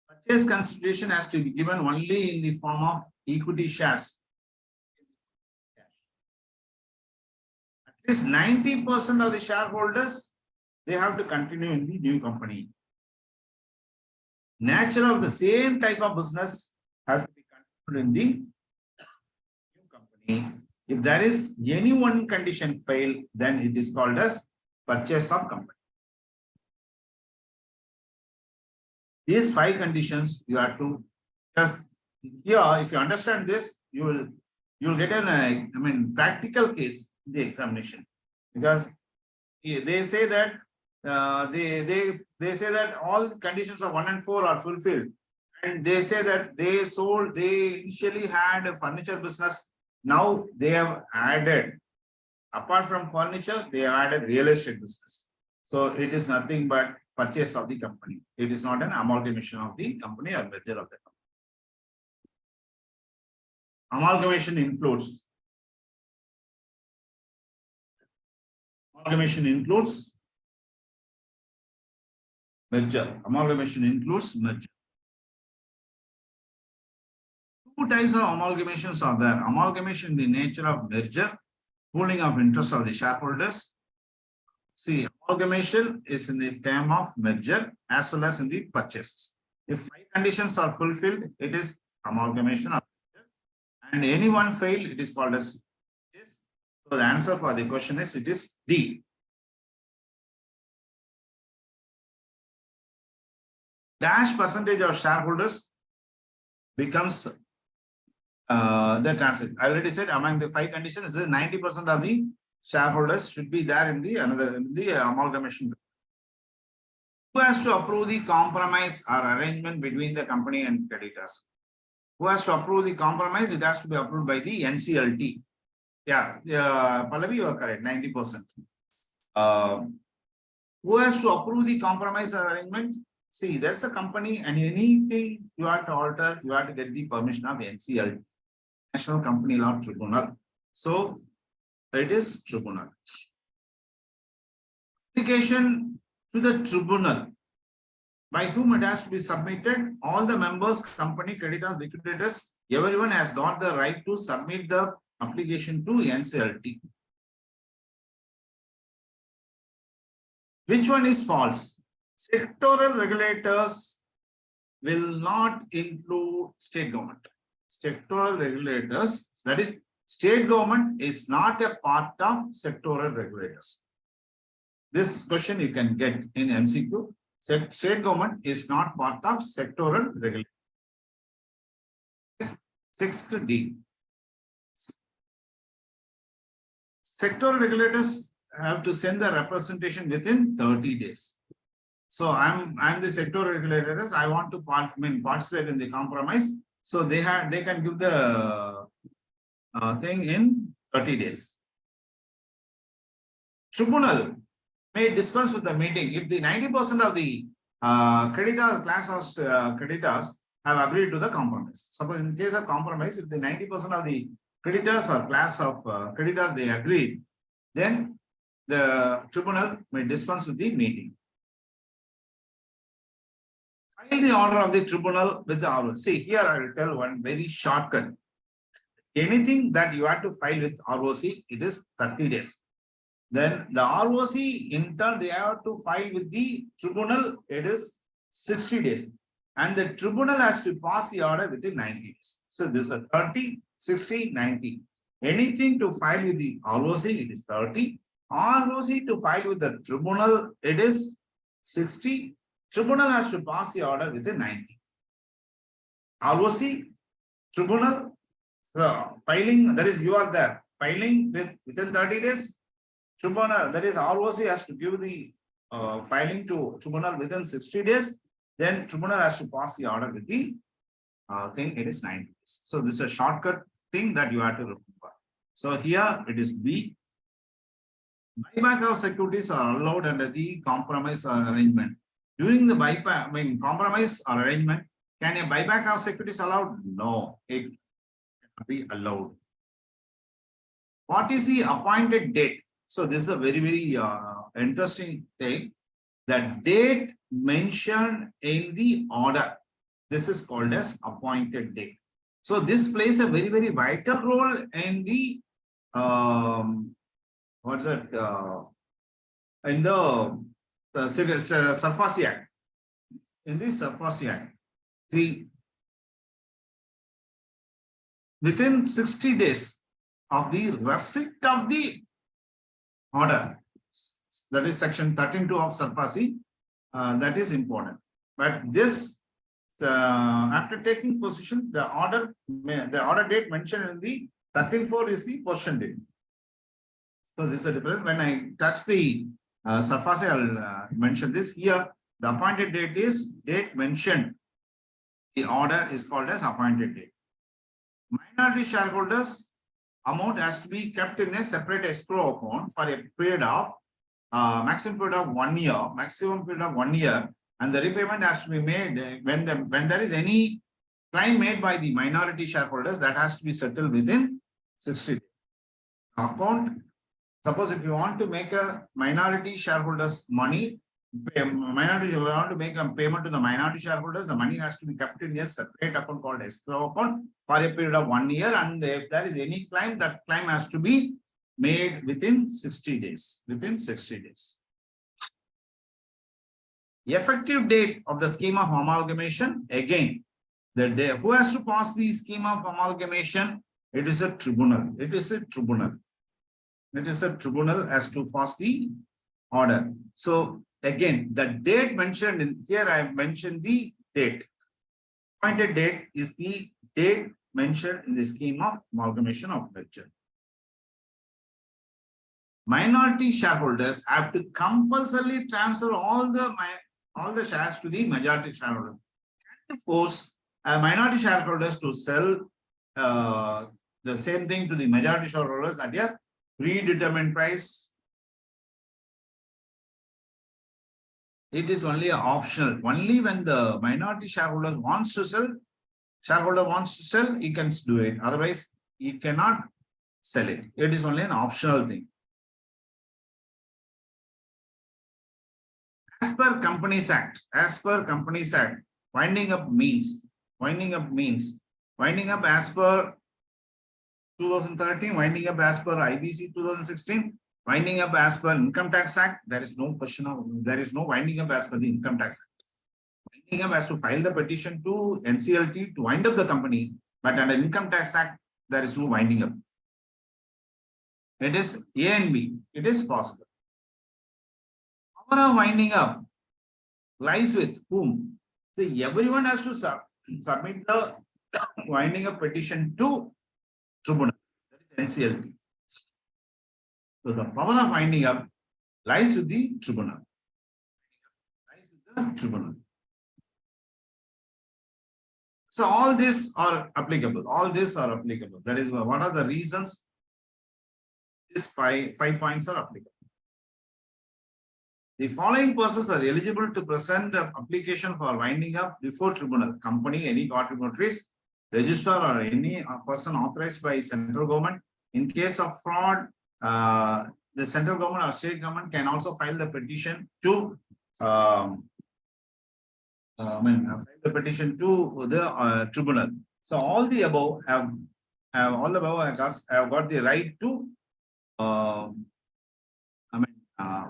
Purchase consideration has to be given only in the form of equity shares. At least 90% of the shareholders, they have to continue in the new company. Nature of the same type of business have to be continued in the new company. If there is any one condition fail, then it is called as purchase of company. These 5 conditions you have to just here. If you understand this, you will get an practical case in the examination, because they say that they say that all conditions of 1 and 4 are fulfilled, and they say that they initially had a furniture business. Now they have added Apart from furniture, they have added real estate business. So it is nothing but purchase of the company. It is not an amalgamation of the company or merger of the company. Amalgamation includes merger. Amalgamation includes merger. Two types of amalgamations are there. Amalgamation in the nature of merger, pooling of interest of the shareholders. See, amalgamation is in the term of merger as well as in the purchases. If 5 conditions are fulfilled, it is amalgamation of merger, and any one fail, it is called as. So the answer for the question is it is D. Dash percentage of shareholders becomes the transit. I already said among the 5 conditions, 90% of the shareholders should be there in the amalgamation. Who has to approve the compromise or arrangement between the company and creditors? Who has to approve the compromise? It has to be approved by the NCLT. Yeah, Pallavi, you are correct, 90%. Who has to approve the compromise or arrangement? See, there's the company, and anything you have to alter, you have to get the permission of NCLT, National Company Law Tribunal. So it is tribunal. Application to the tribunal. By whom it has to be submitted? All the members, company, creditors, liquidators, everyone has got the right to submit the application to NCLT. Which one is false? Sectoral regulators will not include state government. Sectoral regulators, that is, state government is not a part of sectoral regulators. This question you can get in MCQ. State government is not part of sectoral regulators. 6th D. Sectoral regulators have to send the representation within 30 days. So I'm the sectoral regulators. I want to participate in the compromise. So they can give the thing in 30 days. Tribunal may dispense with the meeting if the 90% of the creditors, class of creditors have agreed to the compromise. Suppose in case of compromise, if the 90% of the creditors or class of creditors they agreed, then the tribunal may dispense with the meeting. File the order of the tribunal with the ROC. See, here I will tell one very shortcut. Anything that you have to file with ROC, it is 30 days. Then the ROC, in turn, they have to file with the tribunal, it is 60 days. And the tribunal has to pass the order within 90 days. So this is a 30, 60, 90. Anything to file with the ROC, it is 30. ROC to file with the tribunal, it is 60. Tribunal has to pass the order within 90. ROC, tribunal, filing, that is, you are there, filing within 30 days. Tribunal, that is, ROC has to give the filing to tribunal within 60 days. Then tribunal has to pass the order with the thing, it is 90 days. So this is a shortcut thing that you have to remember. So here it is B. Buyback of securities are allowed under the compromise or arrangement. During the buyback, compromise or arrangement, can a buyback of securities allowed? No, it cannot be allowed. What is the appointed date? So this is a very, very interesting thing. The date mentioned in the order, this is called as appointed date. So this plays a very, very vital role in the what's that? In the Surface Act. In this Surface Act, within 60 days of the receipt of the order, that is section 13.2 of Surface, that is important. But this, after taking position, the order date mentioned in the 13.4 is the possession date. So this is a difference. When I touch the Surface, I'll mention this here. The appointed date is date mentioned. The order is called as appointed date. Minority shareholders amount has to be kept in a separate escrow account for a period of maximum period of 1 year, maximum period of 1 year, and the repayment has to be made when there is any claim made by the minority shareholders, that has to be settled within 60 days. Account, suppose if you want to make a minority shareholders money, minority, you want to make a payment to the minority shareholders, the money has to be kept in a separate account called escrow account for a period of 1 year, and if there is any claim, that claim has to be made within 60 days. Within 60 days. The effective date of the scheme of amalgamation, again, the day who has to pass the scheme of amalgamation? It is a tribunal. It is a tribunal. It is a tribunal has to pass the order. So again, the date mentioned in here, I have mentioned the date. Appointed date is the date mentioned in the scheme of amalgamation of venture. Minority shareholders have to compulsorily transfer all the shares to the majority shareholder. And force minority shareholders to sell the same thing to the majority shareholders at a predetermined price. It is only optional. Only when the minority shareholder wants to sell, he can do it. Otherwise, he cannot sell it. It is only an optional thing. As per Companies Act, winding up means as per 2013, winding up as per IBC 2016, winding up as per Income Tax Act. There is no question of, there is no winding up as per the Income Tax Act. Winding up has to file the petition to NCLT to wind up the company, but under Income Tax Act, there is no winding up. It is A and B. It is possible. Power of winding up lies with whom? So everyone has to submit the winding up petition to tribunal, that is NCLT. So the power of winding up lies with the tribunal. So all these are applicable. That is what are the reasons these five points are applicable. The following persons are eligible to present the application for winding up before tribunal: company, any contributories, registrar, or any person authorized by central government. In case of fraud, the central government or state government can also file the petition to tribunal. So all the above have got the right to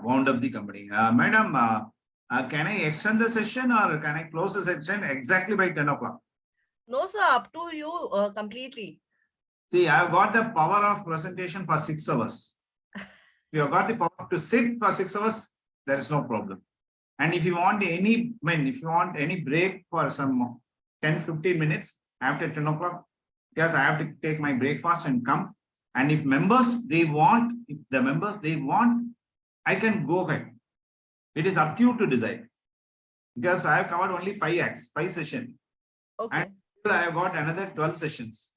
wound up the company. Madam, can I extend the session or can I close the session exactly by 10 o'clock? No, sir, up to you completely. See, I have got the power of presentation for 6 hours. If you have got the power to sit for 6 hours, there is no problem. And if you want any, break for some 10-15 minutes after 10 o'clock, because I have to take my breakfast and come. And if the members they want, I can go ahead. It is up to you to decide. Because I have covered only 5 sessions. Okay. And I have got another 12 sessions.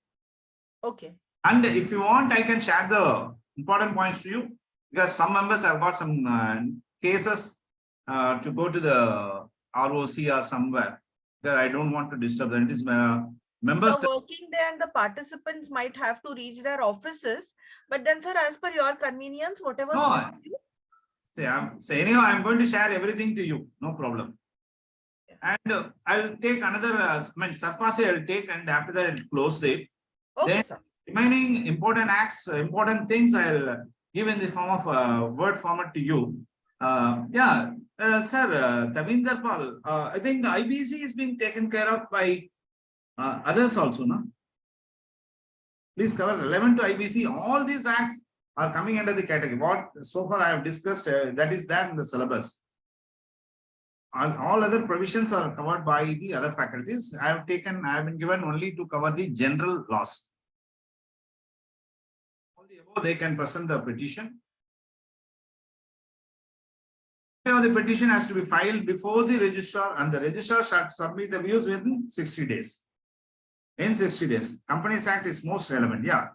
Okay. And if you want, I can share the important points to you. Because some members have got some cases to go to the ROC or somewhere. Because I don't want to disturb them. It is members. The working day and the participants might have to reach their offices. But then, sir, as per your convenience, whatever. No. Anyhow, I'm going to share everything to you. No problem. Yeah. And I'll take another, surface I'll take, and after that I'll close it. Okay, then sir. Remaining important acts, important things, I'll give in the form of word format to you. Sir, Ravindran V, I think the IBC is being taken care of by others also, no? Please cover relevant to IBC. All these acts are coming under the category. What so far I have discussed, that is there in the syllabus. All other provisions are covered by the other faculties. I have been given only to cover the general laws. All the above, they can present the petition. The petition has to be filed before the registrar, and the registrar shall submit the views within 60 days. In 60 days. Companies Act is most relevant. Yeah.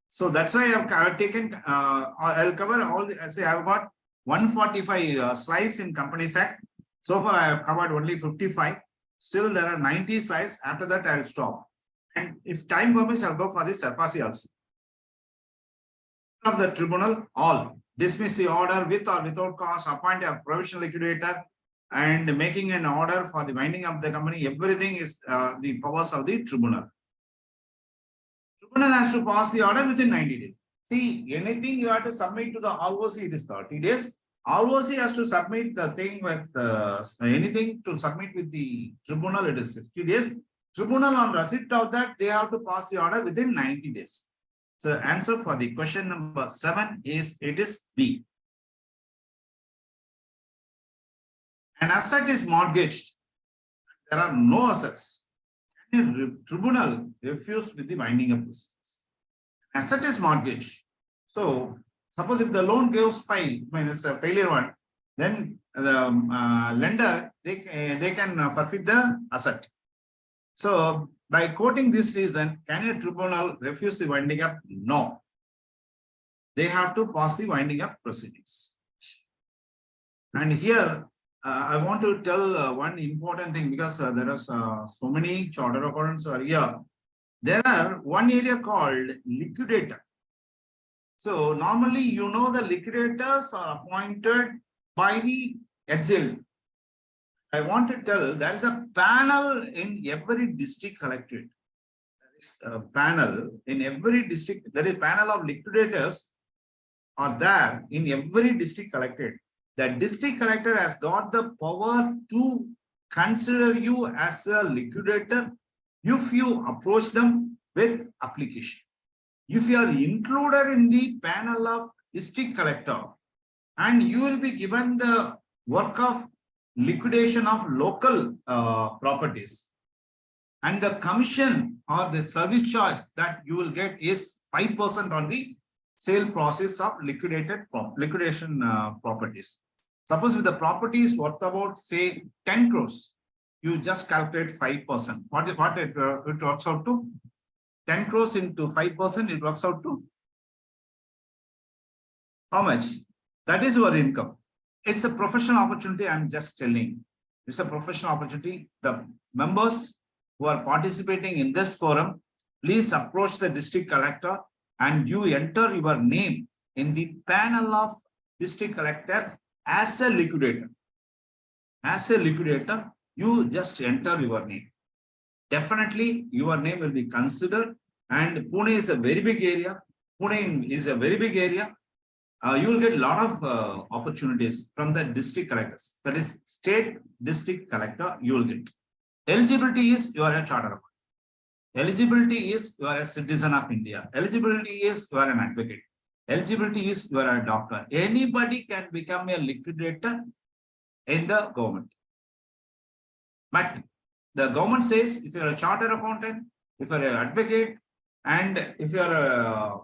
So that's why I've taken, I'll cover all the, I say I've got 145 slides in Companies Act. So far I have covered only 55. Still there are 90 slides. After that I'll stop. And if time permits, I'll go for the SERFASI also. Of the tribunal, all dismiss the order with or without cause, appoint a provisional liquidator, and making an order for the winding up the company. Everything is the powers of the tribunal. Tribunal has to pass the order within 90 days. See, anything you have to submit to the ROC, it is 30 days. ROC has to submit the thing with anything to submit with the tribunal, it is 60 days. Tribunal on receipt of that, they have to pass the order within 90 days. So answer for the question number 7 is, it is B. An asset is mortgaged. There are no assets. Tribunal refused with the winding up proceedings. Asset is mortgaged. So suppose if the loan gives fail, I mean it's a failure one, then the lender they can forfeit the asset. So by quoting this reason, can a tribunal refuse the winding up? No. They have to pass the winding up proceedings. And here I want to tell one important thing, because there are so many charter accountants are here. There are one area called liquidator. So normally, you know, the liquidators are appointed by the exiled. I want to tell there is a panel in every district collectorate. There is a panel in every district. There is a panel of liquidators are there in every district collectorate. The district collector has got the power to consider you as a liquidator if you approach them with application. If you are included in the panel of district collector, and you will be given the work of liquidation of local properties, and the commission or the service charge that you will get is 5% on the sale process of liquidation properties. Suppose if the property is worth about say 10 crores, you just calculate 5%. What it works out to? 10 crores into 5%, it works out to how much? That is your income. It's a professional opportunity, I'm just telling. It's a professional opportunity. The members who are participating in this forum, please approach the district collector and you enter your name in the panel of district collector as a liquidator. As a liquidator, you just enter your name. Definitely your name will be considered, and Pune is a very big area. Pune is a very big area. You will get a lot of opportunities from the district collectors. That is state district collector, you will get. Eligibility is you are a charter account. Eligibility is you are a citizen of India. Eligibility is you are an advocate. Eligibility is you are a doctor. Anybody can become a liquidator in the government. But the government says if you are a charter accountant, if you are an advocate, and if you are a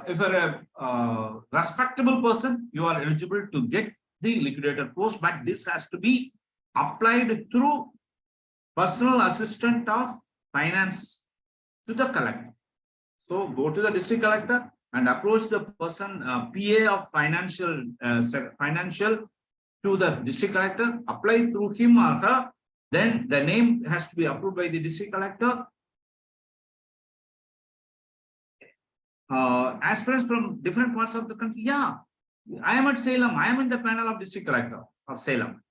if you are a respectable person, you are eligible to get the liquidator post, but this has to be applied through personal assistant of finance to the collector. So go to the district collector and approach the person PA of financial to the district collector, apply through him or her, then the name has to be approved by the district collector. Aspirants from different parts of the country. Yeah, I am at Salem. I am in the panel of district collector of Salem.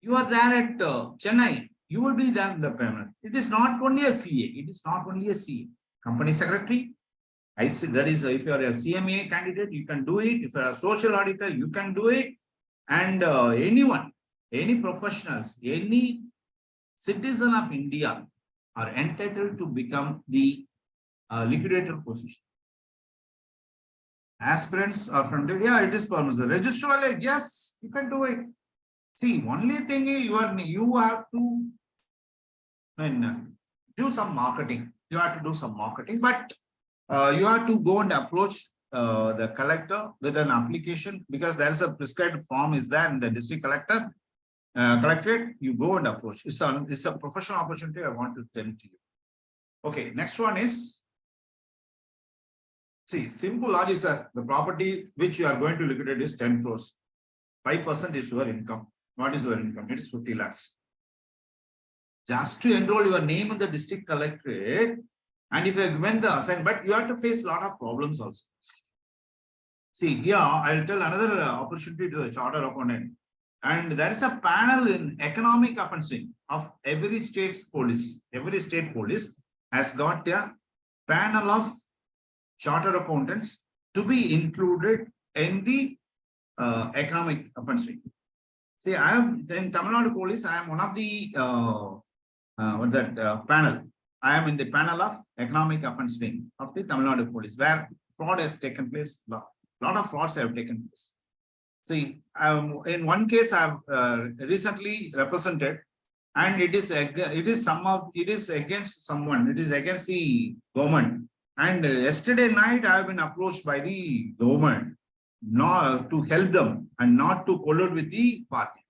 You are there at Chennai. You will be there in the panel. It is not only a CA. It is not only a CA. Company secretary. I see that is if you are a CMA candidate, you can do it. If you are a social auditor, you can do it. And anyone, any professionals, any citizen of India are entitled to become the liquidator position. Aspirants are from, yeah, it is permissible. Register, yes, you can do it. See, only thing is you have to do some marketing. You have to do some marketing, but you have to go and approach the collector with an application, because there is a prescribed form is there in the district collector collectorate. You go and approach. It's a professional opportunity. I want to tell to you. Okay, next one is, see, simple logic, sir. The property which you are going to liquidate is 10 crores. 5% is your income. What is your income? It is 50 lakhs. Just to enroll your name in the district collectorate, and if you are given the assign, but you have to face a lot of problems also. See, here I'll tell another opportunity to the charter opponent. And there is a panel in economic offensing of every state police. Every state police has got a panel of charter accountants to be included in the economic offensing. See, I am in Tamil Nadu police. I am one of the panel. I am in the panel of economic offense wing of the Tamil Nadu police, where fraud has taken place. Lot of frauds have taken place. See, in one case I have recently represented, and it is against someone. It is against the government. And yesterday night I have been approached by the government not to help them and not to collude with the party.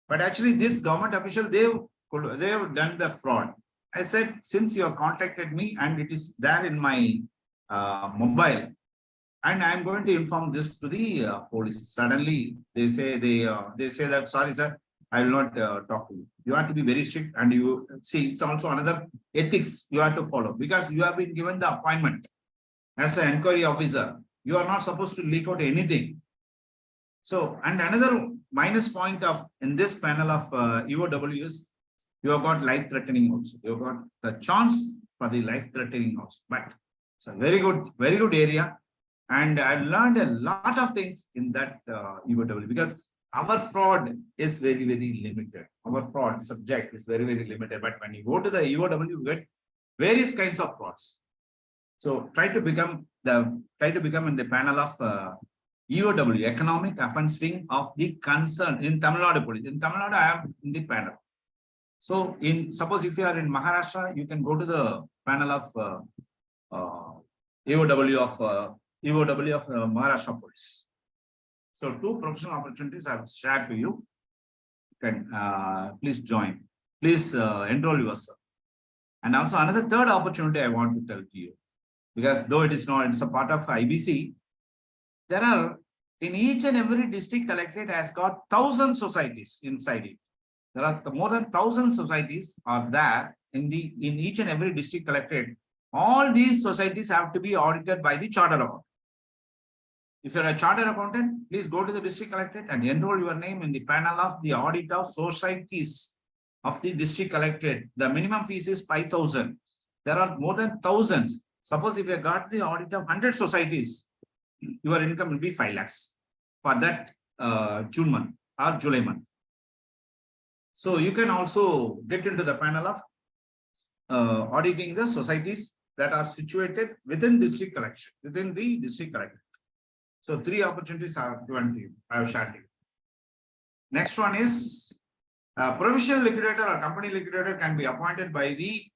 But actually, this government official, they've done the fraud. I said, since you have contacted me and it is there in my mobile, and I am going to inform this to the police. Suddenly, they say that, sorry, sir, I will not talk to you. You have to be very strict, and you see, it's also another ethics you have to follow, because you have been given the appointment as an inquiry officer. You are not supposed to leak out anything. So, and another minus point of in this panel of EOW is you have got life-threatening also. You have got the chance for the life-threatening also. But it's a very good area. And I learned a lot of things in that EOW, because our fraud is very limited. Our fraud subject is very limited. But when you go to the EOW, you get various kinds of frauds. So try to become in the panel of EOW, economic offense wing of the concern in Tamil Nadu police. In Tamil Nadu, I am in the panel. So suppose if you are in Maharashtra, you can go to the panel of EOW of Maharashtra police. So 2 professional opportunities I have shared to you. You can please join. Please enroll yourself. And also another 3rd opportunity I want to tell to you, because though it's a part of IBC, there are in each and every district collectorate has got 1,000 societies inside it. There are more than 1,000 societies are there in each and every district collectorate. All these societies have to be audited by the charter accountant. If you're a charter accountant, please go to the district collectorate and enroll your name in the panel of the audit of societies of the district collectorate. The minimum fees is 5,000. There are more than thousands. Suppose if you got the audit of 100 societies, your income will be 5 lakhs for that June month or July month. So you can also get into the panel of auditing the societies that are situated within district collection, within the district collectorate. So 3 opportunities I have given to you. I have shared to you. Next one is provincial liquidator or company liquidator can be appointed by the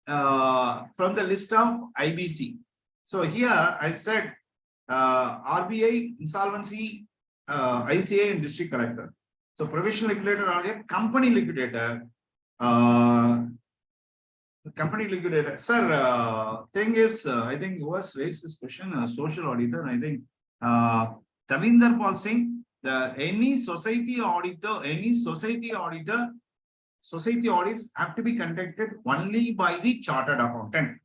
from the list of IBC. So here I said RBI, insolvency, ICA, and district collector. So provincial liquidator or a company liquidator. Company liquidator. Sir, thing is, I think who has raised this question? Social auditor. I think Ravindran V, any society auditor, society audits have to be conducted only by the chartered accountant.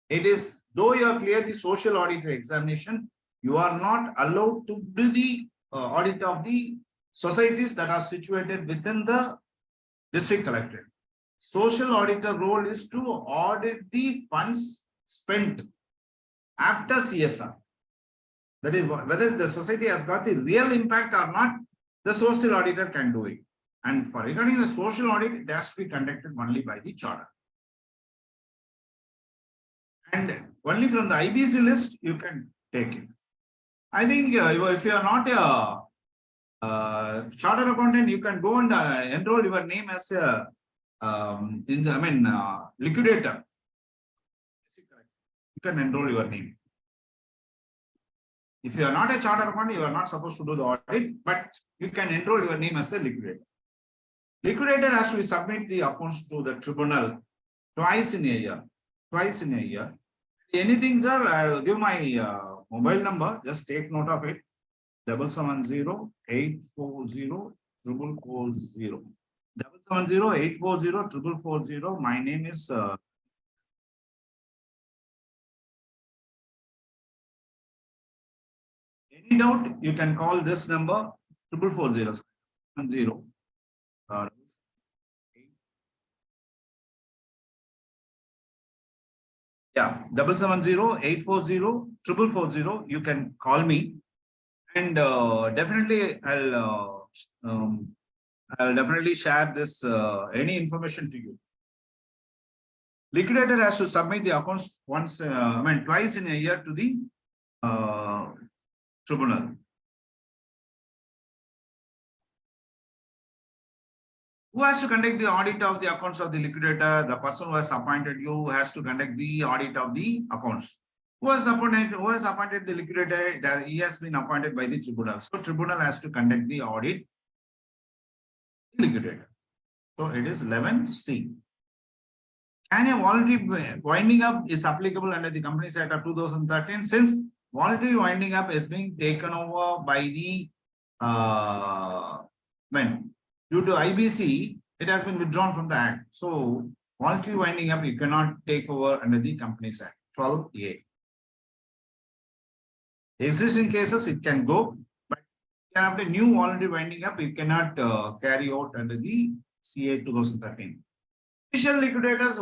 It is, though you have cleared the social auditor examination, you are not allowed to do the audit of the societies that are situated within the district collectorate. Social auditor role is to audit the funds spent after CSR. That is whether the society has got the real impact or not, the social auditor can do it. And for regarding the social audit, it has to be conducted only by the charter. And only from the IBC list, you can take it. I think if you are not a charter accountant, you can go and enroll your name as a liquidator. You can enroll your name. If you are not a charter accountant, you are not supposed to do the audit, but you can enroll your name as a liquidator. Liquidator has to submit the accounts to the tribunal twice in a year. twice in a year. Anything, sir, I'll give my mobile number. Just take note of it. 770-840-4440. 770-840-4440. My name is any doubt, you can call this number 4440. Yeah, 770-840-4440. You can call me, and definitely I'll definitely share this any information to you. Liquidator has to submit the accounts once, twice in a year to the tribunal. Who has to conduct the audit of the accounts of the liquidator? The person who has appointed you has to conduct the audit of the accounts. Who has appointed the liquidator? He has been appointed by the tribunal. So tribunal has to conduct the audit the liquidator. So it is 11C. And a voluntary winding up is applicable under the Companies Act of 2013, since voluntary winding up is being taken over by the due to IBC, it has been withdrawn from the Act. So voluntary winding up you cannot take over under the Companies Act 12A. Existing cases it can go, but after new voluntary winding up, it cannot carry out under the CA 2013. Official liquidators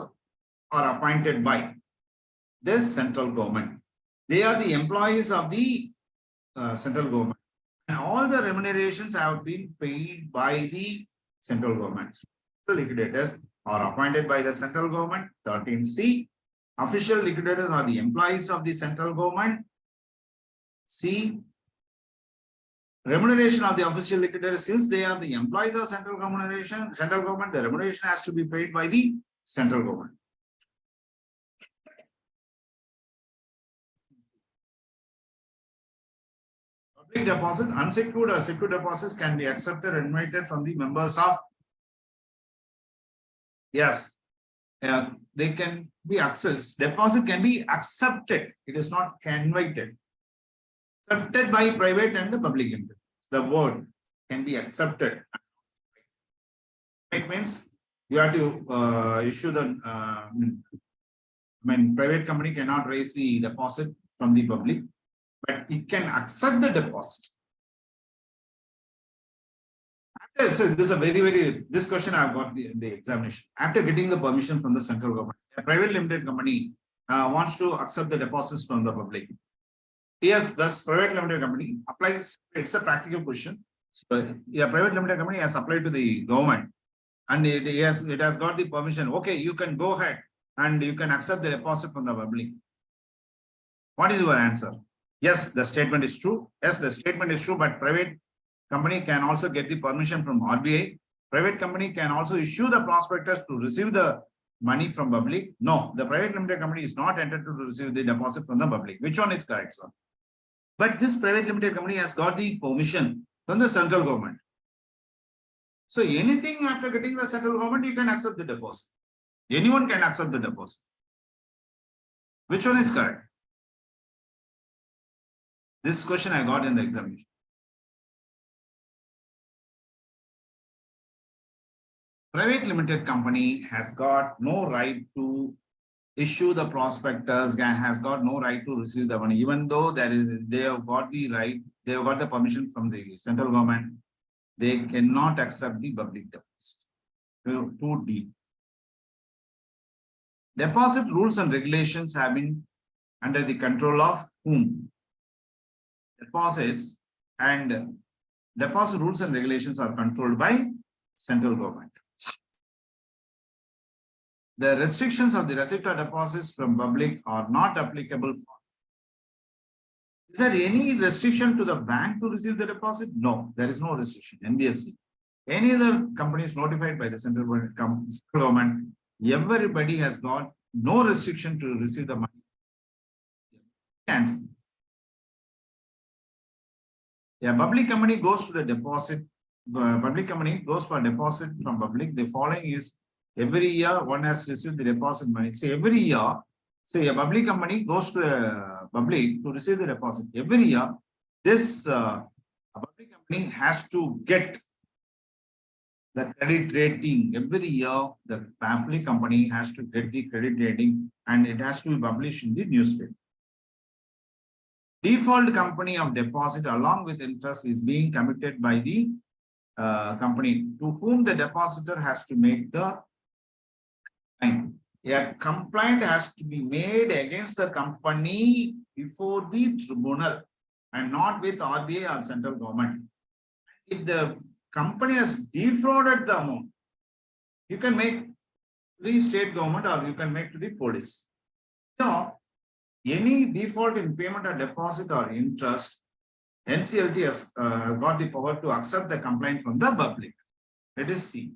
are appointed by this central government. They are the employees of the central government, and all the remunerations have been paid by the central government. Liquidators are appointed by the central government. 13C. Official liquidators are the employees of the central government. C. Remuneration of the official liquidators, since they are the employees of central government, the remuneration has to be paid by the central government. Public deposit, unsecured or secured deposits can be accepted and invited from the members of. Yes, they can be accessed. Deposit can be accepted. It is not invited. Accepted by private and the public entity. The word can be accepted. It means you have to issue the. Private company cannot raise the deposit from the public, but it can accept the deposit. So this is a this question I've got the examination. After getting the permission from the central government, a private limited company wants to accept the deposits from the public. Yes, thus private limited company applies. It's a practical question. So, yeah, private limited company has applied to the government, and it has got the permission. Okay, you can go ahead and you can accept the deposit from the public. What is your answer? Yes, the statement is true. Yes, the statement is true, but private company can also get the permission from RBI. Private company can also issue the prospectus to receive the money from public. No, the private limited company is not entitled to receive the deposit from the public. Which one is correct, sir? But this private limited company has got the permission from the central government. So anything after getting the central government, you can accept the deposit. Anyone can accept the deposit. Which one is correct? This question I got in the examination. Private limited company has got no right to issue the prospectus, and has got no right to receive the money, even though they have got the right, they have got the permission from the central government. They cannot accept the public deposit. 2D. Deposit rules and regulations have been under the control of whom? Deposits and deposit rules and regulations are controlled by central government. The restrictions of the receipt of deposits from public are not applicable for. Is there any restriction to the bank to receive the deposit? No, there is no restriction. NBFC. Any other companies notified by the central government, everybody has got no restriction to receive the money. Answer. Yeah, public company goes to the deposit. Public company goes for deposit from public. The following is every year one has received the deposit money. So every year say a public company goes to a public to receive the deposit. Every year, this a public company has to get the credit rating. Every year, the public company has to get the credit rating and it has to be published in the newspaper. Default company of deposit along with interest is being committed by the company to whom the depositor has to make the complaint. A complaint has to be made against the company before the tribunal and not with RBI or central government. If the company has defrauded the amount, you can make the state government or you can make to the police. So, any default in payment or deposit or interest, NCLT has got the power to accept the complaint from the public. Let us see.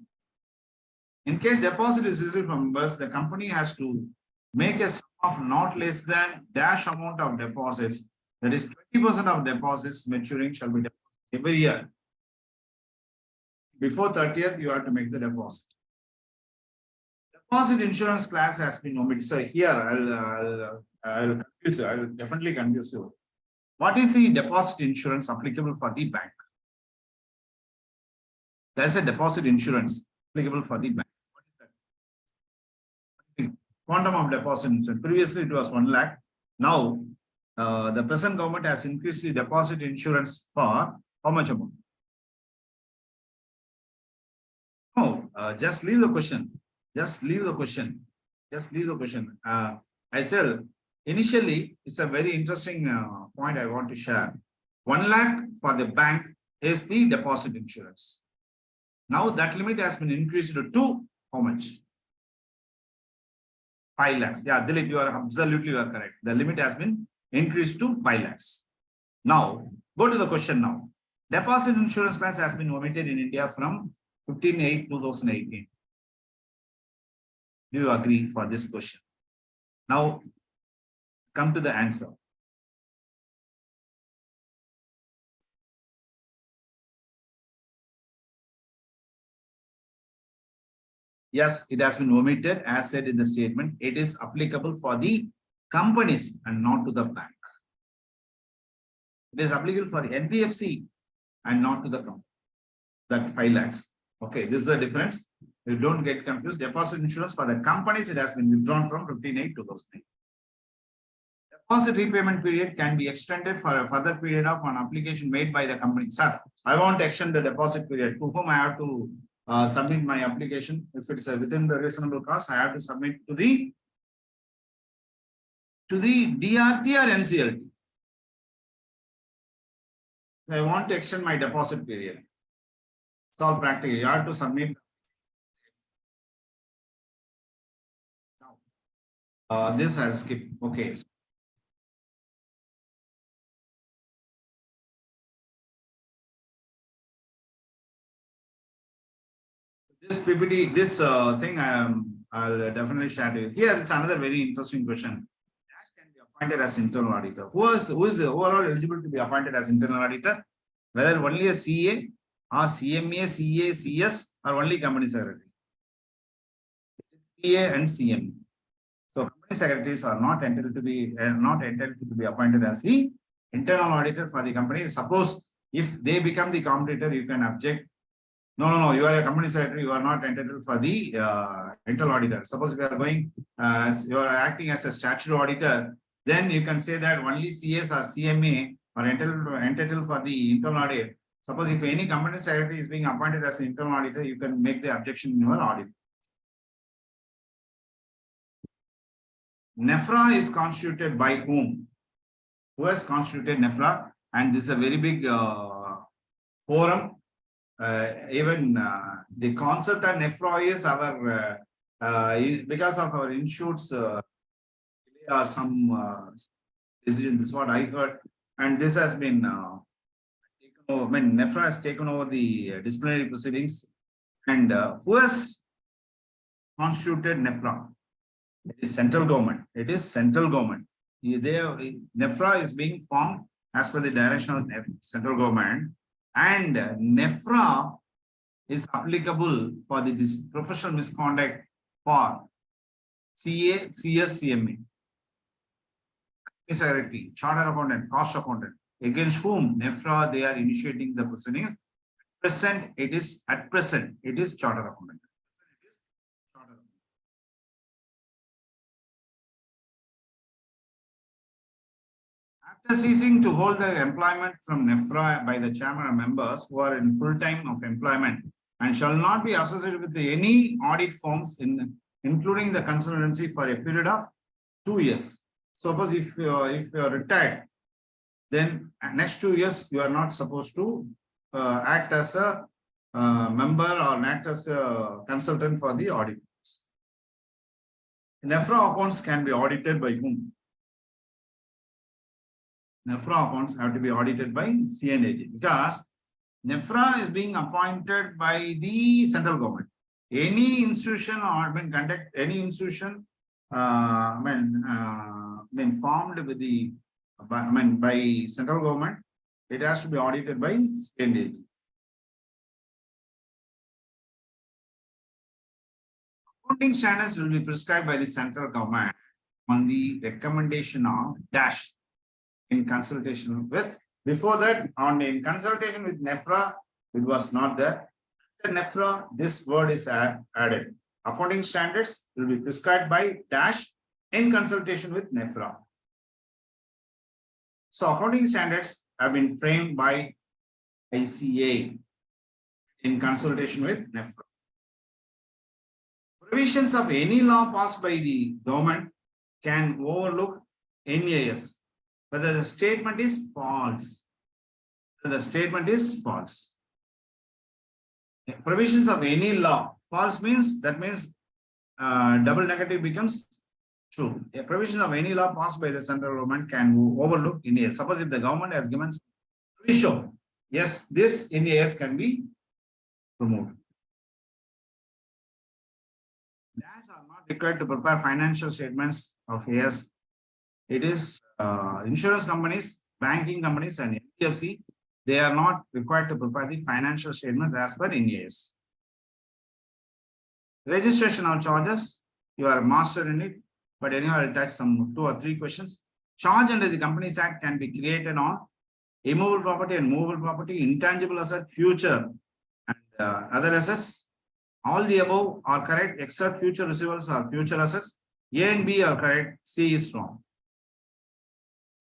In case deposit is received from members, the company has to make a sum of not less than dash amount of deposits. That is 20% of deposits maturing shall be deposited every year. Before 30th, you have to make the deposit. Deposit insurance class has been omitted. So here I'll confuse you. I will definitely confuse you. What is the deposit insurance applicable for the bank? There is a deposit insurance applicable for the bank. What is that? Quantum of deposit insurance. Previously it was 1 lakh. Now the present government has increased the deposit insurance for how much amount? No, just leave the question. Just leave the question. Just leave the question. I said initially it's a very interesting point I want to share. 1 lakh for the bank is the deposit insurance. Now that limit has been increased to how much? 5 lakhs. Yeah, Dilip, you are absolutely correct. The limit has been increased to 5 lakhs. Now, go to the question now. Deposit insurance class has been omitted in India from 15/8/2018. Do you agree for this question? Now, come to the answer. Yes, it has been omitted as said in the statement. It is applicable for the companies and not to the bank. It is applicable for NBFC and not to the company. That 5 lakhs. Okay, this is the difference. You don't get confused. Deposit insurance for the companies, it has been withdrawn from 15/8/2008. Deposit repayment period can be extended for a further period of an application made by the company. Sir, I want to extend the deposit period. To whom I have to submit my application? If it's within the reasonable cost, I have to submit to the DRT or NCLT. I want to extend my deposit period. It's all practical. You have to submit. This I'll skip. Okay. This PPT, this thing I'll definitely share to you. Here it's another very interesting question. Dash can be appointed as internal auditor. Who is overall eligible to be appointed as internal auditor? Whether only a CA or CMA, CA, CS, or only company secretary. CA and CMA. So company secretaries are not entitled to be appointed as the internal auditor for the company. Suppose if they become the competitor, you can object. No, you are a company secretary, you are not entitled for the internal auditor. Suppose if you are going, you are acting as a statutory auditor, then you can say that only CS or CMA are entitled for the internal audit. Suppose if any company secretary is being appointed as the internal auditor, you can make the objection in your audit. NEFRA is constituted by whom? Who has constituted NEFRA? And this is a very big forum. Even the concept of NEFRA is our because of our institutes or some decision. This is what I heard, and this has been taken over. When NEFRA has taken over the disciplinary proceedings, and who has constituted NEFRA? It is central government. It is central government. NEFRA is being formed as per the direction of central government, and NEFRA is applicable for the professional misconduct for CA, CS, CMA. secretary, charter accountant, cost accountant, against whom NEFRA they are initiating the proceedings. At present it is charter accountant. After ceasing to hold the employment from NEFRA by the chairman or members who are in full time of employment and shall not be associated with any audit firms including the consultancy for a period of 2 years. Suppose if you are retired, then next 2 years you are not supposed to act as a member or act as a consultant for the audit. NEFRA accounts can be audited by whom? NEFRA accounts have to be audited by CNAG because NEFRA is being appointed by the central government. Any institution or any institution been formed with the by central government, it has to be audited by CNAG. Accounting standards will be prescribed by the central government on the recommendation of dash in consultation with. Before that, in consultation with NEFRA, it was not there. After NEFRA, this word is added. Accounting standards will be prescribed by dash in consultation with NEFRA. So accounting standards have been framed by ICA in consultation with NEFRA. Provisions of any law passed by the government can overlook NAS whether the statement is false. The statement is false. Provisions of any law. False means double negative becomes true. A provision of any law passed by the central government can overlook NAS. Suppose if the government has given provision, yes, this NAS can be removed. Dash are not required to prepare financial statements of AS. It is insurance companies, banking companies, and NBFC. They are not required to prepare the financial statement as per NAS. Registration of charges, you are master in it, but anyhow, I'll touch some 2 or 3 questions. Charge under the Companies Act can be created on immovable property and movable property, intangible asset, future, and other assets. All the above are correct, except future receivables or future assets. A and B are correct, C is wrong.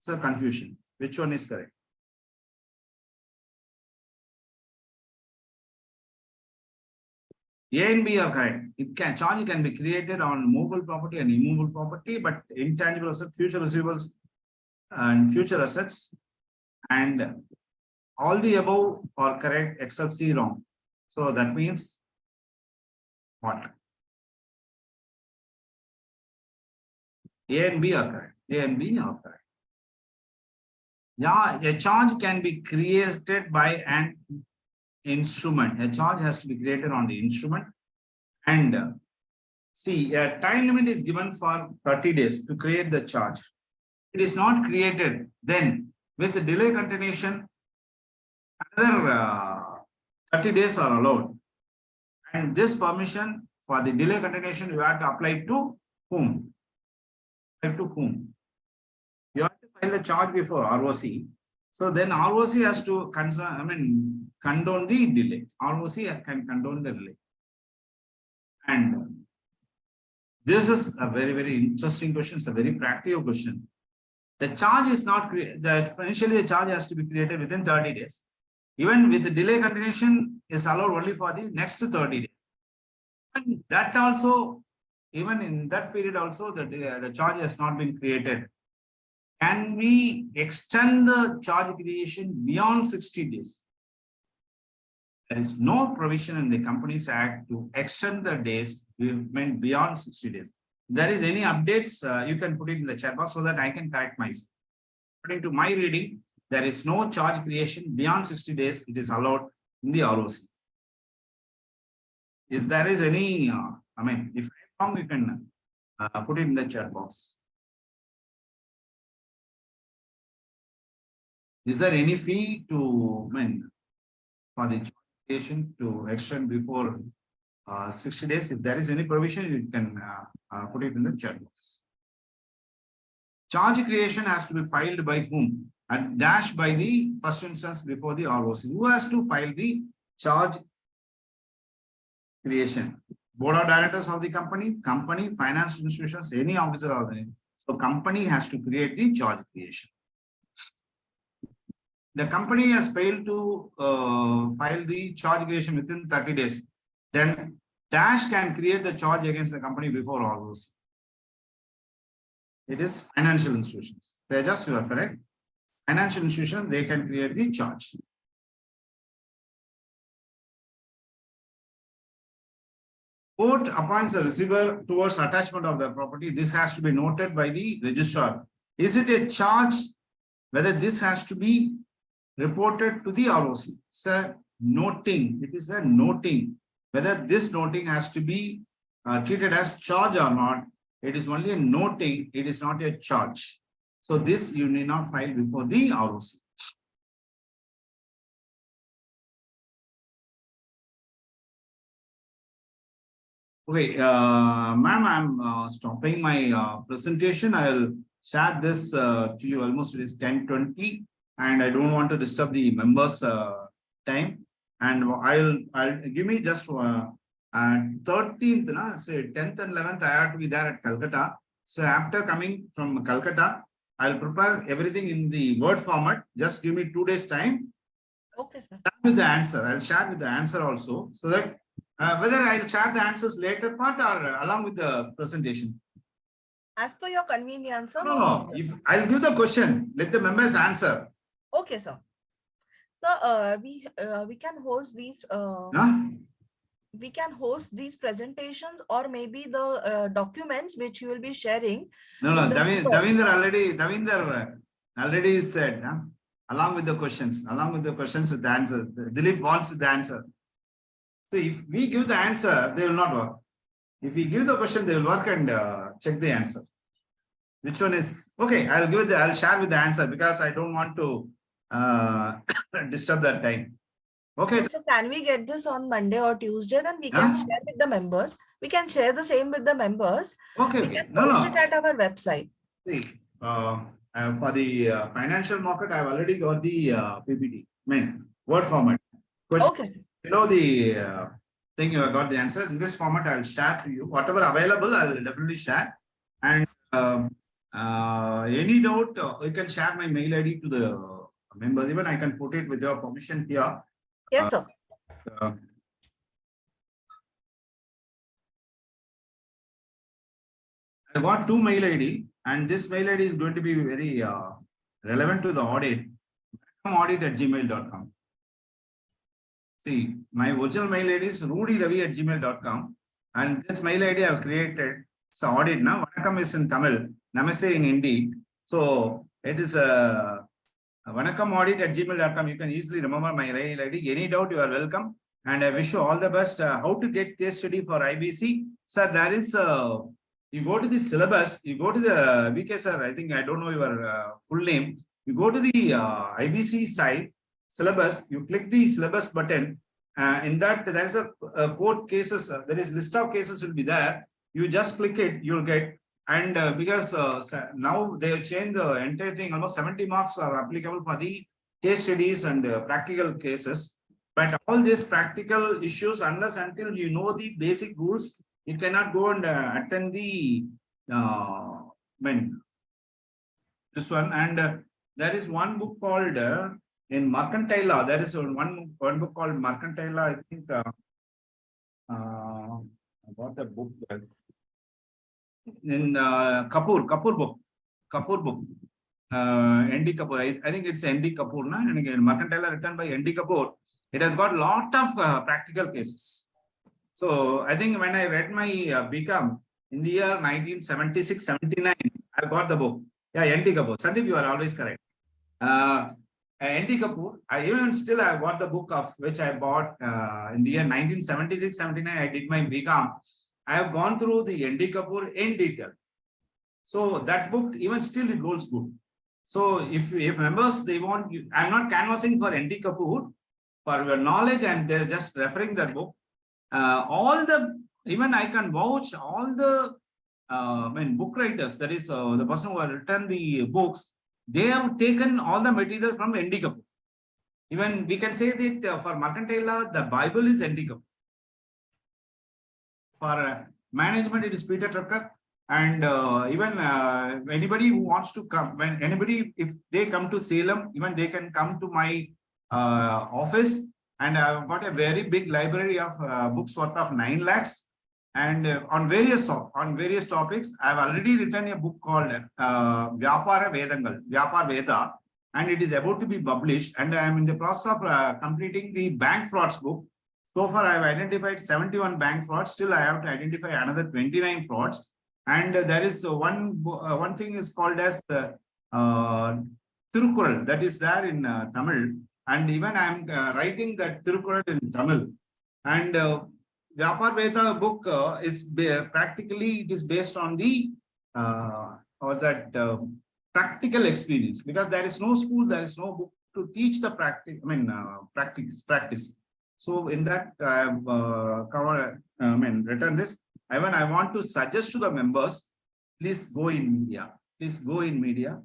So confusion. Which one is correct? A and B are correct. Charge can be created on movable property and immovable property, but intangible assets, future receivables, and future assets, and all the above are correct except C wrong. So that means what? A and B are correct. A and B are correct. Yeah, a charge can be created by an instrument. A charge has to be created on the instrument. And see, a time limit is given for 30 days to create the charge. It is not created, then with the delay continuation, another 30 days are allowed. And this permission for the delay continuation, you have to apply to whom? To whom? You have to file the charge before ROC. So then ROC has to condone the delay. ROC can condone the delay. And this is a very, very interesting question. It's a very practical question. The charge is not created. Initially, the charge has to be created within 30 days. Even with the delay continuation is allowed only for the next 30 days. And that also, even in that period also, the charge has not been created. Can we extend the charge creation beyond 60 days? There is no provision in the Companies Act to extend the days beyond 60 days. If there is any updates, you can put it in the chat box so that I can correct myself. According to my reading, there is no charge creation beyond 60 days. It is allowed in the ROC. If there is any, if I'm wrong, you can put it in the chat box. Is there any fee to for the charge to extend before 60 days? If there is any provision, you can put it in the chat box. charge creation has to be filed by whom? And dash by the first instance before the ROC. Who has to file the charge creation? Board of directors of the company, finance institutions, any officer of the. So company has to create the charge creation. The company has failed to file the charge creation within 30 days. Then dash can create the charge against the company before ROC. It is financial institutions. Tejas, you are correct. Financial institutions, they can create the charge. Court appoints a receiver towards attachment of the property. This has to be noted by the registrar. Is it a charge? Whether this has to be reported to the ROC. Sir, noting. It is a noting. Whether this noting has to be treated as charge or not. It is only a noting. It is not a charge. So this you need not file before the ROC. Okay, ma'am, I'm stopping my presentation. I'll share this to you almost. It is 10:20, and I don't want to disturb the members' time. And I'll give me just 13th, say 10th and 11th. I have to be there at Calcutta. So after coming from Calcutta, I'll prepare everything in the Word format. Just give me 2 days time. Okay, sir. With the answer, I'll share with the answer also, so that whether I'll share the answers later part or along with the presentation. As per your convenience, sir. No. If I'll give the question, let the members answer. Okay, sir. So we can host these. We can host these presentations, or maybe the documents which you will be sharing. No. Davinder already said, along with the questions with the answer. Dilip wants the answer. So if we give the answer, they will not work. If we give the question, they will work and check the answer. Which one is okay? I'll share with the answer because I don't want to disturb that time. Okay. So can we get this on Monday or Tuesday? Then we can share with the members. We can share the same with the members. Okay. We can post it at our website. See, for the financial market, I've already got the PPT, Word format. Question. Okay. Below the thing, you have got the answer. In this format, I'll share to you. Whatever available, I'll definitely share. And any doubt, you can share my mail ID to the members. Even I can put it with your permission here. Yes, sir. I got 2 mail ID, and this mail ID is going to be very relevant to the audit. audit@gmail.com. See, my original mail ID is rudyravi@gmail.com, and this mail ID I have created. So audit now. Vanakkam is in Tamil, Namaste in Hindi. So it is vanakamaudit@gmail.com. You can easily remember my mail ID. Any doubt, you are welcome. And I wish you all the best. How to get case study for IBC? Sir, there is you go to the syllabus, you go to the VK sir, I think I don't know your full name. You go to the IBC site, syllabus, you click the syllabus button. In that, there is a court cases, there is list of cases will be there. You just click it, you'll get. And because now they have changed the entire thing, almost 70 marks are applicable for the case studies and practical cases. But all these practical issues, unless until you know the basic rules, you cannot go and attend the this one. And there is one book called in mercantile law. There is one book called mercantile law. I think about the book in Kapoor book. N.D. Kapoor. I think it's N.D. Kapoor, na? And again, mercantile law written by N.D. Kapoor. It has got a lot of practical cases. So I think when I read my BCom in the year 1976-79, I got the book. Yeah, N.D. Kapoor. Sandeep, you are always correct. N.D. Kapoor. I got the book of which I bought in the year 1976-79. I did my BCom. I have gone through the N.D. Kapoor in detail. So that book, even still, it holds good. So if members they want, I'm not canvassing for N.D. Kapoor. For your knowledge, and they're just referring that book. Even I can vouch all the book writers, that is the person who has written the books, they have taken all the material from ND Kapoor. Even we can say that for mercantile law, the Bible is ND Kapoor. For management, it is Peter Drucker. And even anybody who wants to come, when anybody, if they come to Salem, even they can come to my office. And I've got a very big library of books worth of 9 lakhs. And on various topics, I've already written a book called Vyapara Veda, and it is about to be published. And I am in the process of completing the bank frauds book. So far, I have identified 71 bank frauds. Still, I have to identify another 29 frauds. And there is one thing is called as Tirukural, that is there in Tamil. And even I am writing that Tirukural in Tamil. And Vyapar Veda book is practically, it is based on the practical experience, because there is no school, there is no book to teach the practice. Practice. So in that I have written this. Even I want to suggest to the members, please go in media. Please go in media.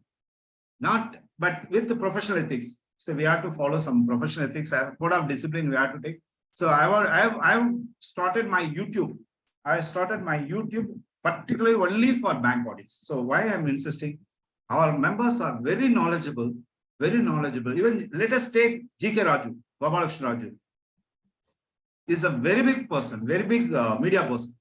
But with the professional ethics. So we have to follow some professional ethics, as code of discipline we have to take. So I've started my YouTube. I started my YouTube particularly only for bank audits. So why I'm insisting, our members are very knowledgeable, very knowledgeable. Even let us take GK Raju, Gopalakrishna Raju. Is a very big person, very big media person,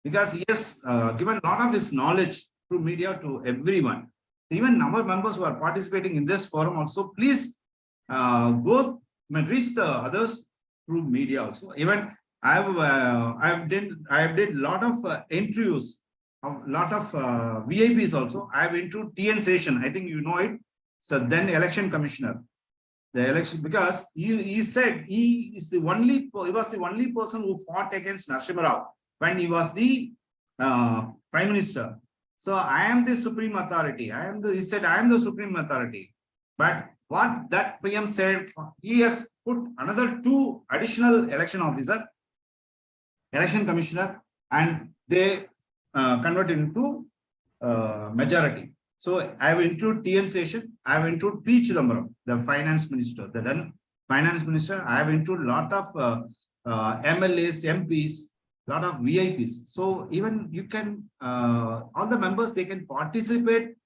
because he has given a lot of his knowledge through media to everyone. Even our members who are participating in this forum also, please go reach the others through media also. Even I did a lot of interviews, a lot of VIPs also. I have interviewed TN Session. I think you know it. So then election commissioner. The election, because he said he was the only person who fought against Narasimha Rao when he was the prime minister. So I am the supreme authority. He said I am the supreme authority. But what that PM said, he has put another 2 additional election officer, election commissioner, and they converted into majority. So I have included TN Session, I have included P. Chidambaram, the finance minister, the then finance minister. I have included a lot of MLAs, MPs, lot of VIPs. So even you can, all the members, they can participate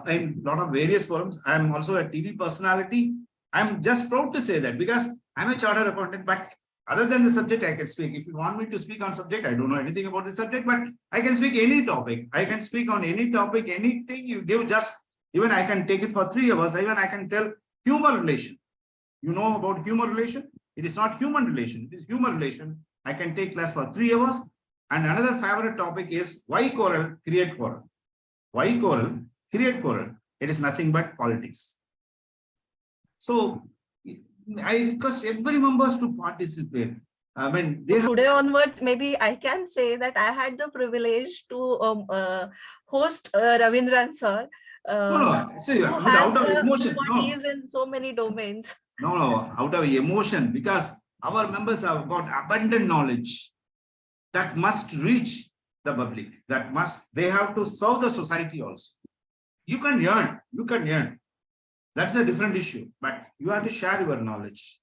in a lot of various forums. I am also a TV personality. I'm just proud to say that, because I'm a chartered accountant, but other than the subject, I can speak. If you want me to speak on subject, I don't know anything about the subject, but I can speak any topic. I can speak on any topic, anything you give, just even I can take it for 3 hours. Even I can tell humor relation. You know about humor relation? It is not human relation, it is humor relation. I can take class for 3 hours. And another favorite topic is why quarrel, create quarrel. Why quarrel, create quarrel. It is nothing but politics. So I request every members to participate. I mean, today onwards, maybe I can say that I had the privilege to host Ravindran sir. Out of emotion. He is in so many domains. No, out of emotion, because our members have got abundant knowledge that must reach the public. They have to serve the society also. You can earn. That's a different issue, but you have to share your knowledge.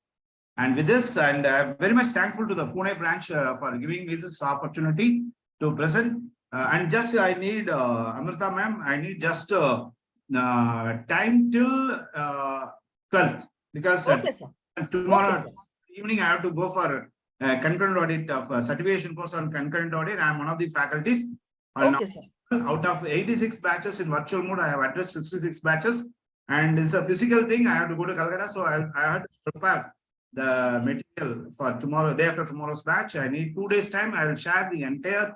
And with this, and I'm very much thankful to the Pune branch for giving me this opportunity to present. And just I need, Amrita ma'am, I need just time till 12th, because tomorrow evening I have to go for concurrent audit of certification course on concurrent audit. I am one of the faculties. Out of 86 batches in virtual mode, I have addressed 66 batches. And it's a physical thing. I have to go to Calcutta, so I have to prepare the material for tomorrow, day after tomorrow's batch. I need 2 days time. I will share the entire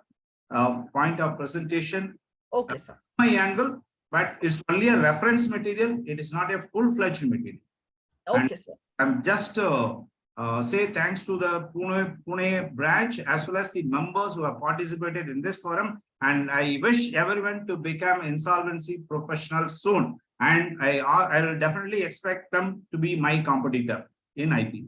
point of presentation. Okay, sir. My angle, but it's only a reference material. It is not a full-fledged material. Okay, sir. I'm just say thanks to the Pune branch as well as the members who have participated in this forum. And I wish everyone to become insolvency professional soon. And I will definitely expect them to be my competitor in IP.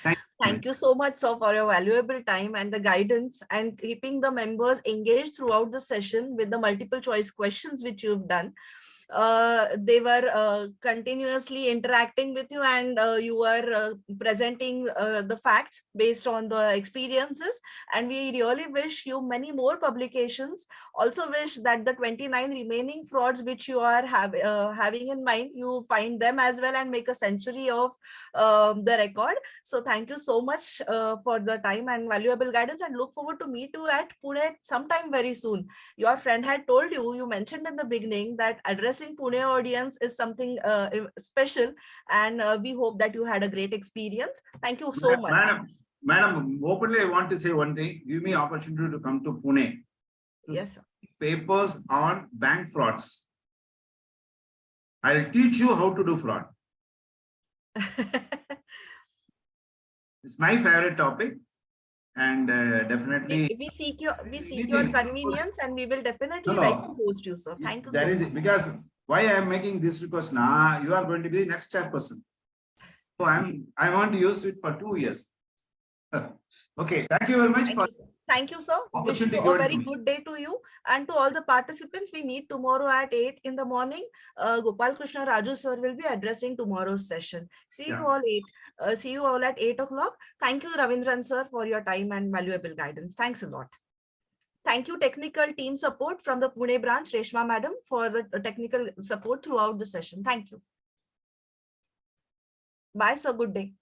Thank you. Thank you so much, sir, for your valuable time and the guidance and keeping the members engaged throughout the session with the multiple choice questions which you've done. They were continuously interacting with you, and you were presenting the facts based on the experiences, and we really wish you many more publications. Also wish that the 29 remaining frauds which you are having in mind, you find them as well and make a century of the record. So thank you so much for the time and valuable guidance, and look forward to meet you at Pune sometime very soon. Your friend had told you, you mentioned in the beginning that addressing Pune audience is something special, and we hope that you had a great experience. Thank you so much. Madam, openly I want to say one thing. Give me opportunity to come to Pune. Yes, sir. Papers on bank frauds. I'll teach you how to do fraud. It's my favorite topic, and definitely we seek your convenience, and we will definitely like to host you, sir. Thank you so much. Because why I am making this request now, you are going to be the next chairperson. So I want to use it for 2 years. Okay, thank you very much. Thank you, sir. Wish you a very good day to you and to all the participants. We meet tomorrow at 8 in the morning. Gopal Krishna Raju sir will be addressing tomorrow's session. See you all at 8 o'clock. Thank you, Ravindran sir, for your time and valuable guidance. Thanks a lot. Thank you, technical team support from the Pune branch, Reshma madam, for the technical support throughout the session. Thank you. Bye, sir. Good day.